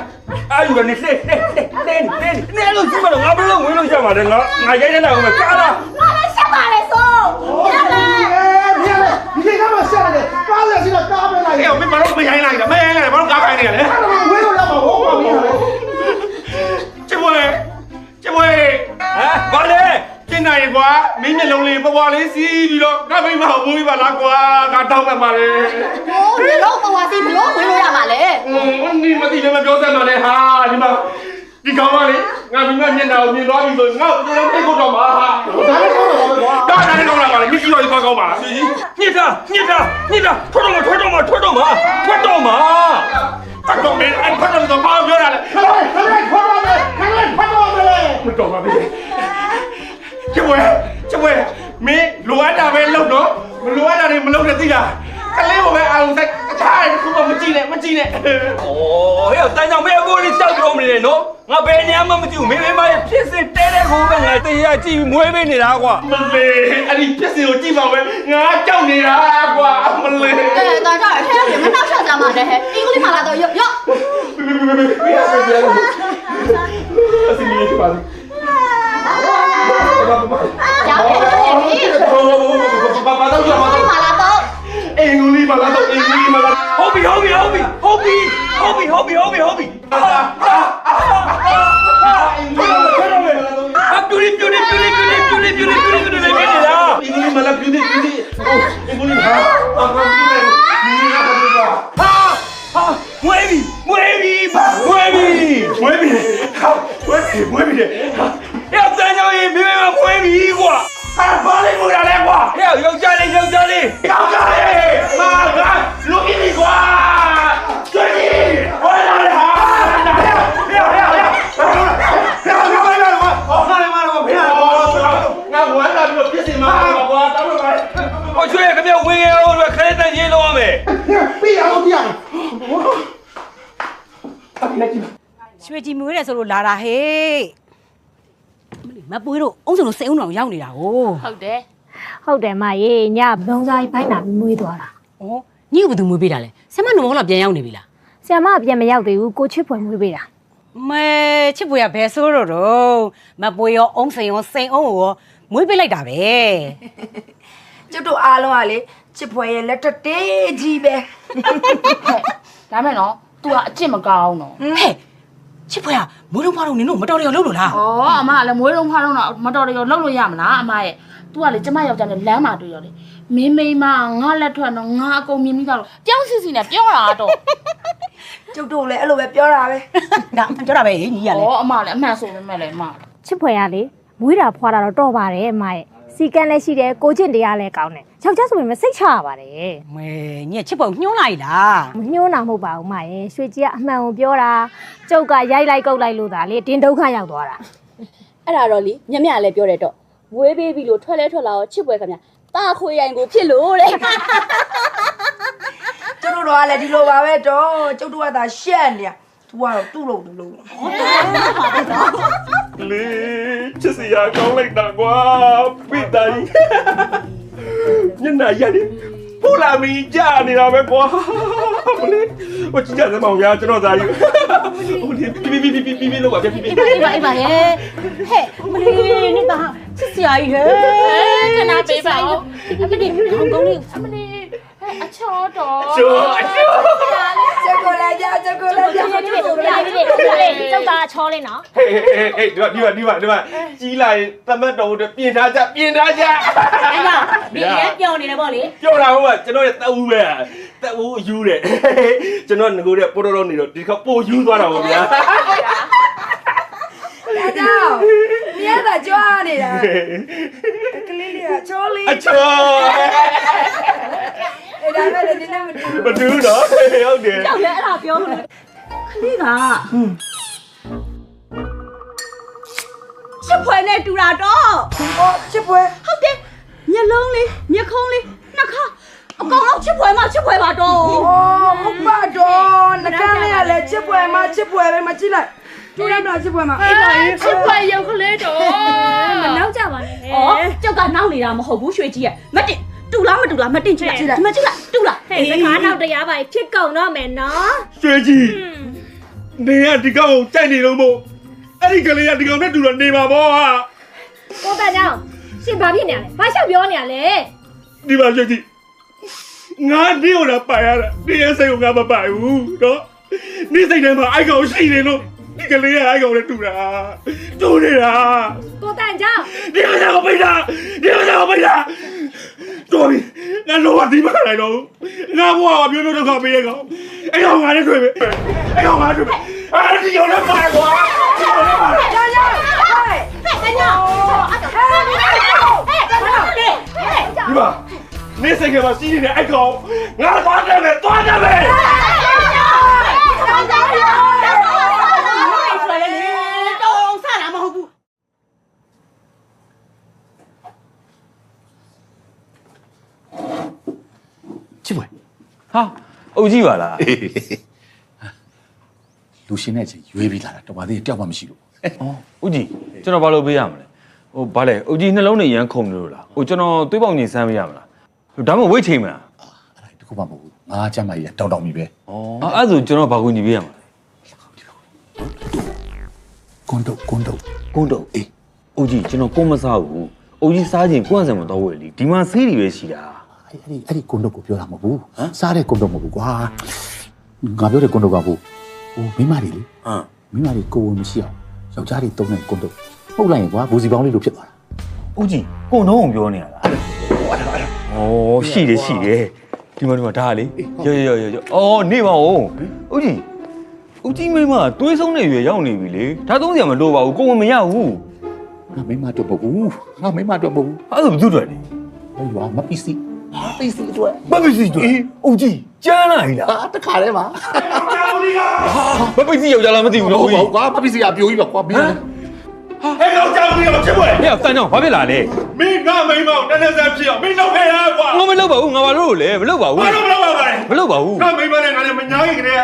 နေနေလို့ကြည့်မလို့ငါဘယ်လိုဝင်လို့ရမှာလဲငါရိုက်နေတာကိုမကားလားငါလည်းရှက်ပါလေဆိုရမယ်ဒီကိစ္စမှာဆက်ရတယ်ကားလည်းရှိတော့ကားပဲလိုက်ဟဲ့မင်းဘာလို့မရိုင်းလိုက်တာမရိုင်းလိုက်ဘာလို့ကားခိုင်းနေရလဲဝေးလို့ရမှာဟုတ်ပါပြီကျမဟမ်ဘာလဲကျင်းနိုင်ကွာမင်းမျက်လုံးလေးပွားလေးစီးပြီးတော့ငါမိမမွေးပါလားကွာငါတောင်းမှပါလေဟိုဒီတော့ပွားစီးဘလို့ဝင်လို့ရမှာလဲဒီမသိလည်းမပြောစမ်းပါနဲ့ဟာဒီမှာ ဒီကောင်ကလေငါမိမမျက်နှာကိုမြင်သွားပြီဆိုငါ့ကိုပြန်ထိတ်ကုန်တော့မှာဟာဒါလည်းကောင်းတော့ပါပဲကွာဒါလည်းကောင်းတာပါလေမြစ်ကြီးတော်ကြီးပါကောင်းပါလားညစ်တာထွက်တော့မှာထွက်တော့မင်းအဲ့ထွက်တော့ဘာပြောရလဲခလိုက်ထွက်တော့မယ်မတော်ပါဘူးချစ်ပွဲမင်းလိုအပ်တာပဲလုပ်တော့မလိုအပ်တာတွေမလုပ်နဲ့သိလားကလေးကိုပဲအာရုံစိုက်အခြားတစ်ခုမှမကြည့်နဲ့ဩဟဲ့တန်းကြောင့်မင်းအကိုလေးကြောက်ကြုံနေတယ်နော်ငါဘယ်နေရာမှမကြည့်ဘူးမင်းမရဲ့ဖြစ်စစ်တဲတဲ့ကိုပဲငါတရားကြည့်ပြီးမွေးပေးနေတာကွာမလေးအဲ့ဒီဖြစ်စစ်ကိုကြည့်ပါပဲငါကြောက်နေတာကွာမလေးဒါကြောင့်ဟဲ့မနှောက်ချက်ကြမှာတဲ့ဟဲ့အင်္ဂလိပ်မှာလာတော့ရော့အစီမီးပါကြောက်တယ်ဘာတော့ကြောက်မှာတော့အင်္ဂလိပ်မှာလာတော့ဟုတ်ပြီပြူပြူပြူမလာပြူနေအင်္ဂလိပ်ဟာမွေးပြီ要咱家也没办法回避过，还把你不让来过，要家里，妈个，录给你过，追你，我来了，我去，这边回来，我说开单钱了没？别呀，ရွှေကြည်မွေးတယ်ဆိုလို့လာတာဟဲ့မပွေးတော့အုံးစုံလို့စိတ်ဦးတော်ရောက်နေတာကိုဟုတ်တယ်မရေညဘုံစားကြီးဘိုင်းနာမွေးသွားတာဩညီကဘယ်သူမွေးပေးတာလဲဆရာမနှမောလာပြန်ရောက်နေပြီလားဆရာမပြန်မရောက်သေးဘူးကိုချစ်ဖွယ်မွေးပေးတာမဲချစ်ဖွယ်ကဘယ်ဆိုးတော့မပွေးရောအုံးစိန်ရောစိန်အုံးရောမွေးပေးလိုက်တာပဲကျုပ်တို့အားလုံးကလေချစ်ဖွယ်ရဲ့လက်ထက်တေးကြီးပဲဒါမဲ့နော် तू ကအကျင့်မကောင်းတော့ဟဲ့ချစ်ဖွယ်ကမွေးလုံးဖားတော့နင်တို့မတော်တယ်လို့လို့လားဩအမကလည်းမွေးလုံးဖားတော့မတော်တယ်လို့လို့ရမလားအမရဲ့ तू ကလေကျမယောက်ျားနဲ့လမ်းမှာတွေ့ရောလေမင်းမိမငါလက်ထွက်တော့ငါအကုန်မြင်ပြီးသားတော့ပြောင်းစီစီနဲ့ပြောတာတော့ကျုပ်တို့လည်းအဲ့လိုပဲပြောတာပဲဒါပြောတာပဲညီကလေဩအမလည်းအမှန်ဆိုပေမဲ့လည်းအမချစ်ဖွယ်ကလေမွေးတာဖွာတာတော့တော်ပါတယ်အမရဲ့စီကံလည်းရှိတယ်ကိုကျင့်တရားလည်းကောင်းတယ်ယောက်ျားဆိုပေမဲ့စိတ်ချရပါတယ်မဲညချစ်ဖွယ်ညှိုးလိုက်လားမညှိုးတာမဟုတ်ပါဘူးမရဲ့ရွှေကြီးကအမှန်ကိုပြောတာကျုပ်ကရိုက်လိုက်ကုတ်လိုက်လို့သာလေတင်းဒုက္ခရောက်သွားတာအဲ့ဒါတော့လေမြက်လည်းပြောတယ်တော့မွေးပေးပြီလို့ထွက်လာတော့ချစ်ပွဲခင်ဗျတာခွေရိုင်ကိုဖြစ်လို့တဲ့ကျုပ်တို့ကလည်းဒီလိုပါပဲတော့ကျုပ်တို့ကသာရှက်နေရသူကတော့သူ့လို့လေချစ်စရာကောင်းလိုက်တာကွာပိတိုင်ညနေရတယ်ပူလာမီကြာနေတာပဲကွာမလေးဟိုကြည့်ကြစမ်းပါဦးဗျာကျွန်တော်သားကြီးဟိုပြလို့ပါပြအေးပါဟဲ့မလေးနေတာချစ်စရာကြီးဟဲ့ခဏပေးပါဦးအမလေးကောင်းလေးအမလေးအချောတော်ချောချက်ကိုလိုက်ကြကျောက်သားချောလေးနော်ဟေးဒီမှာကြီးလိုက်သမတ်တော်တို့ပြင်ထားကြအဲ့ဒါဒီရဲပျော်နေတယ်ပေါ့လေပျော်တာဟုတ်ကကျွန်တော်ရဲ့တက်ဦးပဲတက်ဦးယူတယ်ကျွန်တော်ငကိုတဲ့ပိုတော်နေတော့ဒီခါပိုယူသွားတာပေါ့ဗျာဒါကြောင့်မြတ်တာကြွားနေတာကလေးလေးကချောလေးအချောအဲ့ဒါပဲဒီနေ့မတူတော့ဟုတ်တယ်ကြောက်လဲအဲ့ဒါပြောလို့ခလေးကချစ်ဖွယ်နဲ့တူတာတော့ချစ်ဖွယ်ဟုတ်တယ်မျက်လုံးလေးမျက်ခုံးလေးနှာခေါင်းအကောင်လုံးချစ်ဖွယ်ပါတော့ဟုတ်ပါတော့နှာခေါင်းလေးကလည်းချစ်ဖွယ်ပဲမကြည့်လိုက်တူရမလားချစ်ဖွယ်မှာအေးပါချစ်ဖွယ်ရုပ်ကလေးတော့မနောက်ကြပါနဲ့ကျောက်ကနောက်နေတာမဟုတ်ဘူးရွှေကြီးကမတင်တူလားမတူလားမတင်ကြည့်လိုက်ဒီမှာကြည့်လိုက်တူလားဟဲ့စကားနောက်တရားပါဖြစ်ကုန်တော့မယ်နော်ရွှေကြီးနေရဒီကောင်ကိုကြိုက်နေလို့မို့အဲ့ဒီကလေးကဒီကောင်နဲ့တူတော့နေပါဘောဟာကိုတန်ကြောင်ရှင်ဘာဖြစ်နေရလဲဘာလျှောက်ပြောနေရလဲဒီပါရွှေကြီးငါဒီကိုတော့ပိုင်ရတာဒီရဲ့စိတ်ကိုငါမပိုင်ဘူးနော်နေစိတ်ထဲမှာအိုက်ကောင်ရှိနေလို့ဒီကလေးကအိုက်ကောင်နဲ့တူနေတာကိုတန်ကြောင်ဒီမစားကိုပိတ်တာတော်ပြီငါလောကဒီမခိုင်းတော့ငါဘွားကမျိုးဒုက္ခပေးရကောင်အဲ့ကောင်ငါနဲ့တွေ့မယ် ဒီရောလည်းပါကွာဒီမှာနေစိတ်ကမှစီးနေတဲ့အကောင်ငါသွားတယ်မယ်သွားတယ်မယ်ချစ်ဖွယ် ဟာအုပ်ကြီးပါလား လူရှင်တဲ့အချိန်ရွေးပြီးလာတာတော်ပါသေးတယ်တယောက်မှမရှိလို့ ဩဦးကြီးကျွန်တော်ဘာလို့ပေးရမလဲဟိုဘာလဲအုပ်ကြီးနှလုံးနဲ့ရမ်းခုန်နေလို့လားဟိုကျွန်တော်သွေးပေါင်ကြီးစမ်းပေးရမလားဒါမှမဟုတ်ဝိတ်ချိန်မလား တခုမှမဟုတ်ဘူးငါကျမ်းမာကြီးတောင်းပြီပဲ ဩအဲ့ဒါဆိုကျွန်တော်ဘာကူညီပေးရမလဲ ကွန်းတုတ်အေး အုပ်ကြီးကျွန်တော်ကိုမစားဘူးအုပ်ကြီးစားခြင်းကိုယ့်အစံမတော့ဝယ်လीဒီမှာဆေးတွေပဲရှိတာ အဲ့ဒီကွန်းတုတ်ကိုပြောတာမဟုတ်ဘူးစားတဲ့ကွန်းတုတ်မဟုတ်ဘူးကွာငါပြောတဲ့ကွန်းတုတ်ကဟိုမိမတွေလေမိမတွေကိုယ်ဝင်မရှိအောင်ယောက်ျားတွေတုံးတဲ့ကွန်းတုတ်ပုတ်လိုက်ရင်ကွာဘူစီပေါင်းလေးလိုဖြစ်သွားတာ အုပ်ကြီးကိုနှုံးအောင်ပြောနေရလားဩရှိတယ်ဒီမှာဒါလေရောဩနေပါဦးအုပ်ကြီးမိမသွေးဆုံးတဲ့ရွယ်ရောက်နေပြီလေဒါသုံးစရာမလိုပါဘူးကိုဝင်မရဘူး ငါမိမတော့မဟုတ်ဘူးအဲ့ဒါဘယ်သူတွေလဲဟိုရွာမပစ္စည်းအတွက်အုပ်ကြီးကျန်းလာပြီလားတခါတည်းပါ မပစ္စည်းယောက်ျားလားမသိဘူးနော် ဟုတ်ကွာမပစ္စည်းအပြိုကြီးပါကွာပြီးတယ် ဟဲ့ကောင်ကြောင်ကြီးအောင်ချစ်ပွဲ ဟဲ့တန်ကြောင်ဘာဖြစ်လာလဲ မင်းငါမိမောင်တနေ့ဆက်ဖြစ်အောင်မင်းလုပ်ခဲ့ရကွာ ငါမလုပ်ပါဘူးငါဘာလို့လဲမလုပ်ပါဘူး ဘာလို့မလုပ်ပါလဲ မလုပ်ပါဘူး ငါမိမနဲ့ငါလည်းမညာကြီးကြတဲ့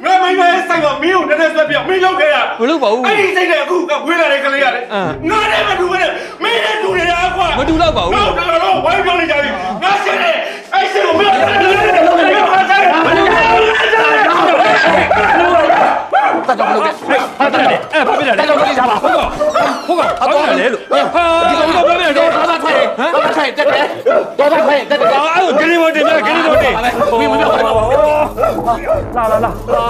ငါမိမရဲ့ဆိုင်မှာမင်းကိုတနေ့ဆက်ဖြစ်အောင်မင်းလုပ်ခဲ့ရ မလုပ်ပါဘူး အဲ့ဒီစိတ်နဲ့အခုကဝေးလာတဲ့ကလေးရတယ်ငါနဲ့မတူဘူးနဲ့မင်းနဲ့တူနေတာကွာ မတူတော့ပါဘူး ဟုတ်တယ်တော့ဝိုင်းပြောနေကြပြီငါရှင်နဲ့အဲ့ရှင်ကိုမင်းလုပ်ခဲ့တယ် တတ်တော့မလုပ်နဲ့ဟာတတ်တယ်အဲ့ဘာဖြစ်လာလဲ တတ်တော့လေးစားပါဟုတ်ကဘာဖြစ်လာလဲလို့ဟာဒီကောင်တော့ပြောနေတော့ဘာသာထိုင်တက်တယ်တော့ထိုင်တက်တယ် အဲ့ဂရီမိုတင်လာဂရီမိုတင် မင်းမပြောပါဘူးလာ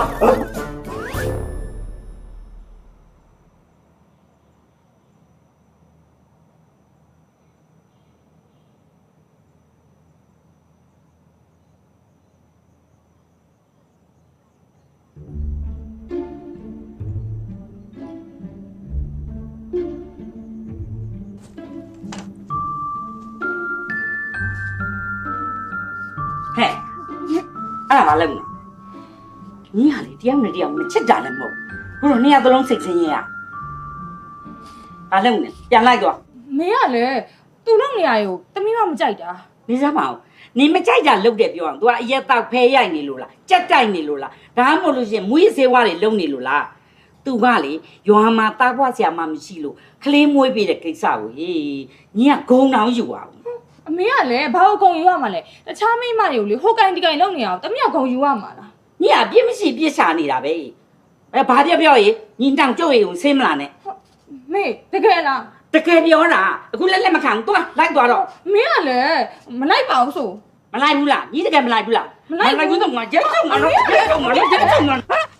ဟဲ့အဲ့ဒါမလုပ်နဲ့ညီဟာလေတယောက်နဲ့တယောက်မချစ်တာလည်းမဟုတ်ဘူးတို့နှစ်ယောက်သလုံးစိတ်ဆင်းရဲရဘာလုပ်နဲ့ပြန်လိုက်တော့ မင်းကလည်းသူ့လုပ်နေရကိုတမီးမကြိုက်တာ နေစမ်းမအောင်နေမကြိုက်တာလုပ်တယ်ပြောအောင် तू ကအရက်တောက်ဖဲရိုက်နေလို့လားကြက်တိုက်နေလို့လားဒါမှမဟုတ်လို့ရှိရင်မွေးစေဝါတွေလုံနေလို့လား तू ကလေရွာမှာတားပွားဆရာမမရှိလို့ကလေးမွေးပေးတဲ့ကိစ္စကိုဟေးညီကဂုံတောင်ယူအောင် အမေကလည်းဘာကိုဂုံယူရမှာလဲတခြားမိမတွေကိုလေဟိုကိုင်ဒီကိုင်လုပ်နေအောင်တမီးကဂုံယူရမှာလား ညီကပြစ်မရှိပြစ်ရှာနေတာပဲအဲဘာပြောရေညီတောင်ကြုတ်ရုံဆင်းမလားနဲ့ မေတကယ်လား တကယ်ပြောတာအခုလက်မခံတွားလိုက်သွားတော့ မင်းကလည်းမလိုက်ပါဘူးဆို မလိုက်ဘူးလားညီတကယ်မလိုက်ဘူးလားမလိုက်ဘူးတော့ငါကျဲတော့ငါတော့ကျဲတော့ငါတော့ကျဲတော့ငါ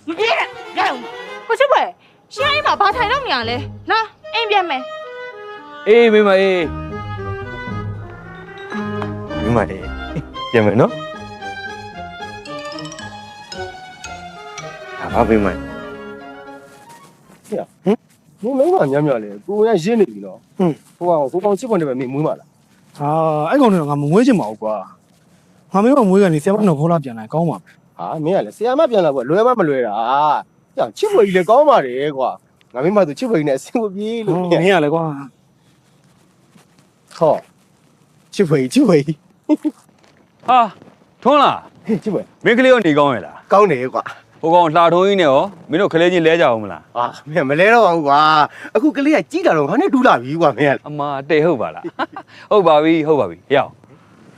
မပြေရအောင် ကိုချစ်ပွဲရှင်းအိမ်မှာဘာထိုင်တော့နေရလဲလာအိမ်ပြန်မယ် အေးမိမအေးမိမအေးပြန်မယ်နော်ဘာမိမ မင်းမိမညံ့ညံ့လေကိုရရင်းနေပြီနော်ဟိုကောင်ချစ်ပွန်တယ်ပဲမင်းမွေးပါလား ဟာအဲ့ကောင်တွေကငါမမွေးချင်ပါဘူးကွာငါမင်းကမွေးကနေဆရာမတော်ခေါ်လာပြန်လာကောင်းပါပဲ ဟာမင်းကလည်းဆရာမပြန်လာပေါ့လွယ်မလွယ်တာကြောင်ချစ်ပွန်ကြီးလည်းကောင်းပါတယ်ကွာငါမိမသူချစ်ပွန်ကြီးနဲ့အဆင်မပြေလို့ မင်းကလည်းကွာ ဟောချစ်ပွန်ကြီး ဟာထွန်းလား ချစ်ပွန် မင်းကလေးရောနေကောင်းရဲ့လား ကောင်းတယ်ကွာ ဟိုကောင်လှထုံးကြီးနဲ့ရောမင်းတို့ကလေးချင်းလဲကြအောင်မလား ဟာမင်းမလဲတော့ပါဘူးကွာအခုကလေးကကြီးတာတော့ငါနဲ့ဒူးလာပြီကွာမင်းကအ မတိတ်ဟုတ်ပါလားဟုတ်ပါပြီဟေ့အောင်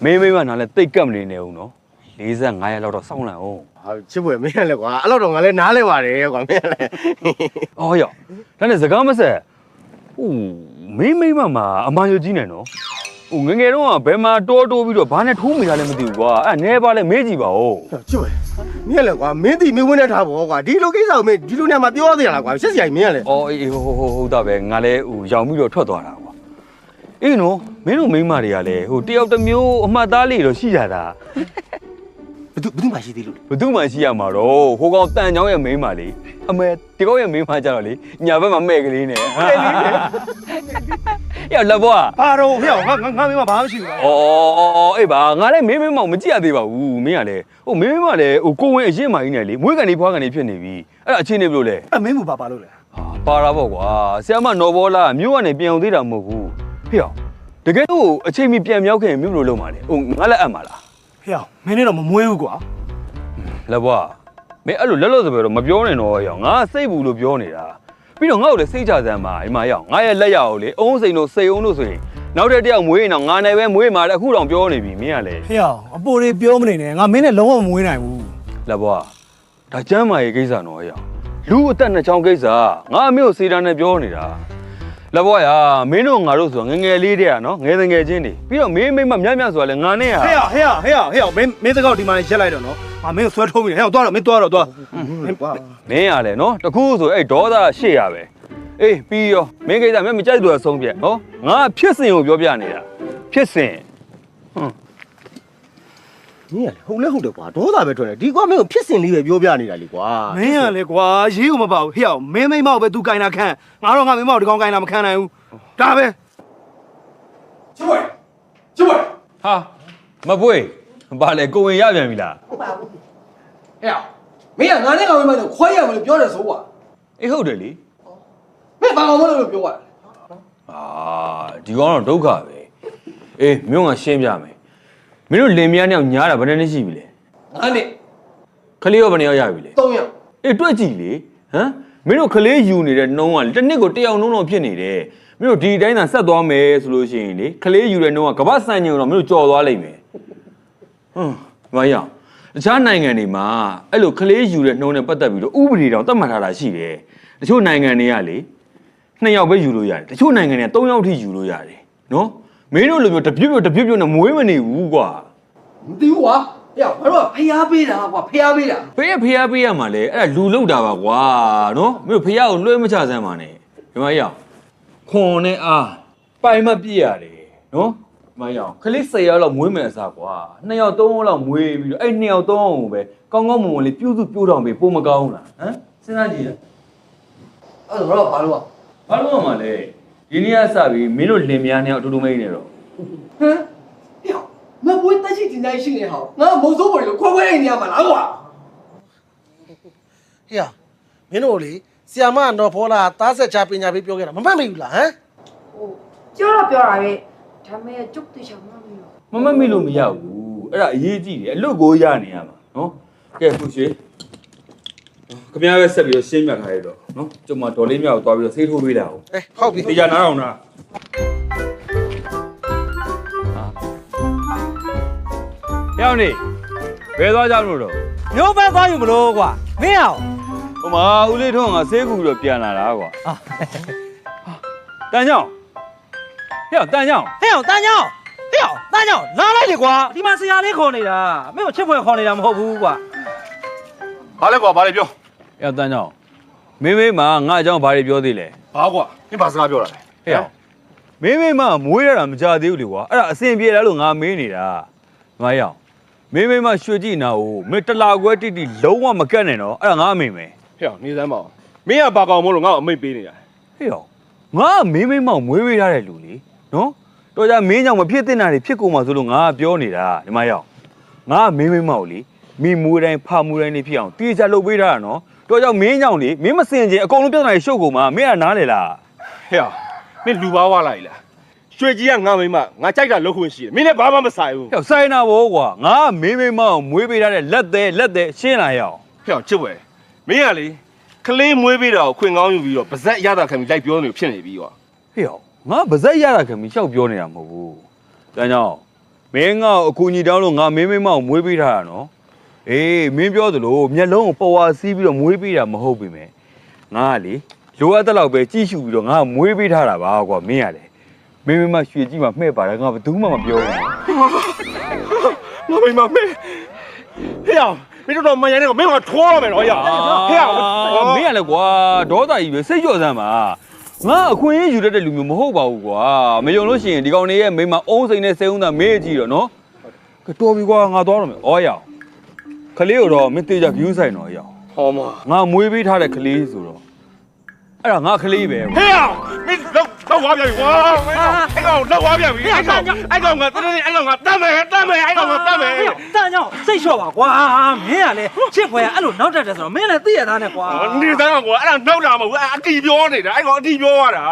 မင်းမနာလဲတိတ်ကပ်မနေနဲ့ဦးနော်45ရက်လောက်တော့စောင့်လိုက်အောင် ဟာချစ်ပွန်မင်းကလည်းကွာအဲ့တော့ငါလည်းနားလဲပါတယ်ကွာမင်းကလည်း အော်ရောက်ဒါနဲ့စကားမဆက်ဟိုမင်းမှာအမာယုတ်ကြီးနေနော်ဟိုငငယ်တော့ဘယ်မှာတိုးပြီးတော့ဘာနဲ့ထိုးမိတာလဲမသိဘူးကွာအဲ့နဲပါလဲမေးကြည့်ပါဦး ချစ်ပွန်မင်းကလည်းကွာမင်းတီမင်းဝင်နေထားပေါ့ကွာဒီလိုကိစ္စကိုမင်းဒီလိုနေရာမှာပြောရသေးလားကွာရှက်စရာကြီးမင်းကလည်း အော်အေးဟုတ်တာပဲငါလဲဟိုရောင်ပြီးတော့ထွက်သွားတာကွာအေးနော်မင်းတို့မိန်းမတွေကလည်းဟိုတယောက်တစ်မျိုးအမှတ်သားလေးတော့ရှိကြတာ ဘသူမှရှိသေးလို့ ဘသူမှရှိရမှာတော့ဟိုကောင်တန်ချောင်းရဲ့မိန်းမလေးအမေဒီကောင်ရဲ့မိန်းမကြတော့လေညာဘက်မှာမဲ့ကလေးနဲ့ရောက်လက်ဘွား ဟာတော့ဟဲ့ငါမင်းမဘာမှမရှိဘူး အော်အေးပါငါလည်းမင်းမောင်မကြည့်ရသေးပါဘူးမင်းကလည်းဟိုမင်းမလည်းဟိုကိုဝင်အရင်မှကြီးနဲ့လေမွေးကန်လေးဖွားကန်လေးဖြစ်နေပြီအဲ့ဒါအချင်းနေဘလို့လဲ မင်းမူပါလို့လဲ ပါတာပေါ့ကွာဆရာမနော်ဘောလာမြို့ကနေပြန်အောင်သေးတာမဟုတ်ဘူးဟေ့အောင်တကယ်တော့အချိန်မီပြန်မြောက်ခဲ့ရင်မြို့ဘလို့လုံးပါလေဟိုငါလည်းအပ်မှာလား ဟဲ့မင်းနဲ့တော့မမွေးဘူးကွာ လက်ဘွားမင်းအဲ့လိုလက်လို့ဆိုပဲတော့မပြောနဲ့တော့ရောငါစိတ်ဘူးလို့ပြောနေတာပြီးတော့ငါ့ကိုလည်းစိတ်ချစမ်းပါအိမ်မှာရောက်ငါရဲ့လက်ရအောင်လေအုံးစိန်တို့စိတ်အုံးတို့ဆိုရင်နောက်တဲ့တယောက်မွေးရင်တော့ငါနဲ့ပဲမွေးမှာလေအခုတောင်ပြောနေပြီမင်းကလည်း ဟဲ့အပိုတွေပြောမနေနဲ့ငါမင်းနဲ့လုံးဝမမွေးနိုင်ဘူး လက်ဘွားဒါကျမ်းမာရေးကိစ္စတော့ရောလူအသက်နှစ်ချောင်းကိစ္စငါအမေကိုစေတာနဲ့ပြောနေတာလက်ဘွားရမင်းတို့ငါတို့ဆိုငငယ်လေးတည်းကနော်ငယ်ငယ်ချင်းနေပြီးတော့မင်းမိမမြတ်မြတ်ဆိုတာလေငါနဲ့ဟဲ့မင်းတကောက်ဒီမှာရက်လိုက်တော့နော်ငါမင်းကိုဆွဲထိုးပြီဟဲ့သွားတော့မင်းသွားတော့မင်းရလေနော်တခုဆိုအဲ့ဒေါသရှေ့ရပဲအေးပြီးရောမင်းကိစ္စမင်းမကြိုက်လို့ဆုံးပြက်နော်ငါဖြစ်စဉ်ကိုပြောပြနေတာဖြစ်စဉ်မင်းကဟုတ်လဲဟုတ်တယ်ကွာဒေါသပဲထွက်တယ်ဒီကွာမင်းကိုဖြစ်စဉ်လေးပဲပြောပြနေတာလေကွာ မင်းကလေကွာရေးကိုမပေါ့ဟဲ့မင်းမိမောက်ပဲသူကင်တာခန့်ငါတော့ငါမိမောက်ဒီကောင်ကင်တာမခံနိုင်ဘူးဒါပဲ ချွတ်ဟာမပွေးဘာလဲကိုဝင်ရပြန်ပြီလား ဟုတ်ပါဘူးဟဲ့မင်းကငါနဲ့ကောင်မင်းတို့ခွဲရမလို့ပြောတယ်ဆိုကွာ အေးဟုတ်တယ်လေ မင်းဘာကောင်မလို့ပြောရလဲ ဒီကောင်တော့ဒုက္ခပဲအေးမြို့ကရှင်းပြမယ်မင်းတို့လင်မယားနဲ့ညားတာဘယ်နှစ်နှစ်ရှိပြီလဲ ငါနဲ့ ခလေးရောဘယ်နှစ်ယောက်ရပြီလဲ 3ယောက် အေးတွက်ကြည့်လေဟမ်မင်းတို့ခလေးယူနေတဲ့နှုံးကတစ်နှစ်ကို1ယောက်နှုံးတော့ဖြစ်နေတယ်မင်းတို့ဒီတိုင်းသာဆက်သွားမယ်ဆိုလို့ရှိရင်လေခလေးယူတဲ့နှုံးကကမ္ဘာစံညုံတော့မင်းတို့ကြော်သွားလိမ့်မယ်မရအောင်တခြားနိုင်ငံတွေမှာအဲ့လိုခလေးယူတဲ့နှုံးနဲ့ပတ်သက်ပြီးတော့ဥပဒေတောင်သတ်မှတ်ထားတာရှိတယ်တချို့နိုင်ငံတွေကလေ2ယောက်ပဲယူလို့ရတယ်တချို့နိုင်ငံတွေက3ယောက်ထိယူလို့ရတယ်နော်မင်းတို့လိုမျိုးတပြွတ်နဲ့မွေးမနေဘူးကွာ မသိဘူးကွာဟဲ့ဘာလို့ဖျားပေးတာကွာဖျားပေးတာ ဖျားပေးရမှာလေအဲ့ဒါလူလောက်တာပါကွာနော်မင်းတို့ဖျားကိုလွှဲမချစမ်းပါနဲ့ဒီမှာရောက်ခွန်နဲ့အားပိုင်မပြည့်ရတယ်နော်ဒီမှာရောက်ခလေး10ယောက်လောက်မွေးမယ်အစားကွာ2ယောက်3ယောက်လောက်မွေးပြီးတော့အဲ့2ယောက်3ယောက်ကိုပဲကောင်းကောင်းမွန်မွန်လေးပြုစုပြိုးထောင်ပြီးပုံမကောင်းလားဟမ်စဉ်းစားကြည့်ရအဲ့တော့ဘာလို့မှလဲဒီနေ့ကစပြီးမင်းတို့လင်မယားနဲ့အတူတူမိတ်နေတော့ ဟမ်မဘွေးတက်ရှိတင်တိုင်းရှိနေဟောငါမုံစိုးပေါ်လို့ခွဲအိမ်နေရမှာလားကွာ ဟေ့မင်းတို့လေဆီယာမနော်ဖောလာသားဆက်ချပညာပေးပြောခဲ့တာမမှတ်မိဘူးလားဟမ် ပြောတာပဲဒါမဲ့ကျုပ်တေချာမမီတော့ မမမိလို့မရဘူးအဲ့ဒါအရေးကြီးတယ်အလွတ်ကိုရနေရမှာနော်ကဲဖူရွှေခမရပဲဆက်ပြီးတော့ရှင်းပြထားရတော့နော်ကျုံမဒေါ်လေးမြောက်သွားပြီးတော့ဆေးထိုးပေးတာဟုတ် ဟုတ်ပြီ တရားနားအောင်နာရောက်နေဘယ်သွားကြမလို့တော့ မျိုးပဲသွားယူမလို့ကွာမင်းအောင် ဟိုမှာဦးလေးထုံးကဆေးကူပြီးတော့ပြန်လာတာကွာတန်ချောင်းဟဲ့တန်ချောင်း တန်းချောင်းလာလိုက်လေကွာဒီမှာဆရာလေးခေါ်နေတာမင်းကိုချစ်ဖွယ်ခေါ်နေတာမဟုတ်ဘူးကွာ ဘာလဲကွာဘာလဲပြော ဟဲ့တန်ချောင်းမင်းမငါအကြောင်းဘာတွေပြောသေးလဲ ဘာကွာမင်းဘာစကားပြောတာလဲ ဟဲ့မင်းမမွေးရတာမကြသေးဘူးလေကွာအဲ့ဒါအစင်ပြေလားလို့ငါမေးနေတာငါရောက်မင်းမရွှေကြည့်နာကိုမင်းတလာခွဲတိတိလုံးဝမကတ်နဲ့တော့အဲ့ဒါငါအမိန်ပဲ ဟဲ့နေစမ်းပါဦးမင်းကဘာကောင်မို့လို့ငါ့ကိုအမိတ်ပေးနေတာ ဟေ့ရောငါမင်းမောင်မွေးပေးထားတဲ့လူလေနော်တော်ကြမင်းကြောင့်မဖြစ်တင်တာတွေဖြစ်ကုန်မှာဆိုလို့ငါပြောနေတာဒီမှာရောက်ငါမင်းမောင်လေမိမွေးတိုင်းဖမွေးတိုင်းနေဖြစ်အောင်တေးချလုပ်ပေးထားတာနော်တော်ကြောင့်မင်းကြောင့်လေမင်းမစင်ချင်းအကုန်လုံးပြဿနာတွေရှုပ်ကုန်မှာမင်းကနားလေလား ဟဲ့မင်းလူပါဝါလိုက်လားရွှေကြီးကငါမိမငါကြိုက်တာလုပ်ခွင့်ရှိတယ်မင်းလည်းဘာမှမဆိုင်ဘူး ဟဲ့ဆိုင်နာဘောကွာငါမင်းမောင်မွေးပေးထားတဲ့လက်သေးရှင်းလာရအောင် ဟဲ့ချစ်ဝဲမင်းကလေကလေးမွေးပေးတာကိုခွင့်ကောင်းယူပြီးတော့ပါဇက်ရတာခံပြီးလိုက်ပြောနေဖြစ်နေပြီကွာ ဟေ့ရောငါပါဇက်ရတာခင်ဗျရှောက်ပြောနေတာမဟုတ်ဘူးတန်းကြောင့်မင်းငါ့ကိုအကူကြီးတောင်းလို့ငါမင်းမောင်မွေးပေးထားတာနော်အေးမင်းပြောသလိုမျက်လုံးကိုပေါ်ဝါစီးပြီးတော့မွေးပေးတာမဟုတ်ပြီမယ်ငါကလေလိုအပ်တဲ့လောက်ပဲကြည့်ရှုပြီးတော့ငါမွေးပေးထားတာပါကွာမင်းရတယ်မင်းမရွှေကြည့်မှမှဲ့ပါတယ်ငါဘယ်သူမှမပြောဘူးငါမိမမဲဟဲ့မင်းတို့မရိုင်းနဲ့ကမင်းကထိုးရမယ်နော်ဟဲ့မင်းရလေကွာဒေါသကြီးပဲစိတ်ကြော့စမ်းပါငါအခွင့်အရေးယူတတ်တဲ့လူမျိုးမဟုတ်ပါဘူးကွာမယုံလို့ရှိရင်ဒီကောင်တွေရဲ့မိမအုံးစိန်နဲ့စေုံးသားမေးကြည့်တော့နော်တော်ပြီကွာငါသွားတော့မယ်ဩရအောင် ခလေးကိုတော့မင်းတေချာဂယူးဆိုင်တော့ရောက်ဟောမငါမွေးပေးထားတဲ့ခလေးဆိုတော့အဲ့ဒါငါခလေးပဲ ဟေးမင်းလောက်သွားပြန်ပြီကွာမင်းအဲ့ကောင်လောက်သွားပြန်ပြီအဲ့ကောင်ကတည်းကအဲ့ကောင်ကတတ်မယ်အဲ့ကောင်ကတတ်မယ် တန်းကြောင့်စိတ်လျှော့ပါကွာမင်းကလည်းချစ်ဖွယ်ကအဲ့လိုနောက်တက်တယ်ဆိုတော့မင်းလည်းသိရသားနဲ့ကွာ နေသားကွာအဲ့ဒါနောက်တာမဟုတ်ဘူးအတီပြောနေတာအဲ့ကောင်အတီပြောရတာ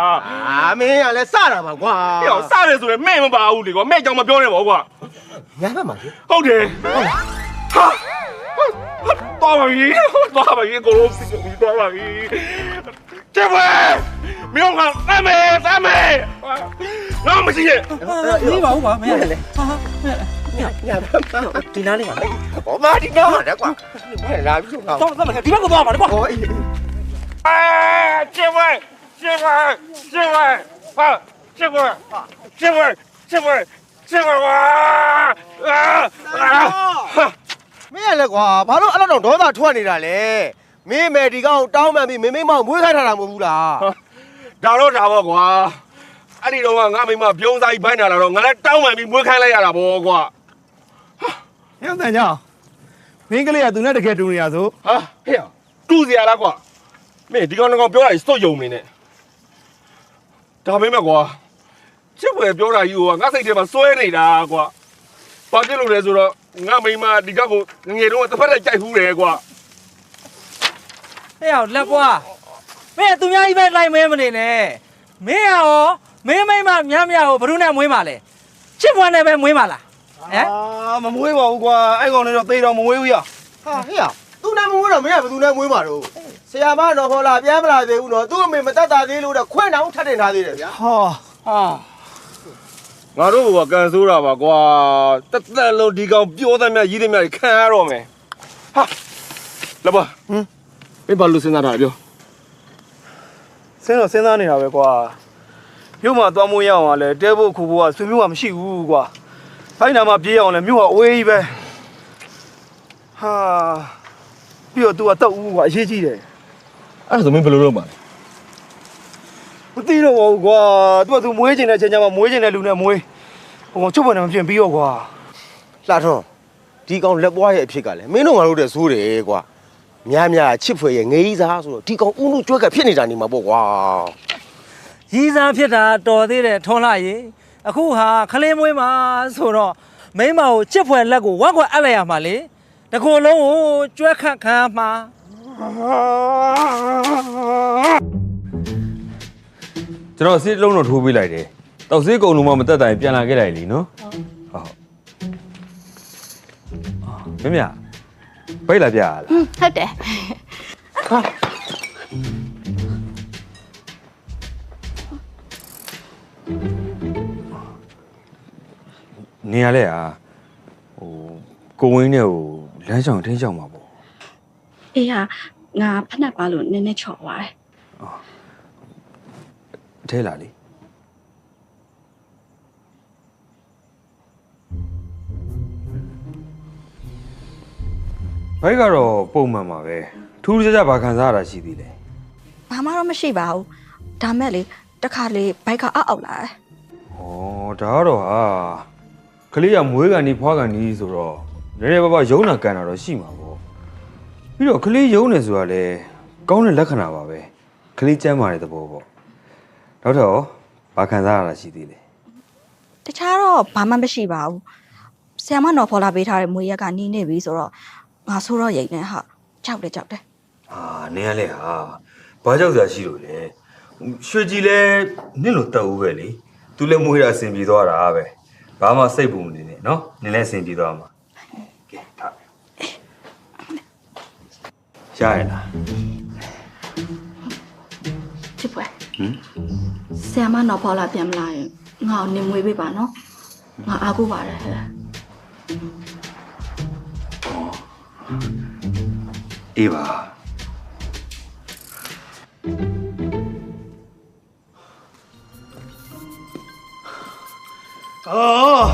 မင်းကလည်းစတာပါကွာဟေးစတယ်ဆိုရင်မဲ့မပါဘူးလေကွာမဲ့ကြောင်မပြောနဲ့ပေါ့ကွာညာဘက်မှာဟုတ်တယ်ဟာတော်ပါပြီကိုလိုစီတော်ပါပြီကျမမင်းကတမ်းမယ်တော့မရှိရဲ့ နေပါဦးကွာမင်းရလေညာဒီနားလေးပါ ဘာဒီနားမှာလဲကွာလာပြီဆိုတော့ တော့သမဒီဘက်ကိုသွားပါလေကွာ ကျမဟာမင်းရလဲကွာဘာလို့အဲ့တော့ဒေါသထွက်နေတာလဲမင်းမယ်ဒီကောင်တောင်းမှန်ပြီးမင်းမောင်မွေးခိုင်းထားတာမဟုတ်ဘူးလားဒါတော့ဒါပေါ့ကွာအဲ့ဒီတော့ငါမိမပြုံးစားကြီးဘိုင်းလာတော့ငါလည်းတောင်းမှန်ပြီးမွေးခိုင်းလိုက်ရတာပေါ့ကွာ ညတန်ကြောင်မင်းကလေးကသူနဲ့တကယ်တူနေရဆိုဟာဟေ့တူစီရလားကွာမင်းဒီကောင်ပြောတာကြီးစွတ်ယုံနေနဲ့ဒါပဲမဲ့ကွာချစ်ဖွယ်ပြောတာကြီးကငါစိတ်ထဲမှာစွဲနေတာကွာဘာဖြစ်လို့လဲဆိုတော့ငါမိမဒီကောင်ကိုငယ်တော့တစ်ဖက်နဲ့ကြိုက်ဘူးတယ်ကွာ ဟဲ့လက်ကွာမင်းသူများကြီးပဲလိုက်မဲမနေနဲ့မင်းရောမင်းမိမများများကိုဘ누구နဲ့မွေးမှာလဲချစ်ဖွယ်နဲ့ပဲမွေးမှာလားဟမ်မမွေးပါဘူးကွာအဲ့ကောင်လည်းတော့သေတော့မမွေးဘူးရဟာဟေ့သူနဲ့မမွေးတော့မင်းကဘယ်သူနဲ့မွေးမှာတော့ဆရာမတော့ဟောလာပြန်မလာသေးဘူးနော်သူ့အမေမတတ်တာသေးလို့တော့ခွင့်အောင်ထပ်တင်ထားသေးတယ်ဗျာဟာငါတို့ကကန်ဆိုးတာပါကွာတက်တက်လုံးဒီကောင်ပြောသမျှရေးသမျှခံရတော့မယ်ဟာလာပါမင်းဘာလို့စဉ်းစားတာပြော စဉ်းစားနေတာပဲကွာမြို့မှာသွားမိုးရအောင်လဲတဲဖို့ခုဖို့ကဆွေမျိုးကမရှိဘူးကွာဖိုင်းနာမှာပြေးအောင်လဲမြို့ကအဝေးကြီးပဲဟာပြီးတော့ तू ကတောက်ဦးကွာအရေးကြီးတယ်အဲ့ဒါဆိုမင်းဘယ်လိုလုပ်မှာလဲမသိတော့ဘူးကွာ तू မွေးချင်တဲ့ချိန်ကျမှမွေးချင်တဲ့လူနဲ့မွေးဟိုချုပ်ပေါ်နေမဖြစ်ပြီးတော့ကွာ လှထွန်းဒီကောင်လက်ပွားရဲ့အဖြစ်ကလည်းမင်းတို့ငါတို့တဲ့ဆိုးတယ်ကွာများချစ်ဖွယ်ရဲ့ငေးစားဆိုတော့ဒီကောင်ဦးနုကျွဲကဖြစ်နေတာနေမှာပေါ့ကွာရီးစားဖြစ်တာတော်သေးတယ်ထွန်းလှရေအခုဟာခလင်းမွေးမှာဆိုတော့မိမကိုချစ်ဖွယ်လက်ကိုဝက်ကွက်အပ်လိုက်ရမှာလေတကူလုံးကိုကျွဲခန့်ခံမှာကျွန်တော်စစ်လုံးတော့ထိုးပေးလိုက်တယ်တောက်စေးကုံလုံးမမတက်တိုင်ပြန်လာခဲ့လိုက်လीနော်ဟုတ်မင်းပိတ်လာပြရလားဟုတ်တယ်နေရလဲဟိုကိုဝင်းနဲ့ဟိုလမ်းဆောင်ထိန်းချောင်းမှာပေါ့အေးဟာငါဖက်နှက်ပါလို့နည်းနည်းချော်သွားတယ်ထဲလာလေဘိုက်ကတော့ပုံမှန်ပါပဲထူးခြားခြားဘာခံစားရတာရှိသေးလဲဘာမှတော့မရှိပါဘူးဒါမဲ့လေတခါလေဘိုက်ကအောက်လာတယ်ဩဒါကတော့ဟာကလေးကမွေးကန်ဒီဖွားကန်ဒီဆိုတော့နည်းနည်းပါးပါယုံနာကန်တာတော့ရှိမှာပေါ့ပြီးတော့ကလေးယုံနေဆိုတာလေကောင်းတဲ့လက္ခဏာပါပဲကလေးကျမ်းမာတဲ့သဘောပေါ့နောက်တော့ဘာခံစားရတာရှိသေးလဲတခြားတော့ဘာမှမရှိပါဘူးဆရာမနော်ဖော်လာပေးထားတဲ့မွေရက်ကနီးနေပြီဆိုတော့ငါဆိုတော့ရိတ်နေဟာကြောက်တယ်နင်းရလေဟာဘာကြောက်စရာရှိလို့လဲရွှေကြီးလဲနင့်လိုတက်ဦးပဲလေသူလည်းမွေးတာအဆင်ပြေသွားတာပဲဘာမှစိတ်ပူမနေနဲ့နော်နင်းလည်းအဆင်ပြေသွားမှာကဲထားရရလားချစ်ပွဲဆရာမနော်ဖော်လာပြန်မလာရင်ငါ့ကိုနေမွေးပေးပါနော်ငါအားကိုးပါတယ်ဟဲ့အေးပါအော်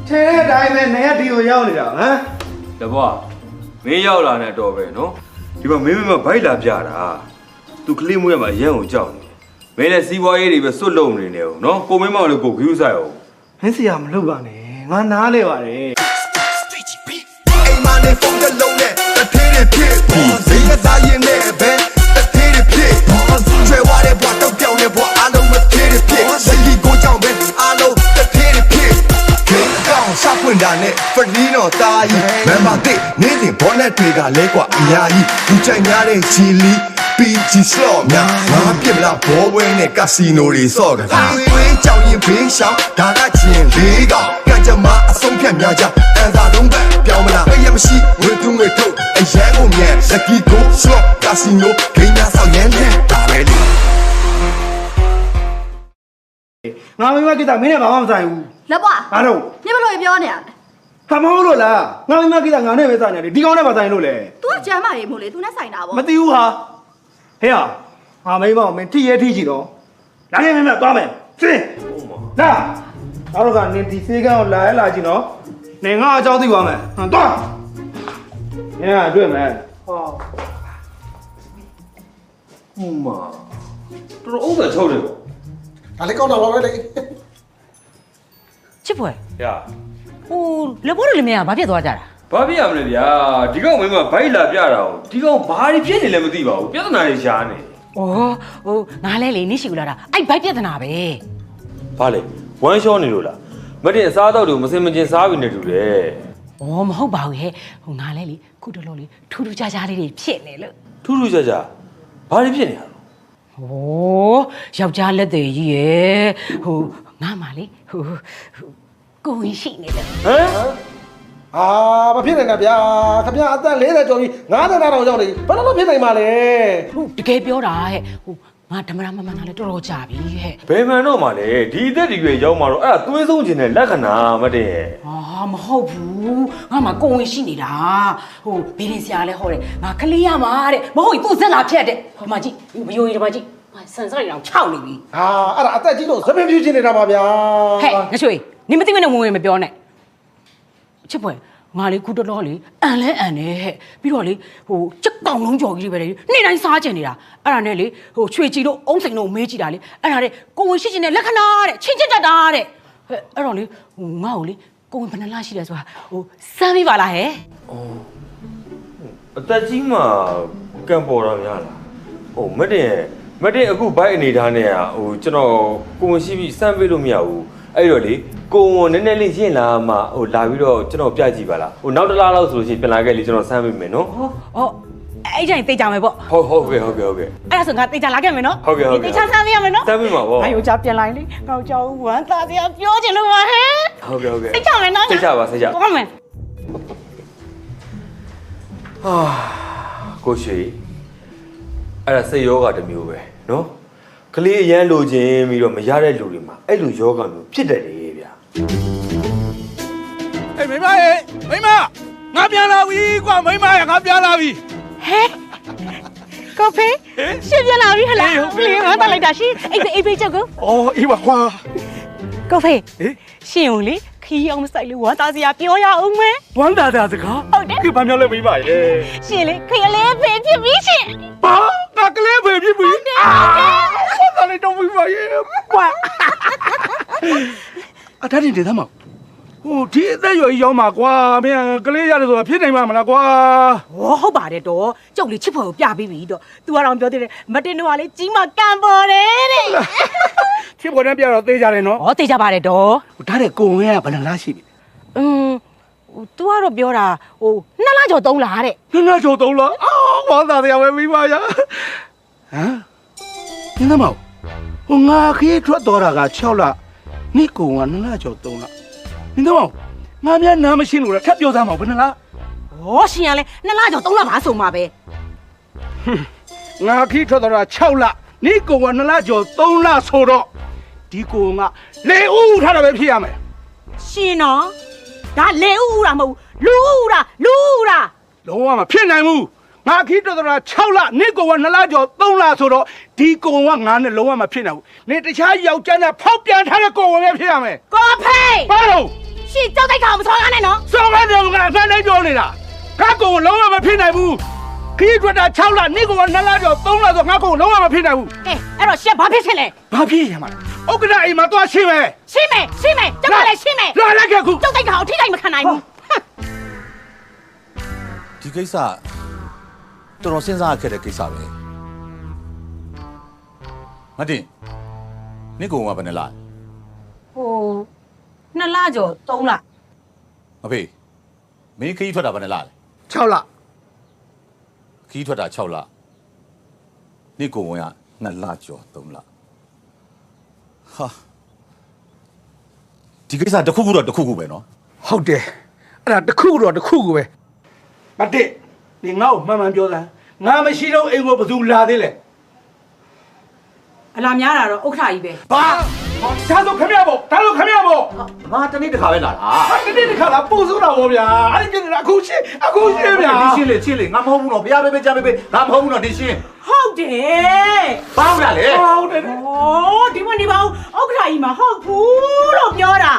ထဲတိုင်းပဲနေရဒီကိုရောက်နေတာဟမ်တဘွားမင်းရောက်လာနေတော့ပဲနော်ဒီမှာမင်းမဘိုက်လာပြတာသူကလေးမွေးရမှာအရန်ကိုကြောက်နေမင်းလည်းစီးပွားရေးတွေပဲစွတ်လုံနေနေအောင်နော်ကိုမင်းမောင်လည်းကိုဂယူးဆိုင်အောင်မင်းစီရမလုပ်ပါနဲ့ငါနားလေပါတယ်အိမ်မနေဖုန်း တွေဖြစ်ဈေးကသားရင်နဲ့ပဲတသေးတွေဖြစ်ချွဲဝါတဲ့ဘွားတောက်ပြောင်းတဲ့ဘွားအားလုံးမသေးတွေဖြစ်စကီကိုကြောင့်ပဲအားလုံးတသေးတွေဖြစ်ခေကောင်စပွင့်တာနဲ့ဖလီနော်တာကြီးမန်ပါတဲ့နေ့စဉ်ဘောနဲ့တွေကလဲကွာအများကြီးလူကြိုက်များတဲ့ချီလီPG slot များငါပြစ်မလားဘောပွဲနဲ့ကစီနိုတွေစော့ကြတာဝေးကြောင်ရင်ဘေးရှောင်းဒါကချင်းလေးကောင်ကံကြမ္မာအဆုံးဖြတ်များကြအန်သာလုံးပဲပြောင်းမလားအယမရှိဝေသူငွေထုတ်အရန်ကိုမြန်စကီကို slot ကစီနိုဂိမ်းများဆောင်ရမ်းတဲ့ဒါပဲလေငါမိမကိစ္စမင်းနဲ့ဘာမှမဆိုင်ဘူးလက်ပွားဘာလို့ညဘလို့ပြောနေရလဲဟာမဟုတ်လို့လားငါမိမကိစ္စငါနဲ့ပဲဆိုင်နေတယ်ဒီကောင်နဲ့မဆိုင်လို့လေ तू ကကျမ်းမာရေးမို့လေ तू နဲ့ဆိုင်တာပေါ့မသိဘူးဟာဟဲ့ဟာမိမမင်းထိရဲထိချီတော့လာနေမင်းမသွားမယ်စင်းလာနောက်တော့ကနေဒီစေးကန်းကိုလာကြည့်နော်နေငါအကြောင်းသိပါမယ်ဟမ်သွားနင်ကတွေ့မယ်ဟောမတော်တော်ဥပဒေချုပ်တယ်ပေါ့ဒါလေးကောင်းတော့ပါပဲလေချစ်ဖွယ်ရဟိုလက်ပေါ်တွေမရဘာဖြစ်သွားကြတာဘာဖြစ်ရမလဲဗျာဒီကောင်မင်းမဘိုက်လာပြတာကိုဒီကောင်ဘာတွေဖြစ်နေလဲမသိပါဘူးပြဿနာတွေရှားနေဩဟိုငါလဲလေနေရှိဘူးလားအဲ့ဘိုက်ပြဿနာပဲဘာလဲဝမ်းရှောနေလို့လားမတင်အစားတော့တို့မစင်မကျင်စားပြီးနေတူတယ်ဩမဟုတ်ပါဘူးဟဲ့ဟိုငါလဲလေခုတလို့လေထူးထူးခြားခြားလေးတွေဖြစ်နေလို့ထူးထူးခြားခြားဘာတွေဖြစ်နေရလဲဟိုယောက်ျားလက်သေးကြီးရဲ့ဟိုငါမှလေဟိုကိုဝင်ရှိနေတယ်ဟမ်မဖြစ်နိုင်တာဗျာခင်ဗျာအသက်40ကျော်ပြီ50တောင်ရောက်နေဘယ်လိုဖြစ်နိုင်မှာလဲဟုတ်တကယ်ပြောတာဟဲ့ဟိုငါဓမ္မရမမှန်တာလည်းတော်တော်ကြာပြီဟဲ့ဘယ်မှန်တော့မှလဲဒီအသက်ဒီရွယ်ရောက်မှာတော့အဲ့ဒါသွေးဆုံးခြင်းနဲ့လက္ခဏာမတည့်မဟုတ်ဘူးငါမှကိုဝင်ရှိနေတာဟိုဘီရင်ဆရာလည်းဟောတယ်ငါကလေးရမှာတဲ့မဟုတ်ရင်သူ့ဇက်လာဖြတ်တဲ့ဟိုမှာကြည့်မယိုရီဓမ္မကြည့်ဆန်စရိုင်အောင်ခြောက်နေပြီအဲ့ဒါအသက်ကြီးလို့သပင်ပြူချင်နေတာပါဗျာဟဲ့ငါချွေနင်မသိမနဲ့ဝင်မပြောနဲ့ချစ်ပွဲငါလေးခုတော်တော်လေးအန်လဲအန်နေဟဲ့ပြီးတော့လေဟိုကြက်ကောင်လုံးကြော်ကြီးပဲလေနေ့တိုင်းစားကျင်နေတာအဲ့ဒါနဲ့လေဟိုချွေကြည်တို့အုံးစိန်တို့မေးကြည့်တာလေအဲ့ဒါတဲ့ကိုဝင်ရှိချင်တဲ့လက္ခဏာတဲ့ချင်းချစ်တတ်တာတဲ့ဟဲ့အဲ့တော့လေဟိုငါ့ကိုလေကိုဝင်ဘယ်နှလားရှိလဲဆိုတာဟိုစမ်းပြီးပါလားဟဲ့အသက်ကြီးမှကံပေါ်တာများလားဟိုမတင်အခုဘိုက်အနေထားနဲ့ဟိုကျွန်တော်ကိုဝင်ရှိပြီးစမ်းပေးလို့မရဘူးအဲ့တော့လေကိုဝန်နည်းနည်းလေးရှင်းလာမှဟိုလာပြီးတော့ကျွန်တော်ပြကြည့်ပါလားဟိုနောက်တစ်လားလောက်ဆိုလို့ရှိရင်ပြန်လာခဲ့လေကျွန်တော်ဆမ်းပေးမယ်နော်ဟောအဲ့ကြိုင်သိကြမယ်ပေါ့ဟုတ်ကဲ့အဲ့ဒါဆိုငါသိကြလာခဲ့မယ်နော်ဟုတ်ကဲ့သိချဆမ်းပေးရမယ်နော်ဆမ်းပေးပါဗောငါယောက်ျားပြန်လာရင်လေငါယောက်ျားဝမ်းသာစရာပြောချင်လို့ပါဟဲ့ဟုတ်ကဲ့သိကြမယ်နော်သိကြပါသိကြဟုတ်မယ်ကိုရှိအဲ့ဒါစိတ်ယောဂတစ်မျိုးပဲနော်ကလေးအရန်လိုချင်ပြီးတော့မရတဲ့လူတွေမှာအဲ့လိုယောဂမျိုးဖြစ်တတ်တယ်ဗျာအေးမိမရေမိမငါပြန်လာပြီကွာမိမရငါပြန်လာပြီဟဲ့ကိုဖေးရှင်ပြန်လာပြီဟလားပလီငါတက်လိုက်တာရှင်အိပ်ကြောက်ကိုအေးပါကွာကိုဖေးရှင်ကိုလေခီးအောင်မဆိုင်လို့ဝမ်းသာစရာပြောရအောင်မဲဝမ်းသာစကားဟုတ်တယ်ခေဘာမျိုးလဲမိမရေရှင်လေခရလေးဖေးဖြစ်ပြီရှင်ဘာငါကလေးဖေးဖြစ်ပြီဘာလဲတော့မိမရေကွာအထားတင်တယ်သမဟိုဒီအသက်ရွယ်ကြီးရောက်မှာကွာမင်းကလေးရတယ်ဆိုတာဖြစ်နိုင်မှာမလားကွာဟုတ်ပါတယ်တော့ကျုပ်လေးချစ်ဖွယ်ကိုပြပြီးပြီတော့ तू ကတော့ပြောသေးတယ်မတင်တော့ကလေကြီးမကံပေါ်တယ်တဲ့ချစ်ဖွယ်နဲ့ပြတော့သေးကြတယ်နော်သေချာပါတယ်တော့ဒါတဲ့ကိုဝင်ကဘယ်နှလားရှိပြီतू ကတော့ပြောတာဟို2လကျော်3လတဲ့2လကျော်3လဝါသာတရားပဲမိပါရဟမ်နင်သမဟိုငါခေးထွက်တော့တာက6လနိကိုက2လကျော်3လနင်တော့ငါများနားမရှင်းလို့ထပ်ပြောသားမအောင်ဘယ်နှလားရှင်ရလဲ2လကျော်3လပါဆိုမှာပဲငါခီးထွက်တော့တာ6လနိကိုက2လကျော်3လဆိုတော့ဒီကိုကလေဦးထားတာပဲဖြစ်ရမယ်ရှင်နော်ဒါလေဦးတာမဟုတ်လူဦးတာလုံးဝမဖြစ်နိုင်ဘူးငါခီးထွက်တော့တာ6လနိကိုက2လကျော်3လဆိုတော့ဒီကိုကငါနဲ့လုံးဝမဖြစ်နိုင်ဘူးနေတခြားယောက်ျားနဲ့ဖောက်ပြန်ထားတဲ့ကိုပဲဖြစ်ရမယ်ကိုဖေးဘာလို့ရှင်ကြောက်တိုက်ကောင်မဆောင်းရနဲ့နော်ဆောင်းရတယ်ကငါအမှန်တည်းပြောနေတာငါကိုလုံးဝမဖြစ်နိုင်ဘူးခီးထွက်တာ6လနိကိုက2လကျော်3လဆိုငါကိုလုံးဝမဖြစ်နိုင်ဘူးအဲ့တော့ရှင်ဘာဖြစ်ချင်လဲဘာဖြစ်ရမှာလဲဥက္ကဋ္ဌအိမ်မှာသွားရှင်းမယ်ကျုပ်ကလည်းရှင်းမယ်လာလိုက်ခဲ့ခုကြောက်တိုက်ကောင်အထိတိုင်းမခံနိုင်ဘူးဒီကိစ္စ တော်စဉ်းစားခဲ့တဲ့ကိစ္စပဲမတင်နေကောင်ကဘယ်နဲ့လား ဟို2လကျော်3လ မဖေးမင်းခီးထွက်တာဘယ်နဲ့လားလဲ 6လ ခီးထွက်တာ6လနေကောင်က2လကျော်3လဟာဒီကိစ္စတစ်ခုခုတော့တစ်ခုခုပဲနော် ဟုတ်တယ်အဲ့ဒါတစ်ခုတော့တစ်ခုပဲမတစ်ဒီငါ့ကိုမှန်မှန်ပြောသားငါမရှိတော့အိမ်ကိုဘယ်သူလာသေးလဲ အလားများတာတော့ဥက္ခရာကြီးပဲ ဘာဒါဆိုခမရပေါ့ဒါဆိုခမရပေါ့ ငါတနေ့တစ်ခါပဲလာတာ ဟာတနေ့တစ်ခါလာပို့စိုးတာပေါ့ဗျာအဲ့ဒီကျနေတာအခုရှင်းဗျာ ဒီရှင်းလေငါမဟုတ်ဘူးနော်ဘုရားပဲကြားပဲငါမဟုတ်ဘူးနော်ဒီရှင်း ဟုတ်တယ် ဘာဟုတ်လားလေ ဟုတ်တယ် ဩဒီမနေပါဘူးဥက္ခရာကြီးမဟုတ်ဘူးလို့ပြောတာ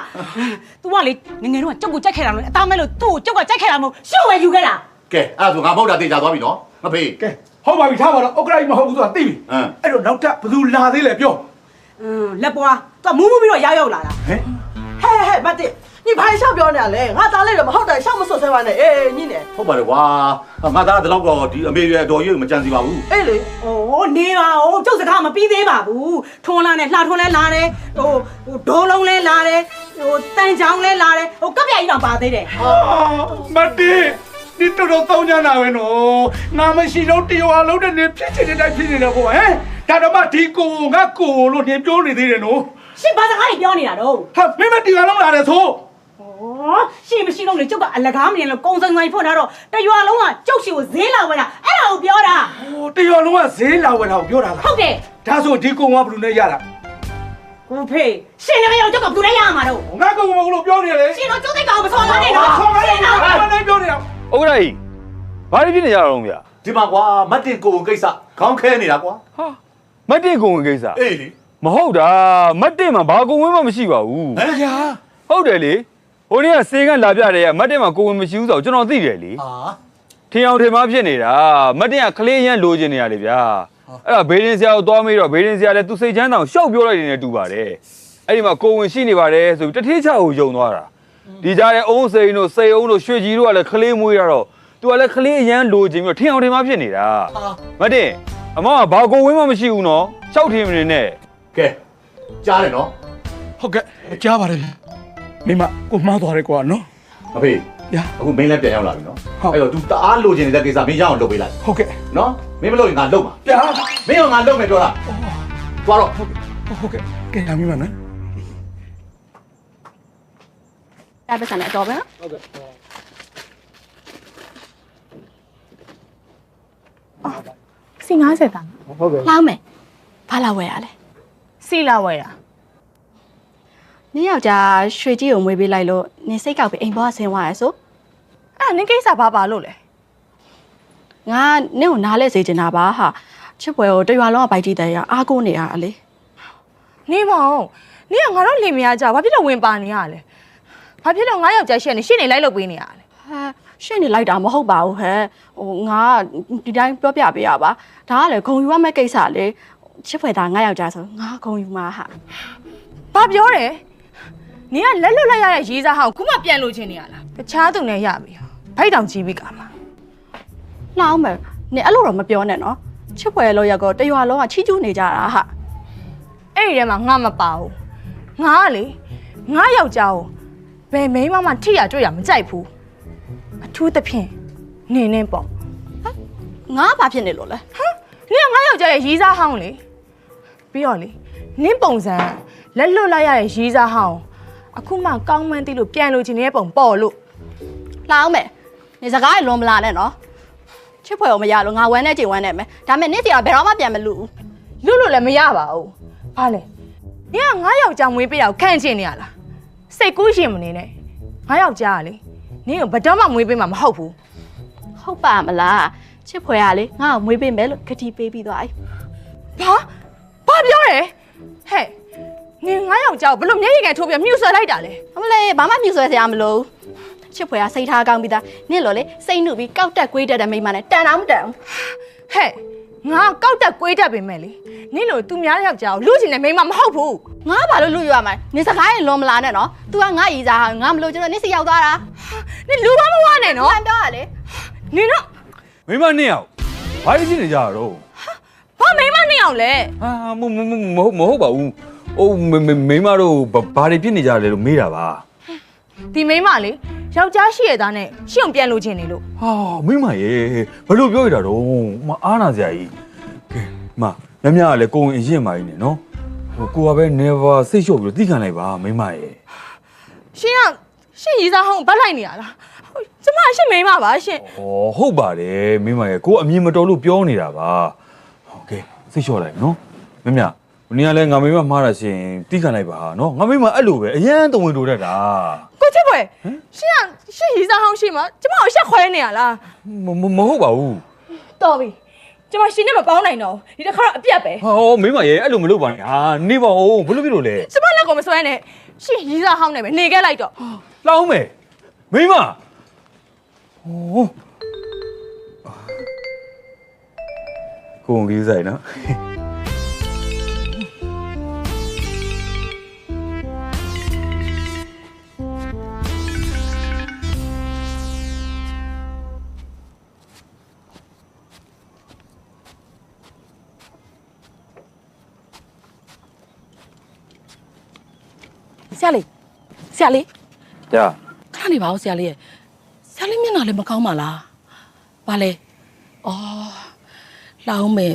तू ကလေငယ်တော့ကြောက်ကိုကြိုက်ခဲ့တာလို့အသားမဲ့လို့သူ့ကိုကြောက်ကကြိုက်ခဲ့တာမဟုတ်ရှုပ်ဝဲယူခဲ့တာ ကဲအဲ့ဒါဆိုငါမဟုတ်တာသိကြသွားပြီနော်မဖေး ကဲဟုတ်ပါပြီထားပါတော့ဥက္ကရာကြီးမဟုတ်ဘူးဆိုတာသိပြီအဲ့တော့နောက်ထပ်ဘယ်သူလာသေးလဲပြော လက်ပွား तू မူးပြီးတော့ရောက်လာတာ ဟဲ့ ဟဲ့မတိ你拍笑表呢嘞？我打来了嘛，好歹项目说才完呢。哎，你呢？ ဟုတ်ပါတယ်ကွာငါသားဒီလောက်တော့ဒီအမေရွယ်တော်ရွယ်မကြံစီပါဘူး 哎嘞， ဩနေပါဦးကျုပ်စကားမပြီးသေးပါဘူးထွန်းလာနဲ့လှထွန်းလဲလာတယ်ဟိုဒိုးလုံးလဲလာတယ်ဟိုတန်ချောင်းလဲလာတယ်ဟိုကပ်ပြာကြီးတော့ပါသေးတယ် မတိဒီတော်တော်တောင်းကြတာပဲနော်ငါမရှိတော့တရားလုံးတဲ့နေဖြစ်ချင်တဲ့တိုင်းဖြစ်နေတယ်ကွာဟဲ့ဒါတော့မှဒီကိုငါကိုလို့နေပြောနေသေးတယ်နော် ရှင်ဘာစကားကြီးပြောနေတာတော့ ဟာမင်းမတရားလုံးလာတယ်ဆို ဩရှင်မရှိတော့လေကျုပ်ကအလကားမနေလို့ကုံစုံဆိုင်ဖွင့်ထားတော့တရွာလုံးကကျုပ်ရှိကိုဈေးလာဝယ်တာအဲ့ဒါကိုပြောတာ ဟိုတရားလုံးကဈေးလာဝယ်တာကိုပြောတာလား ဟုတ်တယ် ဒါဆိုဒီကုံကဘယ်လိုနဲ့ရတာ ကိုဖေးရှင်လည်းမရောကျုပ်ကဘယ်သူလဲရမှာတော့ ငါကုံကဘယ်လိုပြောနေလဲ ရှင်တော့ကျုပ်သိကောင်မဆော်လာနဲ့နော် ဆော်လာနဲ့နော်ဘာလဲပြောနေတာ ဥက္ကရာကြီးဘာဖြစ်နေကြတော့ဗျာ ဒီမှာကွာမတ်တင်ကိုကိစ္စခေါင်းခဲနေတာကွာ ဟာမတ်တင်ကုံကိစ္စ အေးလေ မဟုတ်တာမတ်တင်မှာဘာကုံဝင်းမှမရှိပါဘူး ဟဲ့ဗျာ ဟုတ်တယ်လေဟိုနေ့ကစေကန်းလာပြတယ်ကမတ်တင်မှာကုံဝင်းမရှိဘူးဆိုတော့ကျွန်တော်သိတယ်လေ ဟာ ထင်အောင်ထင်မှားဖြစ်နေတာမတ်တင်ကကလေးရန်လိုချင်နေရလေဗျာအဲ့ဒါဘေးရင်ဆရာကိုသွားမေးတော့ဘေးရင်ဆရာလည်းသူစိတ်ချမ်းသာအောင်ရှောက်ပြောလိုက်နေတူပါတယ်အဲ့ဒီမှာကုံဝင်ရှိနေပါတယ်ဆိုပြီးတထေးချကိုယုံသွားတာဒီကြားထဲအုံးစိန်တို့စိန်အုံးတို့ရွှေကြီးတို့ကလည်းကလေးမွေးရတော့သူကလည်းကလေးရန်လိုချင်ပြီးတော့ထင်အောင်ထင်မှားဖြစ်နေတာမတ်တင်အမေကဘာကုံဝင်းမှမရှိဘူးနော်ရှောက်ထင်မနေနဲ့ ကဲကြားတယ်နော် ဟုတ်ကဲ့ကြားပါတယ်မိမကိုမှားသွားတယ်ကွာနော် မဖေး ညာ အခုမင်းလည်းပြန်ရောက်လာပြီနော်အဲ့တော့ तू တအားလိုချင်နေတဲ့ကိစ္စမင်းရအောင်လုပ်ပေးလိုက် ဟုတ်ကဲ့ နော်မင်းမလုပ်ရင်ငါလုပ်မှာ ဗျာ မင်းကငါလုပ်မယ်ပြောတာသွားတော့ ဟုတ်ကဲ့ကဲရမိမနော် အဲ့ပတ်စံနဲ့အတော်ပဲနော် ဟုတ်ကဲ့ စီ90တန်း ဟုတ်ကဲ့ လောင်းမယ်ဘာလာဝယ်ရလဲ စီလာဝယ်တာ နင်းယောက်ျားရွှေကြီးကိုမွေးပေးလိုက်လို့နင်းစိတ်ကောက်ပြီးအိမ်ပေါ်ဆင်းသွားရဆို အဲ့နင်းကိစ္စဘာပါလို့လဲ ငါနင်းကိုနားလဲစေချင်တာပါဟာချစ်ပွဲကိုတရွာလုံးကပိုက်တီးတဲ့ရအားကိုးနေရတာလေ နေမောင်နေကငါတော့လင်မယားကြဘာဖြစ်လို့ဝင်ပါနေရလဲဘာဖြစ်လို့ငါယောက်ျားရှက်နေရှင်းနေလိုက်လုပ်ပေးနေရလဲ ဟာရှင်းနေလိုက်တာမဟုတ်ပါဘူးဟဲ့ဟိုငါဒီတိုင်းပြောပြပေးရပါဒါကလေဂုံယူရမယ့်ကိစ္စလေချစ်ပွဲသားငါယောက်ျားဆိုငါဂုံယူမှာဟာ ဘာပြောတယ်နေကလက်လွတ်လိုက်ရတဲ့ရေးစားဟောင်းခုမှပြန်လို့ချင်းနေရလားတခြားသူနဲ့ရပြီဘိုက်တောင်ကြီးပြီကမှာ လှအောင်မယ်နင်အဲ့လိုတော့မပြောနဲ့နော်ချစ်ပွဲလို့ရက်ကောတရွာလုံးကချီးကျူးနေကြတာဟာ အဲ့ဒီထဲမှာငါမပါဘူးငါကလေငါယောက်ျားကိုဘယ်မိန်းမထိရတွေ့ရမကြိုက်ဘူးအထူးသဖြင့်နေနေပေါ့ ငါဘာဖြစ်နေလို့လဲ ဟမ်နေကငါယောက်ျားရဲ့ရေးစားဟောင်းလေပြီးတော့လေနင်းပုံစံလက်လွတ်လိုက်ရတဲ့ရေးစားဟောင်းအခုမှကောင်းမှန်းသိလို့ပြန်လို့ချင်တဲ့ပုံပေါ်လို့ လှအောင်မယ်နေစကားရလွန်မလာနဲ့နော်ချစ်ဖွဲကိုမရလို့ငါဝမ်းနဲ့ချိန်ဝမ်းနဲ့မယ်ဒါပေမဲ့နေ့စီကဘယ်တော့မှပြန်မလူဘူး လွတ်လို့လည်းမရပါဘူးဘာလဲနင်ကငါယောက်ျားမွေးပေးတာကိုခန့်ချင်နေရလားစိတ်ကူးရှင်မနေနဲ့ငါယောက်ျားကလေနင်ကဘယ်တော့မှမွေးပေးမှာမဟုတ်ဘူး ဟုတ်ပါမလားချစ်ဖွဲကလေငါ့ကိုမွေးပေးမယ်လို့ဂတိပေးပြီးသွားပြီ ဘာပြောရဲဟဲ့နင်ငါယောက်ျားကိုဘလို့မျက်ရည်ကန်ထိုးပြီးမြှူဆွဲလိုက်တာလဲ အမလေးဘာမှမြှူဆွဲစရာမလိုချစ်ဖွဲကစိတ်ထားကောင်းပြီးသားနင့်လို့လေစိတ်နှုတ်ပြီးကောက်တက်ကွေးတက်တဲ့မိန်းမနဲ့တန်အောင်မတန် ဟဲ့ငါကောက်တက်ကွေးတက်ပေမဲ့လေနင်လို့သူများယောက်ျားကိုလူချင်တဲ့မိန်းမမဟုတ်ဘူး ငါဘာလို့လူရမှာနင်စကားရင်လွန်မလာနဲ့နော် तू ကငါရီစားဟာငါမလို့ကျတော့နင့်စီရောက်သွားတာ နင်လူမမဝနဲ့နော် ဟန်တော့လေ နင်တော့ မိမနှစ်ယောက်ဘ ဘာဖြစ်နေကြတော့ ဘာမိမနှစ်ယောက်လဲ ဟာမဟုတ်ပါဘူးအိုးမိမတို့ဘာတွေဖြစ်နေကြလဲလို့မေးတာပါ ဒီမိမလေယောက်ျားရှိရသားနဲ့ရှင့်အောင်ပြန်လို့ချင်းနေလို့ ဟာမိမရေဘလို့ပြောရတာတော့မအားနာစရာကြီးကဲမမြကလည်းကိုဝင်အရင်ပါကြီးနေနော်ကိုကပဲ never စိတ်လျှော့ပြီးတော့တိခံလိုက်ပါမိမရေ ရှင့်ရီစားဟောင်းbắtလိုက်နေရလားကျမရှင့်မိမပါရှင့် ဩဟုတ်ပါတယ်မိမရေကိုအမြင်မတော်လို့ပြောနေတာပါဟုတ်ကဲ့စိတ်လျှော့လိုက်နော်မြနင်ကလည်းငါမိမမှားတာရှင်တိခံလိုက်ပါနော်ငါမိမအဲ့လိုပဲအရန်တဝင်တိုတတ်တာ ကိုချစ်ပွဲရှင့်ရီစားဟောင်းရှိမှာကျမကိုရှက်ခွဲနေရလား မဟုတ်ပါဘူး တော်ပြီကျမရှင်နဲ့မပေါင်းနိုင်တော့ဒီတစ်ခါတော့အပြတ်ပဲ ဟောမိမရေအဲ့လိုမလုပ်ပါနဲ့ဟာနေပါဦးဘလို့ဖြစ်လို့လဲ ကျမလက်ကိုမစွဲနဲ့ရှင့်ရီစားဟောင်းနေပဲနေခဲ့လိုက်တော့ လောင်းမယ်မိမဟိုကိုကြီးဆိုင်နော် ဆရာလေးကြာ ခဏနေပါဦးဆရာလေးရဲ့ဆရာလေးမျက်နှာလည်းမကောင်းပါလားဘာလဲအော်လှအောင်မဲ့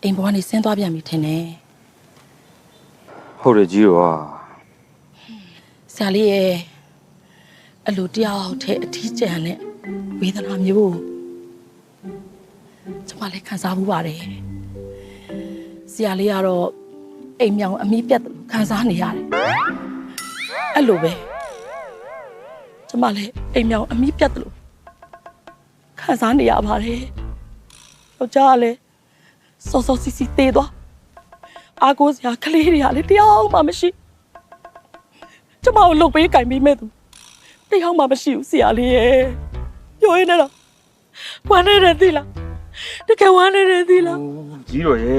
အိမ်ဘွားနေဆင်းသွားပြန်ပြီထင်တယ် ဟုတ်တယ်ကြီးရော ဆရာလေးရဲ့အလိုတယောက်တည်းအထီးကျန်နဲ့ဝေဒနာမျိုးကျမလည်းခံစားမှုပါတယ်ဆရာလေးကတော့အိမ်မြောင်အမိပြတ်ခံစားနေရတယ်အဲ့လိုပဲကျမလည်းအိမ်မြောင်အမိပြတ်တယ်လို့ခံစားနေရပါတယ်ယောက်ျားကလည်းစောစောစီစီတေးသွားအာကိုစရာကလေးတွေကလည်းတယောက်မှမရှိကျမကိုလှုပ်ပေးကင်ပြီးမဲ့သူတယောက်မှမရှိဘူးဆရာလေးရဲ့ပြောရင်းနဲ့တော့ဝမ်းနေတယ်သီလားတကယ်ဝမ်းနေတယ်သီလား ကြီးရောရေ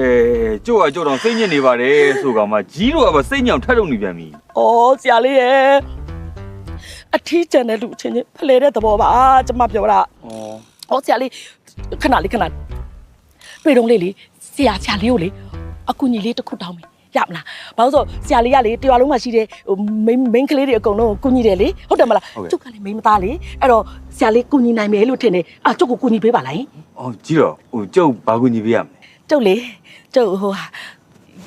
ကျုပ်ကကျုပ်တော့စိတ်ညစ်နေပါတယ်ဆိုကောင်မှကြီးတော့ကစိတ်ညောင်ထပ်လုပ်နေပြန်ပြီ အော်ဆရာလေးရဲ့အထီးကျန်တဲ့လူချင်းချင်းဖလှယ်တဲ့သဘောပါကျမပြောတာအော်ဆရာလေးခဏတွေ့တော့လေဆရာလေးကိုလေအကူညီလေးတစ်ခုတောင်းမယ်ရမလားဘာလို့ဆိုဆရာလေးကလေတရွာလုံးမှာရှိတဲ့မိန်းကလေးတွေအကုန်လုံးကူညီတယ်လေဟုတ်တယ်မလားကျုပ်ကလည်းမိန်းမသားလေအဲ့တော့ဆရာလေးကူညီနိုင်မယ်လို့ထင်တယ်ကျုပ်ကိုကူညီပေးပါလား အော်ကြီးရောဟိုကျုပ်ဘာကူညီပေးရမလဲ ကျုပ်လေကျုပ်ဟို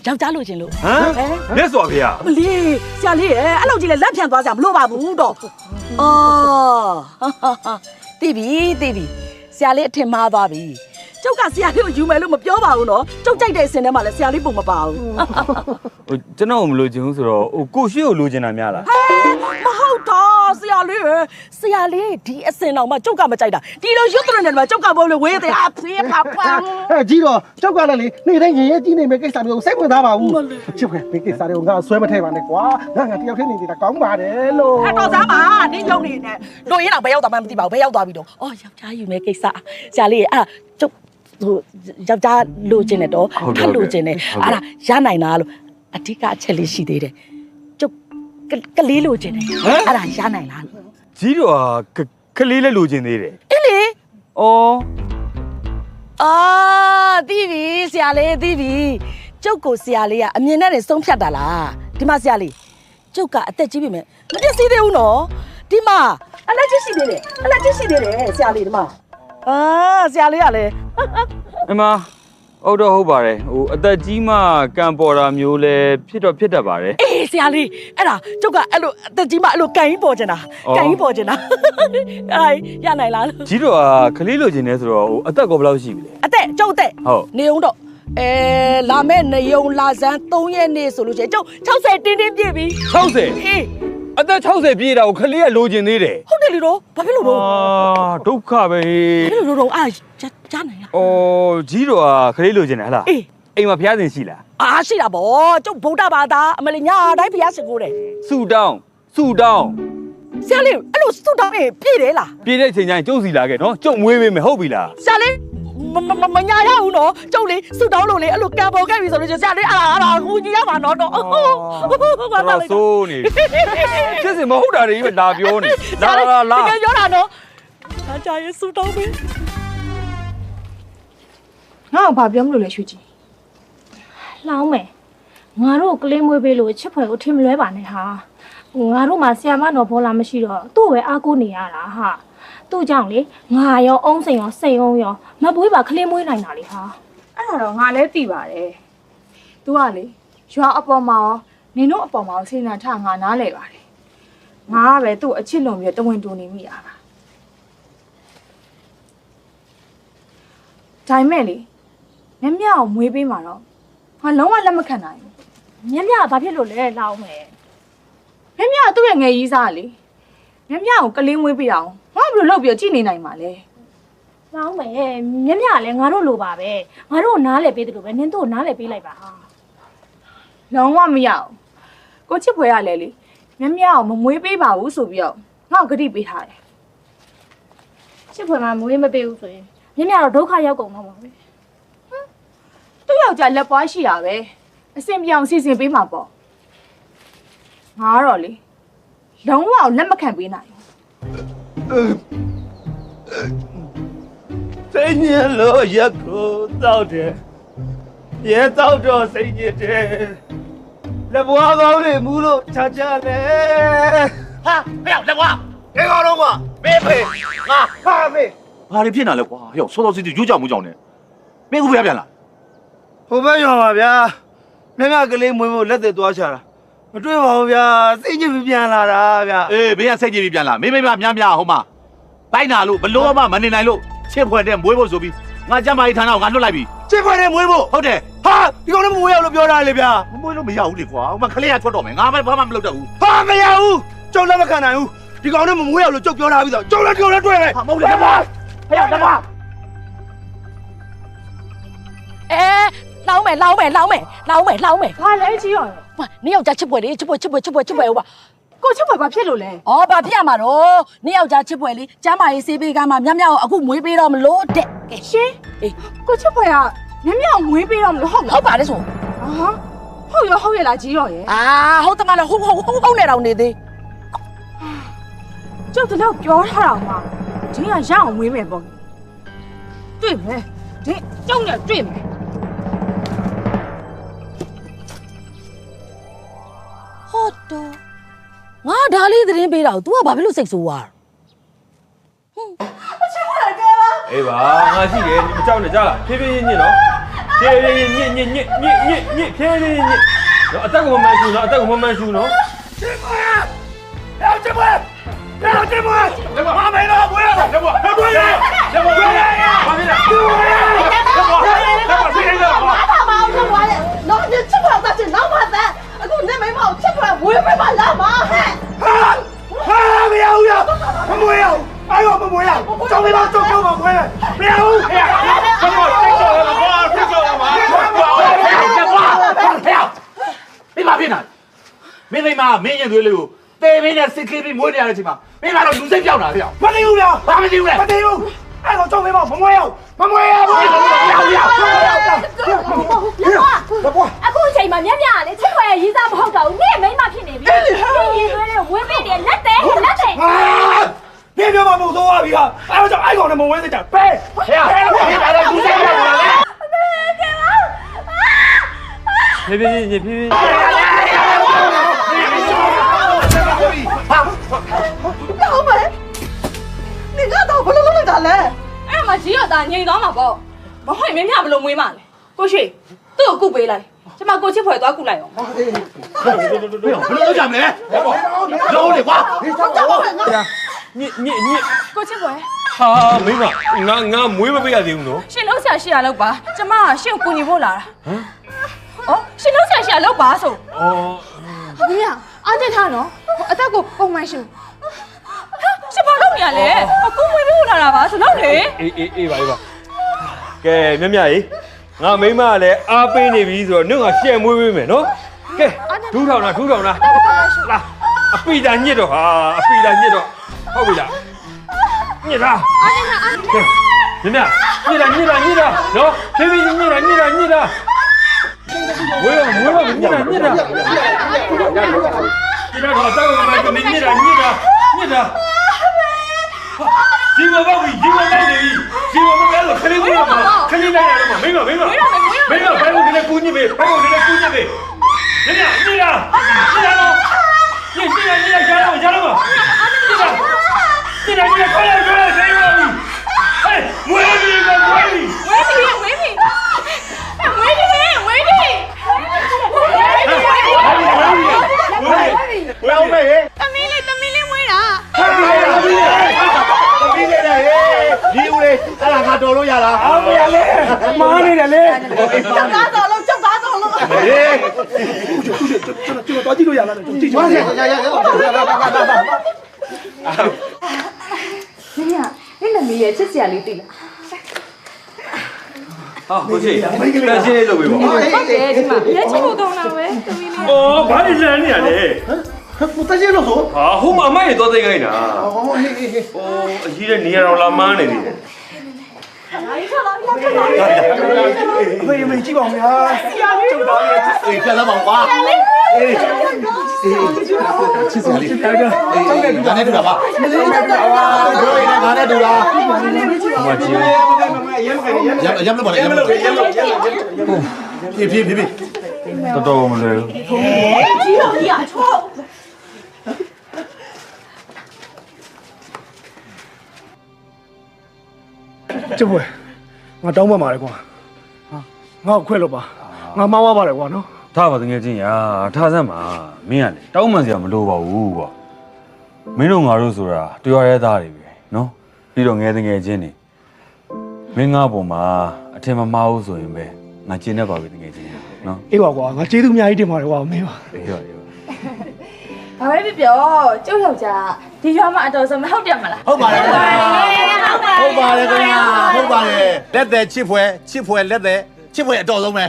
ယောက်ျားလိုချင်လို့ ဟမ်လက်စော်ဖေရ မလေးဆရာလေးရဲ့အဲ့လိုကြီးလေလက်ဖြန့်သွားကြမလို့ပါဘူးတော့အော်သိပြီဆရာလေးအထင်မှားသွားပြီကျုပ်ကဆရာလေးကိုယူမယ်လို့မပြောပါဘူးနော်ကျုပ်ကြိုက်တဲ့အစင်ထဲမှာလည်းဆရာလေးပုံမပါဘူး ဟိုကျွန်တော်မလို့ချင်ဘူးဆိုတော့ဟိုကိုရှိကိုလိုချင်တာများလား မဟုတ်တော့ဆရာလေးဒီအစင်တော်မှကျုပ်ကမကြိုက်တာဒီလိုရွတ်တဲ့နေမှာကျုပ်ကဘိုးလေဝေးတဲ့အဖေးပါပန်း ကြီးတော့ကြောက်ကလည်းလေနေ့တိုင်းရင်ရဲကြီးနေမယ်ကိစ္စမျိုးစိတ်ဝင်သားပါဘူးချစ်ခွဲဒီကိစ္စတွေကိုငါဆွဲမထည့်ပါနဲ့ကွာငါတယောက်တည်းနေတာကောင်းပါတယ်လို့ ဟဲ့တော်စားပါနင်းယုံနေနဲ့လို့ရင်တော့ဘယ်ရောက်တာမှမသိပါဘူးဘယ်ရောက်သွားပြီတော့အော်ယောက်ျားယူမယ်ကိစ္စဆရာလေးအဲ့ဒါကျုပ်ဟိုယောက်ျားလိုချင်တယ်တော့ထပ်လိုချင်တယ်အဲ့ဒါရနိုင်လားလို့အဓိကအချက်လေးရှိသေးတယ်ကျုပ်ကလေးလိုချင်တယ်အဲ့ဒါရနိုင်လားလို့ ကြီးတော့ကလေးလည်းလိုချင်သေးတယ် အေးလေ အော် သိပြီဆရာလေးသိပြီကျုပ်ကိုဆရာလေးကအမြင်နဲ့နေဆုံးဖြတ်တာလားဒီမှာဆရာလေးကျုပ်ကအသက်ကြီးပြီမဲ့မပြည့်စည်သေးဘူးနော်ဒီမှာအလက်ကြီးရှိသေးတယ်ဆရာလေးဒီမှာဆရာလေးကလည်း အမဟုတ်တော့ဟုတ်ပါတယ်ဟိုအသက်ကြီးမှကံပေါ်တာမျိုးလဲဖြစ်တတ်ပါတယ် အေးဆရာလေးအဲ့ဒါကျုပ်ကအဲ့လိုအသက်ကြီးမှအဲ့လိုကန်ကြီးပေါ်ကျင်တာအဲ့ရနိုင်လား ကြီးတော့ကလေးလိုချင်နေဆိုတော့ဟိုအသက်ကောဘယ်လောက်ရှိပြီလဲ အသက်ကျုပ်အသက် ဟုတ် နေအောင်တော့လာမဲ့နေုံလာစမ်း3ရက်နေ့ဆိုလို့ရှိရင်ကျုပ်60တင်းပြည့်ပြီ 60 အေး အသက်60ပြည့်တာကိုကလေးကလိုချင်သေးတယ် ဟုတ်တယ်လေတော့ဘာဖြစ်လို့တော့ ဒုက္ခပဲ ဘာဖြစ်လို့တော့ကြားနိုင်လား အော်ကြီးတော့ကလေးလိုချင်တယ်ဟလားအေးအိမ်မှာဖျားစင်ရှိလား ရှိတာဗောကျုပ်ဗုဒ္ဓဘာသာအမလေးညာတိုင်းဖျားစင်ကိုတယ် ဆူတောင်း ဆရာလေးအဲ့လိုစုတောင်းရင်ပြည့်တယ်လား ပြည့်တဲ့အချိန်ကျရင်ကျုပ်စီလာခဲ့နော်ကျုပ်မွေးပေးမယ်ဟုတ်ပြီလား ဆရာလေးမညာရဘူးနော်ကျုပ်လေးစုတောင်းလို့လေအဲ့လိုကံပေါ်ခဲ့ပြီဆိုလို့ဆရာလေးအားဟူကြီးရမှာနော်တော့ တော့ဆိုးနေဖြစ်စင်မဟုတ်တာတွေပဲလာပြောနေလာ တကယ်ပြောတာနော်အကြရင်စုတောင်းပြီ ငါ့ကိုဘာပြောမလို့လဲရွှေကြီး လောင်းမယ်ငါတို့ကလေးမွေးပေးလို့ချစ်ဖွယ်ကိုထင်မလွဲပါနဲ့ဟာငါတို့မှာဆီယာမတော်ဘောလာမရှိတော့သူ့ပဲအားကိုးနေရတာဟာသူ့ကြောင့်လေငါရောအုံးစိန်ရောစိန်အောင်ရောမပွေးပါကလေးမွေးနိုင်တာလေဟာ အဲ့ဒါတော့ငါလည်းသိပါတယ် तू ကလေရွာအပေါ်မှာရောနင်တို့အပေါ်မှာရောစေနာထငါနားလဲပါတယ်ငါကပဲသူ့အချစ်လွန်ပြီးတဝင်တူနေမိရတာဒါမဲ့လေမြမြအောင်မွေးပေးမှာတော့ငါလုံးဝလက်မခံနိုင်ဘူး မြမြကဘာဖြစ်လို့လဲလောင်းမယ် မြမြကသူ့ရဲ့ငယ်ကြီးစားလေမြမြကိုကလေးမွေးပေးအောင်ငါဘယ်လိုလုပ်ပြီးကြည့်နေနိုင်မှာလဲ လောင်းမယ်မြမြကလည်းငါတို့လိုပါပဲငါတို့နားလဲပေးတယ်လို့ပဲနင်တို့နားလဲပေးလိုက်ပါဟာ လုံးဝမရအောင်ကိုချစ်ဖွယ်ရလဲလေမြမြအောင်မမွေးပေးပါဘူးဆိုပြီးတော့ငါ့ကိုဂတိပေးထားတယ် ချစ်ဖွယ်မှာမွေးမပေးဘူးဆိုရင်မြမြတော့ဒုက္ခရောက်ကုန်မှာပါပဲ သူ့ယောက်ျားလက်ပွားရှိတာပဲအစင်ပြောင်စီစဉ်ပေးမှာပေါ့ငါကတော့လေလုံးဝလက်မခံပေးနိုင်ဘူး စိတ်ညစ်လို့ရက်ကိုတောက်တယ်ရဲတောက်တော့စိတ်ညစ်တယ်လက်ဘွားကောင်းတွေမူးလို့ချာချာလဲဟာဟဲ့လက်ဘွားဒီကောင်တော့ကမေးဖေးငါဟာမေး ဘာတွေဖြစ်နေလဲကွာဟဲ့စောစောစီးစီးရွကြောက်မှုကြောင့်နဲ့မင်းကဘယ်ပြန်လာ ဟိုဘက်ရွာပါဗျာမြမကလေးမွေးဖို့လက်သက်သွားချတာမတွေ့ပါဘူးဗျာစိတ်ညစ်ပြီးပြန်လာတာဗျာ အေးဘေးကစိတ်ကြည့်ပြီးပြန်လာမင်းမများများဟိုမှာတိုက်နာလို့ဘလို့မှမနေနိုင်လို့ချစ်ဖွယ်တဲ့မွေးဖို့ဆိုပြီးငါကြမ်းမာရေးဌာနကိုငါလွတ်လိုက်ပြီ ချစ်ဖွယ်တဲ့မွေးဖို့ ဟုတ်တယ် ဟာဒီကောင်လည်းမမွေးအောင်လို့ပြောတာလေဗျာ မမွေးလို့မရဘူးလေကွာဟိုမှာကလေးကထွက်တော့မယ်ငါဘာမှမလုပ်တတ်ဘူး ဟာမရဘူးကျုပ်လည်းမခံနိုင်ဘူးဒီကောင်လည်းမမွေးအောင်လို့ကျုပ်ပြောထားပြီးတော့ကျုပ်လည်းဒီကောင်လည်းတွေ့မယ် ဟာမဟုတ်လေကွာဟဲ့တက်ပါ လောင်းမယ်ဘာလဲကြီးရော ဟာနင်ယောက်ျားချစ်ပွဲလေချစ်ပွဲဟိုပါ ကိုချစ်ဖွယ်ဘာဖြစ်လို့လဲ ဩဘာဖြစ်ရမှာတော့နင်ယောက်ျားချစ်ပွဲလေကျမ်းမာရေးဆေးပေးကမှမြမြကိုအခုမွေးပေးတော့မလို့တဲ့ကဲ ရှင်အေးကိုချစ်ဖွယ်ကမြမြအောင်မွေးပေးတော့မလို့ဟုတ်လား ဟုတ်ပါတယ်ဆို ဟာဟုတ်ရလားကြီးရောရဲ့ ဟုတ်တယ်မလားဟုတ်နေတော့နေသေး ကျုပ်တော့ပြောထားတာမှဒီကရအောင်မွေးမယ်ပေါ့တွေ့မယ်ဒီကျုပ်နဲ့တွေ့မယ် ဟုတ်တော့ငါဒါလေးသတင်းပေးတာကို तू ကဘာဖြစ်လို့စိတ်ဆိုးသွား အေးပါငါရှိတယ်ဒီမကြောက်နဲ့ကြားလားဖြည်းဖြည်းညစ်နော်ဖြည်းဖြည်းညစ်ဖြည်းဖြည်းညစ်နော်အတက်ကမမှန်ရှူနော်အတက်ကမမှန်ရှူနော် ချစ်ဖွယ်ရောက်ချစ်ဖွယ်ရောက်ချစ်ဖွယ်မမေတော့ဘွေးရလက်ဘွားလက်ဘွားလက်ဘွားဘာဖြစ်လဲလက်ဘွားစိတ်လိုက်တော့ 妈他妈我我嘞，老你吃不了咱这老麻烦，我那没毛吃不了，我也没把老麻烦。ဟာမရဘူးရမမွေးရအဲ့တော့မမွေးရကြောင်လေးပါကြောက်ပါမွေးမရဘူးဟဲ့ဘာလို့တိတ်ကြောက်ရမှာဘာတိတ်ကြောက်ရမှာဟဲ့မင်းဘာဖြစ်နေမင်းမင်းရင်သွေးလေးကိုတေးမင်းနဲ့စစ်ခေးပြီးမွေးနေရတဲ့အချိန်မှာမင်းကတော့လူစိတ်ပြောင်းတာဗျာ မသိဘူးဗျာ ဘာမသိဘူးလဲ မသိဘူးအဲ့တော့ကြောက်လေးပါမမွေးရမမွေးရဘူးအခုအချိန်မှာမြမြကလေချစ်ဖွယ်ရရေးစားမဟုတ်တော့ဘူးနေ့မိမဖြစ်နေပြီဒီရေးသွေးလေးဝင်းပေးတယ်လက်တယ် နေပြောမှမဟုတ်သွားပြီဟာအဲ့တော့အဲ့ကောင်နဲ့မဝဲစစ်တာပဲဟဲ့ဟဲ့အဲ့တော့လူစိတ်ပြောင်းလာလေ ဖြည်းဖြည်းညစ်ဖြည်းဖြည်း 老妹，你看到不弄他嘞？ အဲ့မှာကြီးရတာငြိမ်သွားမှာပေါ့မဟုတ်ရင်မြမြဘလို့မွေးမှာလဲကိုရွှေသူ့ကိုကုပေးလိုက်ကျမကိုချစ်ဖွယ်သွားကုလိုက်အောင် ဘယ်လိုလုပ်ကြမလဲလုံးလေကွာ ညစ် ကိုချစ်ဖွယ် ဟာမင်းငါမွေးမပေးရသေးဘူးနော် ရှင်လုံးဆရာရှိရလောက်ပါကျမကရှင်ကိုကူညီဖို့လာတာဩရှင်လုံးဆရာရှိရလောက်ပါဆို ဩ ဘယ်အားတက်ထားနော်အသက်ကိုပုံမှန်ရှင်ရှင်ဘာလုပ်နေရလဲအခုမွေးဖို့လာတာပါဆိုတော့လေ အေးပါကဲမြတ်ကြီးငါမိမကလည်းအားပေးနေပြီဆိုတော့နှုတ်ကရှက်မွေးပေးမယ်နော်ကဲထူးထောင်လာလာအပိတာညစ်တော့ဟာအပိတာညစ်တော့ဟုတ်ပြီလားညစ်လားကဲမြတ်ညစ်တာနော်ဖြည်းဖြည်းညစ်တာဝေးတော့ညစ်တာဒီတော့တော့တောက်မှာမညစ်တာဒီမဘောက်ပြီဒီမဘောက်နေပြီဒီမဘောက်လို့ခလေးမရပါခ လေးလိုက်ရတော့မင်းမဘယ်လိုဒီကူညစ်ပဲဘယ်လိုဒီကူညစ်ပဲညညညလာတော့ညရတော့ရတော့ညလာခေါ်ရဆိုင်ရောဟဲ့မွေးပြီလောင်းမေး သမီးလေးမွေးတာ သမီးလေးတဲ့ဒီဦးလေးအဲ့ဒါငါတော်လို့ရလားမရလေမားနေတယ်လေ ကျောက်ကားတော်လို့ဟေး ကျွန်တော်တော့ကြည့်လို့ရလားကြည့်ပါရနင်နမီးရဲ့ချစ်စရာလေးသိလား ဟာကိုကြီးတန်ရှင်းလေးလုပ်ပေးပါ ဟုတ်တယ်ဒီမှာရဲချစ်ဖို့ကောင်းတာပဲသမီးလေး ။အော်ဘာလဲလမ်းနေရလဲ ကိုတကြီးလို့ဆို ။ဟာဟိုမှာအမရေတော့သိခိုင်းတာ။အော်ဟေးအကြီးတဲ့နေရာတော်လာမန်းနေပြီ။ မေးကြည့်ပါဦးဗျာကျုပ်သားရဲ့အေးပြန်လာပါကွာအေးချစ်စရာလေးကျုပ်နဲ့တူတာပါတို့ရင်းငါနဲ့တူလားမကြည့်ရမ်းလို့ပါလေရမ်းလို့ဖြည်းတော်မလဲ ကြီးတော့ကြီးအချော ကျုပ်ဘွယ်ငါတောင်းပန်ပါတယ်ကွာငါ့ကိုခွဲလို့ပါငါမှားသွားပါတယ်ကွာနော် ထားပါတကယ်ချင်းရာထားစမ်းပါမင်းကလေတောင်းမှန်စရာမလိုပါဘူးကွာမင်းတို့ငါတို့ဆိုတာတရားရဲသားတွေပဲနော်ပြီးတော့ငယ်တကယ်ချင်းနေမင်းငါ့ပုံမှာအထင်မမှားဘူးဆိုရင်ပဲငါကျင်းနေပါပြီတကယ်ချင်းနော် အေးပါကွာငါကျေးဇူးအများကြီးတင်ပါတယ်ကွာမင်းပါ အေးပါ ဘာပဲပြောကျုပ်ယောက်ျားဒီရွာမှာအတော်ဆုံးမဟုတ်တယ်မလား ဟုတ်ပါတယ်ခင်ဗျာဟုတ်ပါတယ်လက်သက်ချစ်ဖွယ်လက်သက်ချစ်ဖွယ်အတော်ဆုံးပဲ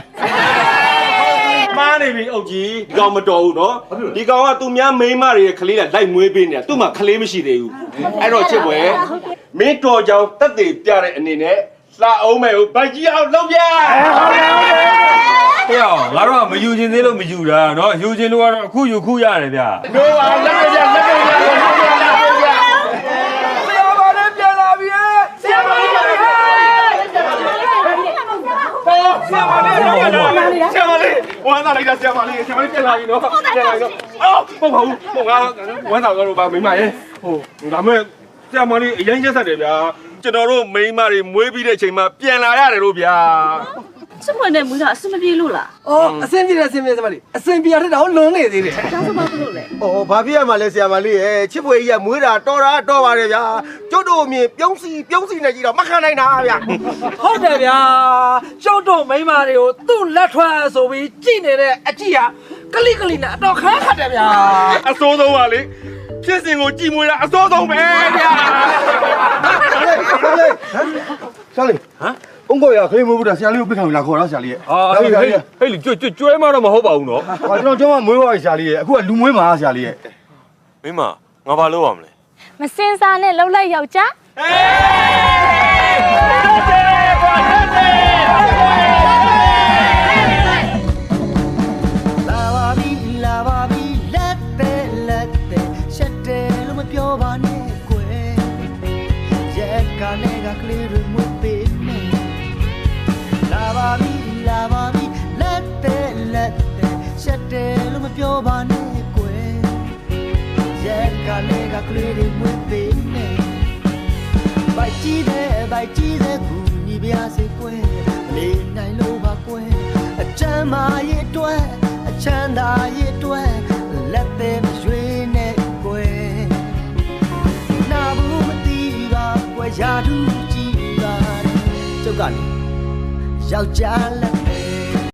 မားနေပြီအုတ်ကြီးဒီကောင်မတော်ဘူးနော်ဒီကောင်ကသူများမိန်းမတွေရဲ့ခလေးကလိုက်မွေးပေးနေတာသူ့မှာခလေးမရှိသေးဘူးအဲ့တော့ချစ်ပွဲမင်းတော်ကြောင်တက်တည်ပြတဲ့အနေနဲ့လှအောင်မဲ့ကိုဗိုက်ကြီးအောင်လုပ်ပြဟဲ့ငါတို့ကမယူခြင်းသေးလို့မယူတာနော်ယူခြင်းလို့ကတော့အခုယူခုရတယ်ဗျာတို့ပါလက်ပြဆရာပါလည်းပြန်လာပြီဆရာပါလည်းဝမ်းသာလိုက်တာဆရာမလေးပြန်လာပြီနော်ပြန်လာပြီနော်အော်ဟုတ်ပါဘူးဟိုငါဝမ်းသာတော့ဗာမိမရဲ့ဟိုဒါမဲ့ဆရာမလေးအရင်ရက်ဆက်တယ်ဗျာကျွန်တော်တို့မိမတွေမွေးပြီးတဲ့အချိန်မှာပြန်လာရတယ်လို့ဗျာ ချစ်ဖွယ်နဲ့မွေးတာအဆင်မပြေလို့လား အော်အဆင်ပြေစမလေးအဆင်ပြေရတဲ့တော့လွန်နေသေးတယ် ကျောင်းစမလို့လေ ။အော်ဘာဖြစ်ရမှာလဲဆရာမလေးရဲ့ချစ်ဖွယ်ကြီးကမွေးတာတော်ပါတယ်ဗျာ။ကျုပ်တို့အမြင်ပြုံးစီနေကြည့်တော့မခံနိုင်တာဗျာ ဟုတ်တယ်ဗျာကျုပ်တို့မိန်းမတွေကိုသူ့လက်ထွက်ဆိုပြီးကြည်နေတဲ့အကြည့်ဟာကလိနဲ့အတော်ခါခတ်တယ်ဗျာ အစိုးဆုံးပါလေဖြစ်စဉ်ကိုကြည်မွေးတာအစိုးဆုံးပဲဗျာ ဆရာလေးဟမ်အုံးကိုရခလေးမွေးဘူးတာဆရာလေးကိုပြခံလာခေါ်တော့ဆရာလေးရဲ့ ဟေးလေကျွဲမတော့မဟုတ်ပါဘူးနော် ဟာကျွန်တော်မွေးပါဆရာလေးရဲ့အခုကလူမွေးမှာဆရာလေးရဲ့ မင်းမငါဘာလုပ်ရမလဲ မစင်စားနဲ့လှုပ်လိုက်ယောက်ျား လာပါပြီလက်တဲ့ရှက်တယ်လို့မပြောပါနဲ့ကွယ်ရက်ကနေကကလေးတွေမွေးပေးနေလာပါပြီလက်တဲ့ရှက်တယ်လို့မပြောပါနဲ့ကွယ်ရက်ကနေကကလေးတွေမွေးပေးနေဘိုက်ကြီးတဲ့ကူညီပြစေကွယ်မလေးနိုင်လို့ပါကွယ်အချမ်းမာရဲ့အတွက်အချမ်းသာရဲ့အတွက်လက်သေးမရွေးနဲ့ကွယ်နာဘူးမတီးပါကွယ်ရာထူးကြည့်ပါကျုပ်ကလေယောက်ျားလက်